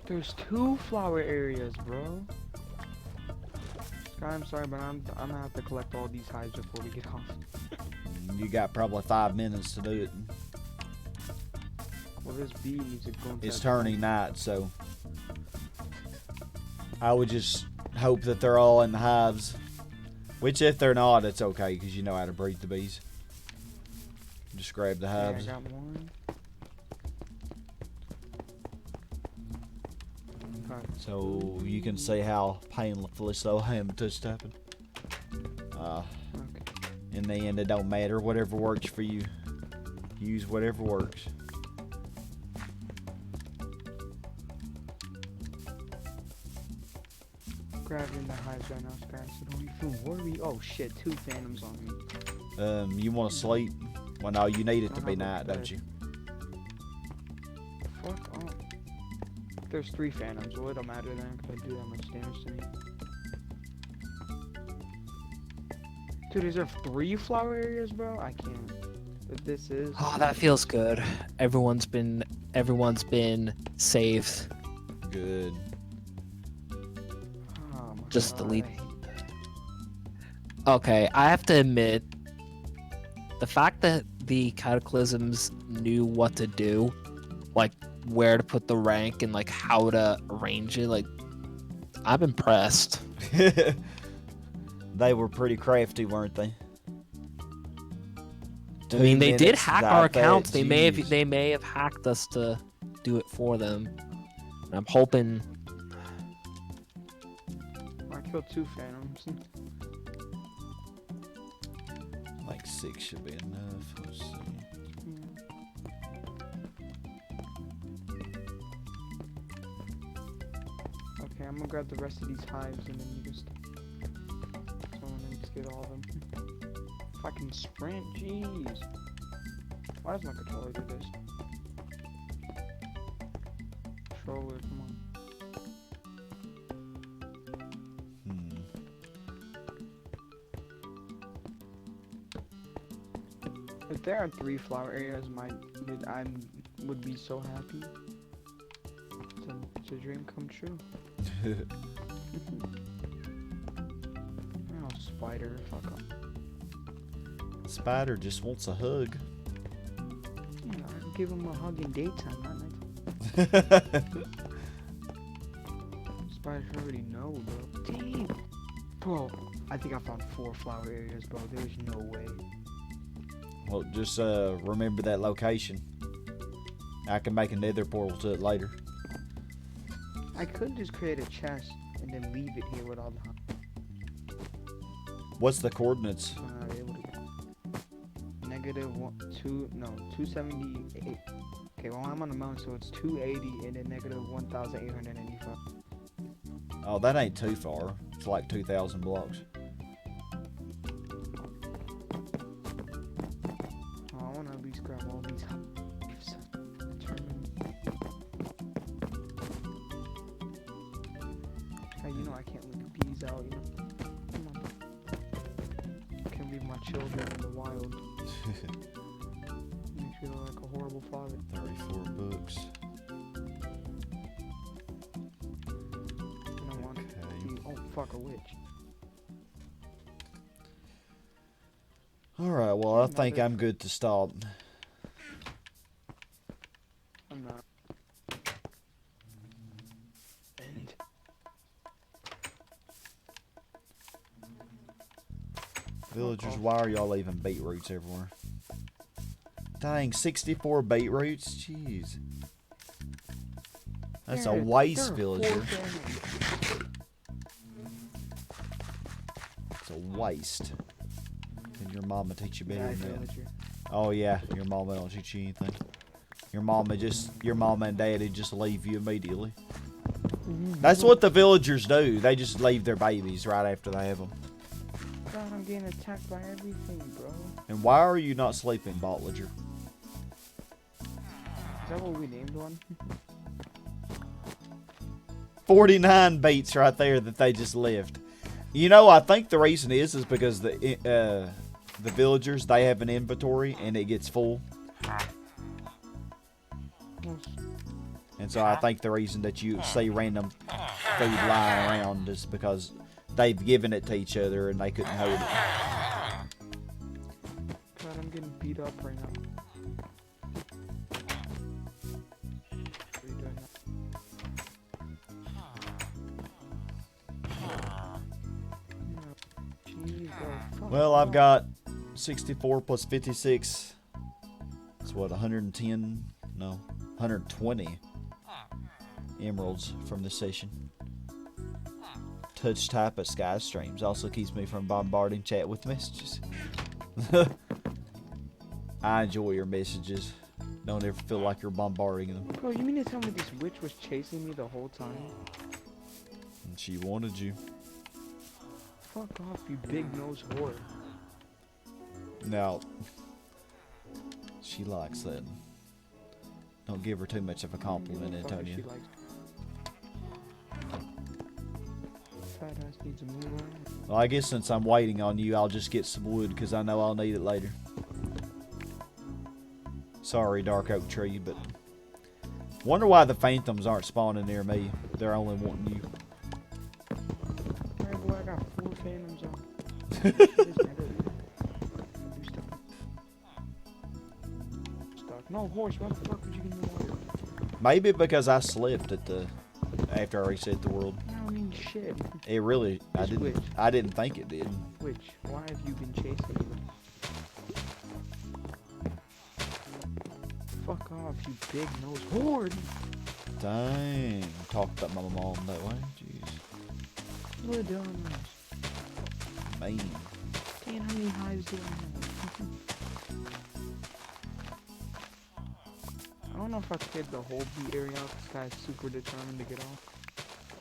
There's 2 flower areas, bro. Sky, I'm sorry, but I'm gonna have to collect all these hives before we get off. You got probably 5 minutes to do it. Well, this bee needs to go into It's that- turning night, so I would just hope that they're all in the hives. Which, if they're not, it's okay because you know how to breed the bees. Just grab the Yeah, I hives. got one. Okay. So you can see how painfully slow I am touch tapping. Okay. In the end, it don't matter. Whatever works for you. Use whatever works. Grabbing the highs right now, Sky, so don't even worry. Oh shit, 2 phantoms on me. You want to sleep? Well, no, you need it to I be have a night, don't bed. you? Fuck off. There's 3 phantoms, well it don't matter then, because I do that much damage to me. Dude, is there 3 flower areas, bro? I can't. But this is... Oh, that feels good. Everyone's been saved. Good. Oh my Just God, delete. I hate that. Okay, I have to admit, the fact that the cataclysms knew what to do, like where to put the rank and like how to arrange it, like I'm impressed. They were pretty crafty, weren't they? I mean, they did 2 minutes hack to our that, accounts. jeez. They may have hacked us to do it for them. And I'm hoping. I killed 2 phantoms. Like 6 should be enough. Let's see. Okay, I'm gonna grab the rest of these hives and then you just... Someone needs to get all of them. If I can sprint, jeez. Why does my controller do this? Controller, come on. If there are 3 flower areas, I would be so happy. It's a dream come true. Oh, spider, fuck up. Spider just wants a hug. Yeah, I give him a hug in daytime, not nighttime. Spiders already know, bro. Damn. Bro, I think I found 4 flower areas, bro. There's no way. Well, just remember that location. I can make a nether portal to it later. I could just create a chest and then leave it here with all the What's the coordinates? able to get. -278. Okay, well I'm on the mountain, so it's 280 and then -1,885. Oh, that ain't too far. It's like 2,000 blocks. Oh, I wanna at least grab all these hives. Hey, you know I can't leave the bees out, you know. Come on. Can't leave my children in the wild. Makes me look like a horrible father. 34 books. I don't want Okay. to. Oh fuck, a witch. Alright, well, I think I'm good to stop. I'm not. And Villagers, why are y'all leaving beetroots everywhere? Dang, 64 beetroots? Jeez. That's a There- waste, there are villager. 4 phantoms. It's a waste. Can your mama teach you better Yeah, than that? villager. Oh yeah, your mama don't teach you anything. Your mama and daddy just leave you immediately. That's what the villagers do. They just leave their babies right after they have them. God, I'm getting attacked by everything, bro. And why are you not sleeping, Botliger? Is that what we named one? 49 beats right there that they just left. You know, I think the reason is because the villagers, they have an inventory and it gets full. And so I think the reason that you see random food lying around is because they've given it to each other and they couldn't hold it. God, I'm getting beat up right now. What are you doing now? Jeez, bro, fuck Well, I've off. got 64 plus 56. It's what, 110? No, 120 emeralds from this session. touch type of sky streams also keeps me from bombarding chat with messages. I enjoy your messages. Don't ever feel like you're bombarding them. Bro, you mean to tell me this witch was chasing me the whole time? And she wanted you. Fuck off, you big nose whore. Now, she likes that. Don't give her too much of a compliment, Antonio. She likes fat ass needs a move on. Well, I guess since I'm waiting on you, I'll just get some wood because I know I'll need it later. Sorry, dark oak tree, but wonder why the phantoms aren't spawning near me. They're only wanting you. Alright, boy, I got 4 phantoms on. Stuck. No, horse, why the fuck would you give me water? Maybe because I slept at the after I reset the world. I don't mean shit. It really, This witch. I didn't think it did. Witch, why have you been chasing me? Fuck off, you big nose whore! Dang, talked about my mom that way. Jeez, Look down. man. Damn, how many hives do I have? I don't know if I cleared the whole bee area out. This guy's super determined to get off.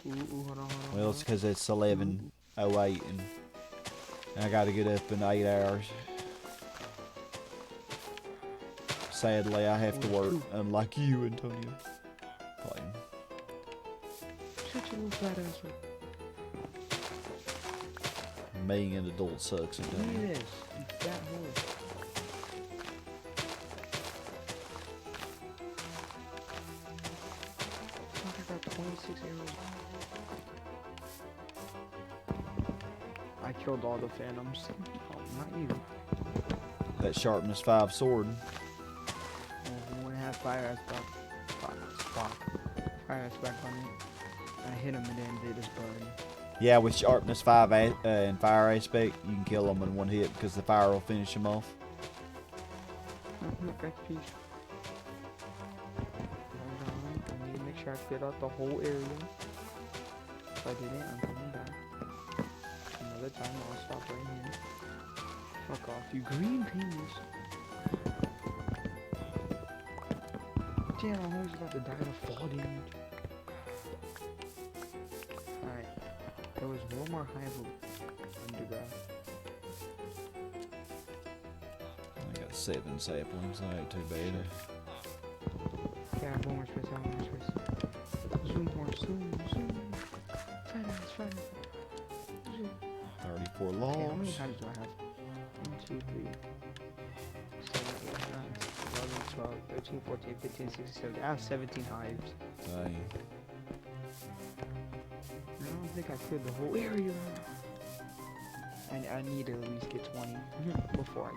Ooh, hold on, hold on. Well, it's because it's 11:08 and I got to get up in 8 hours. Sadly, I have to work, unlike you, Antonio. Playing. Shut your little fat ass up. Being an adult sucks, Look Antonio. at this, you fat whore. Fuck, I got 26 arrows. I killed all the phantoms. Oh, not you. That sharpness 5 sword. Oh, when I had fire ass back. Fuck. Fire ass back on me. I hit him and then they just burned. Yeah, with sharpness 5 and fire aspect, you can kill them in one hit because the fire will finish them off. Look, XP. Hold on, I need to make sure I cleared out the whole area. If I didn't, I'm coming back. Another time, I'll stop right here. Fuck off, you green peas. Damn, I'm always about to die to fall damage. Alright. There was one more hive underground. I got 7 saplings, that ain't too bad. Yeah, I have one more space, I have one more space. Zoom horse, zoom. Fat ass. Zoom. 34 Okay, how many logs. hives do I have? 1, 2, 3, 7, 8, 9, 11, 12, 13, 14, 15, 16, 17. I have 17 hives. Dang. I don't think I cleared the whole area. And I need to at least get 20 before I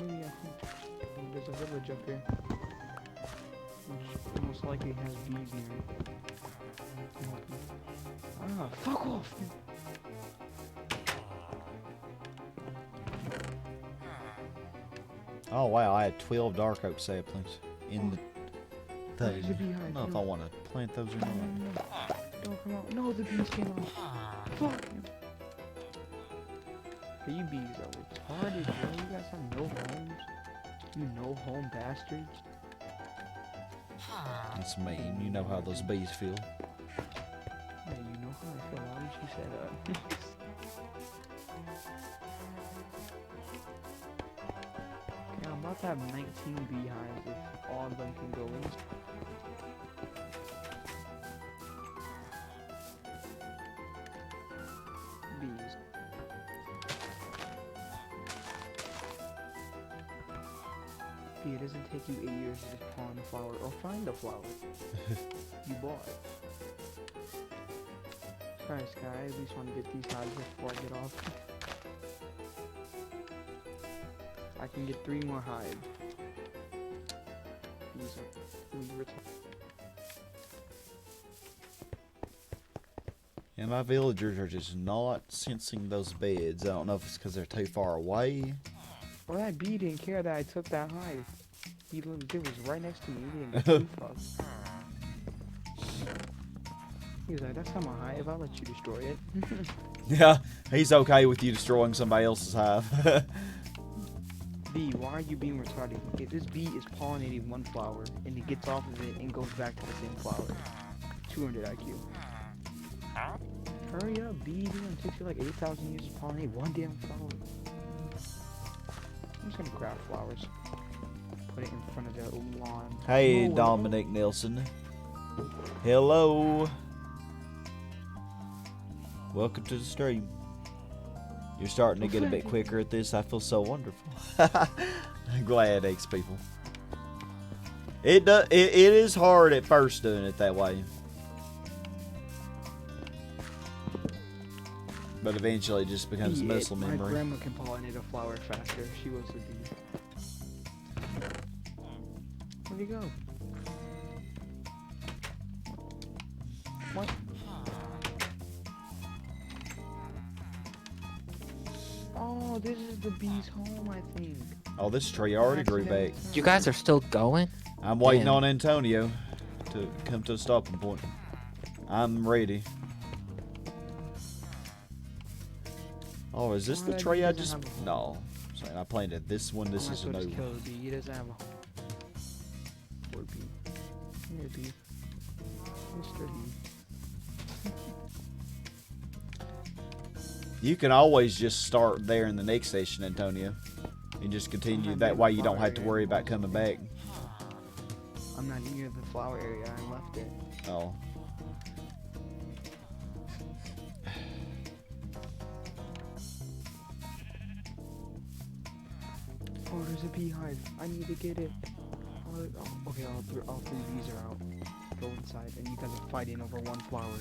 maybe I think there's a village up here. Which most likely has bees near it. Ah, fuck off! Oh wow, I had 12 dark oak saplings in the There's a thing. I beehive. don't know if I want to plant those or not. Don't come out. No, the bees came out. Fuck you. Hey, you bees are retarded, bro. You guys have no homes. You no home bastards. It's mean. You know how those bees feel. Yeah, you know how I feel. Why would you say that? Okay, I'm about to have 19 beehives if all of them can go in. Bees. Bee, it doesn't take you 8 years to just pawn a flower or find a flower. You bought it. Sorry, Sky, I at least want to get these hives before I get off. I can get 3 more hives. These are really retarded. And my villagers are just not sensing those beds. I don't know if it's because they're too far away. Well, that bee didn't care that I took that hive. He was right next to me. He didn't give a fuck. He was like, that's not my hive. I'll let you destroy it. Yeah, he's okay with you destroying somebody else's hive. Bee, why are you being retarded? If this bee is pollinating one flower and it gets off of it and goes back to the same flower, 200 IQ. Hurry up, bee. It takes you like 8,000 years to pollinate one damn flower. I'm just gonna grab flowers, put it in front of the lawn. Hey, No, Dominic Nelson. Hello. Welcome to the stream. You're starting to get a bit quicker at this. I feel so wonderful. I'm glad, X people. It is hard at first doing it that way, but eventually it just becomes a muscle My memory. grandma can pollinate a flower faster. She was a bee. Where'd he go? What? Oh, this is the bee's home, I think. Oh, this tree already grew back. You guys are still going? I'm waiting Damn. on Antonio to come to a stopping point. I'm ready. Oh, is this Oh, the that tree bee I doesn't just... have a No. Sorry, I planted this one. This Might is as a well new just kill one. the bee. He doesn't have a home. Poor bee. Come here, bee. Mr. Bee. You can always just start there in the next session, Antonio. And just continue. That way you don't have to worry about coming back. I'm not near the flower area. I left it. Oh. Oh, there's a beehive. I need to get it. Oh, okay, all three bees are out. Go inside, and you guys are fighting over one flower.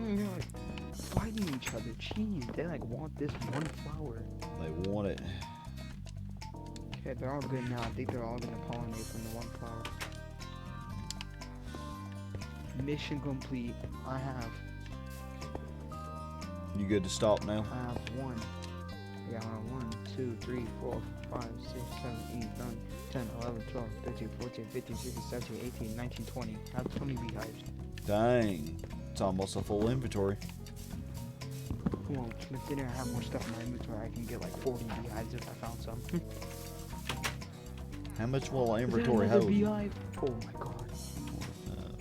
You're like fighting each other. Jeez, they like want this one flower. They want it. Okay, they're all good now. I think they're all gonna pollinate from the one flower. Mission complete. I have You good to stop now? one. I got 1, 2, 3, 4, 5, 6, 7, 8, 9, 10, 11, 12, 13, 14, 15, 16, 17, 18, 19, 20. I have 20 beehives. Dang. It's almost a full inventory. Come on, considering I have more stuff in my inventory, I can get like 40 beehives if I found some. How much will an Is there inventory another hold? beehive? Oh my god.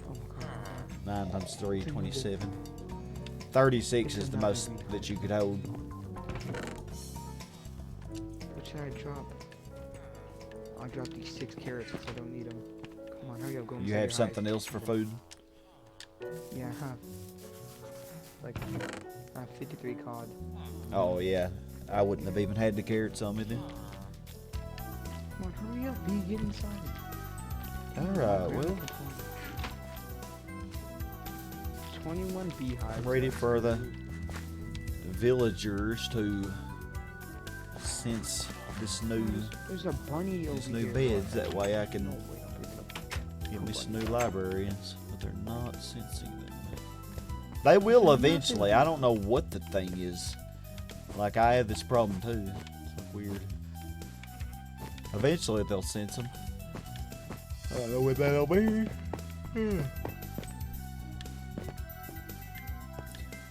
Oh my god. 9 times 3, 27. 36 is the most that you could hold. What should I drop? I'll drop these 6 carrots because I don't need them. Come on, hurry up, go inside You your have hive. something else for food? Yeah, I have. Like, I have 53 cod. Oh, yeah. I wouldn't have even had the carrots on me then. Come on, hurry up, bee, get inside. Alright, well, 21 beehives. I'm ready for the villagers to sense this There's a bunny over these here. new beds. That way I can Oh, wait, I'll pick it up. get me some new librarians. But they're not sensing them. They will eventually. I don't know what the thing is. Like, I have this problem too. It's weird. Eventually they'll sense them. I don't know what that'll be.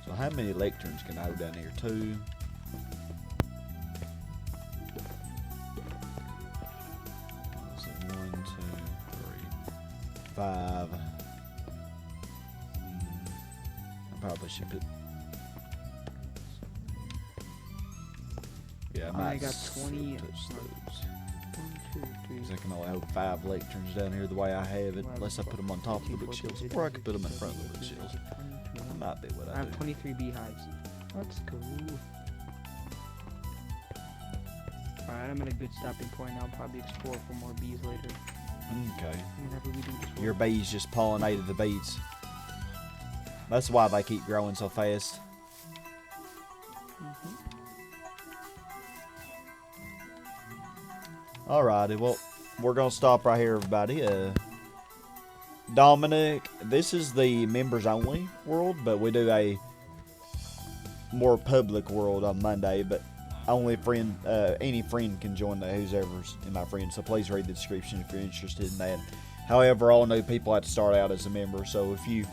So how many lecterns can I hold down here? 2. So 1, 2, 3, 5. I probably should put. Yeah, I I might got s- 20. touch those. 1, 2, 3. 'Cause I can only hold 5 lecterns down here the way I have it, unless I put them on top of the bookshelves, or I could put them in front of the bookshelves. That might be what I I have do. 23 beehives. Let's go. Alright, I'm at a good stopping point. I'll probably explore for more bees later. Okay. Whenever we do this Your work. bees just pollinated the bees. That's why they keep growing so fast. Mhm. Alrighty, well, we're gonna stop right here, everybody. Dominic, this is the members only world, but we do a more public world on Monday, but only friend, any friend can join that, who's ever in my friend. So please read the description if you're interested in that. However, all new people have to start out as a member, so if you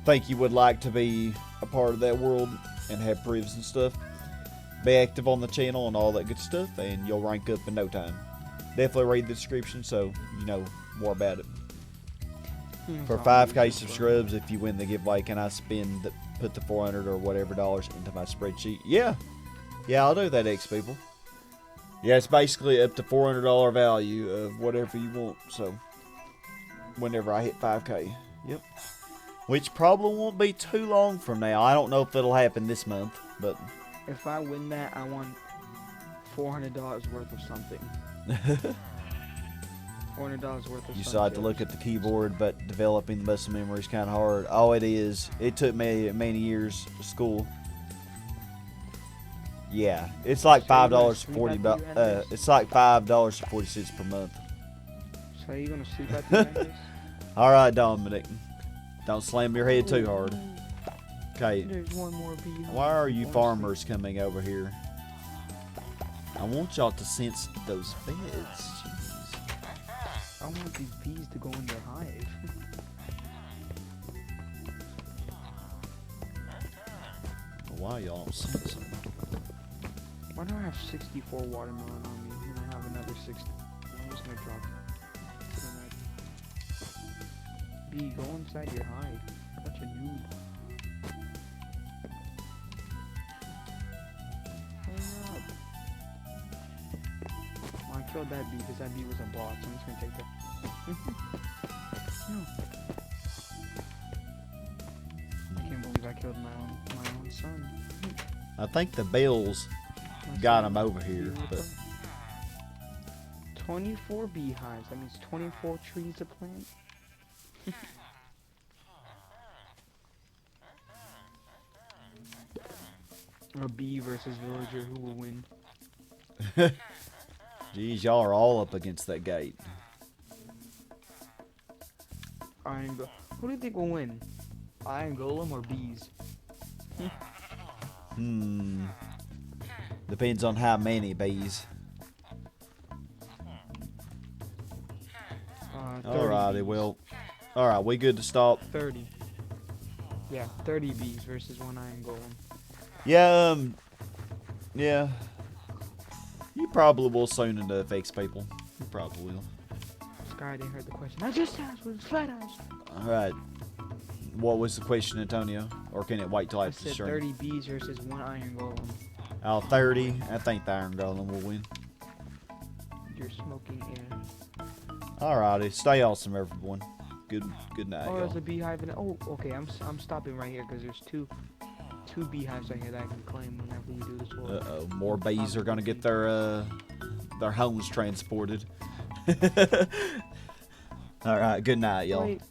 think you would like to be a part of that world and have privs and stuff, be active on the channel and all that good stuff, and you'll rank up in no time. Definitely read the description so you know more about it. For 5K subscribes, if you win the giveaway, can I put the $400 or whatever dollars into my spreadsheet? Yeah, I'll do that, X people. Yeah, it's basically up to $400 value of whatever you want. So whenever I hit 5K, yep. Which probably won't be too long from now. I don't know if it'll happen this month, but if I win that, I want $400 worth of something. $400 worth of you something. still have to look at the keyboard, but developing the muscle memory is kind of hard. Oh, it is. It took me many years of school. Yeah, it's like $5.40. It's like $5.40 per month. So are you gonna sleep at the end of this? All right, Dominic. Don't slam your head too hard. Okay. There's one more bee. Why are you farmers coming over here? I want y'all to sense those beds. Jeez. I want these bees to go in their hive. Why y'all don't sense them? Why do I have 64 watermelon on me and I have another 60? I'm just gonna drop it. Bee, go inside your hive. Such a noob. Hurry up. Well, I killed that bee because that bee was a bot, so I'm just gonna take that. No. I can't believe I killed my own son. I think the bells got him over here, but 24 beehives. That means 24 trees to plant. A bee versus villager, who will win? geez, y'all are all up against that gate. Who do you think will win? Iron Golem or bees? Depends on how many bees. Alrighty, well. Alright, we good to stop? 30. Yeah, 30 bees versus one Iron Golem. Yeah, yeah. You probably will soon enough, X people. You probably will. Sky didn't hear the question. I just asked with flat eyes. Alright. What was the question, Antonio? Or can it wait till I after the said stream? 30 bees versus one Iron Golem. Oh, 30. I think the Iron Golem will win. You're smoking air. Alrighty. Stay awesome, everyone. Good night, Oh, y'all. there's a beehive in it. Oh, okay. I'm stopping right here because there's two beehives right here that I can claim whenever we do this world. Uh-oh. More bees are gonna get their homes transported. Alright, good night, y'all. Wait,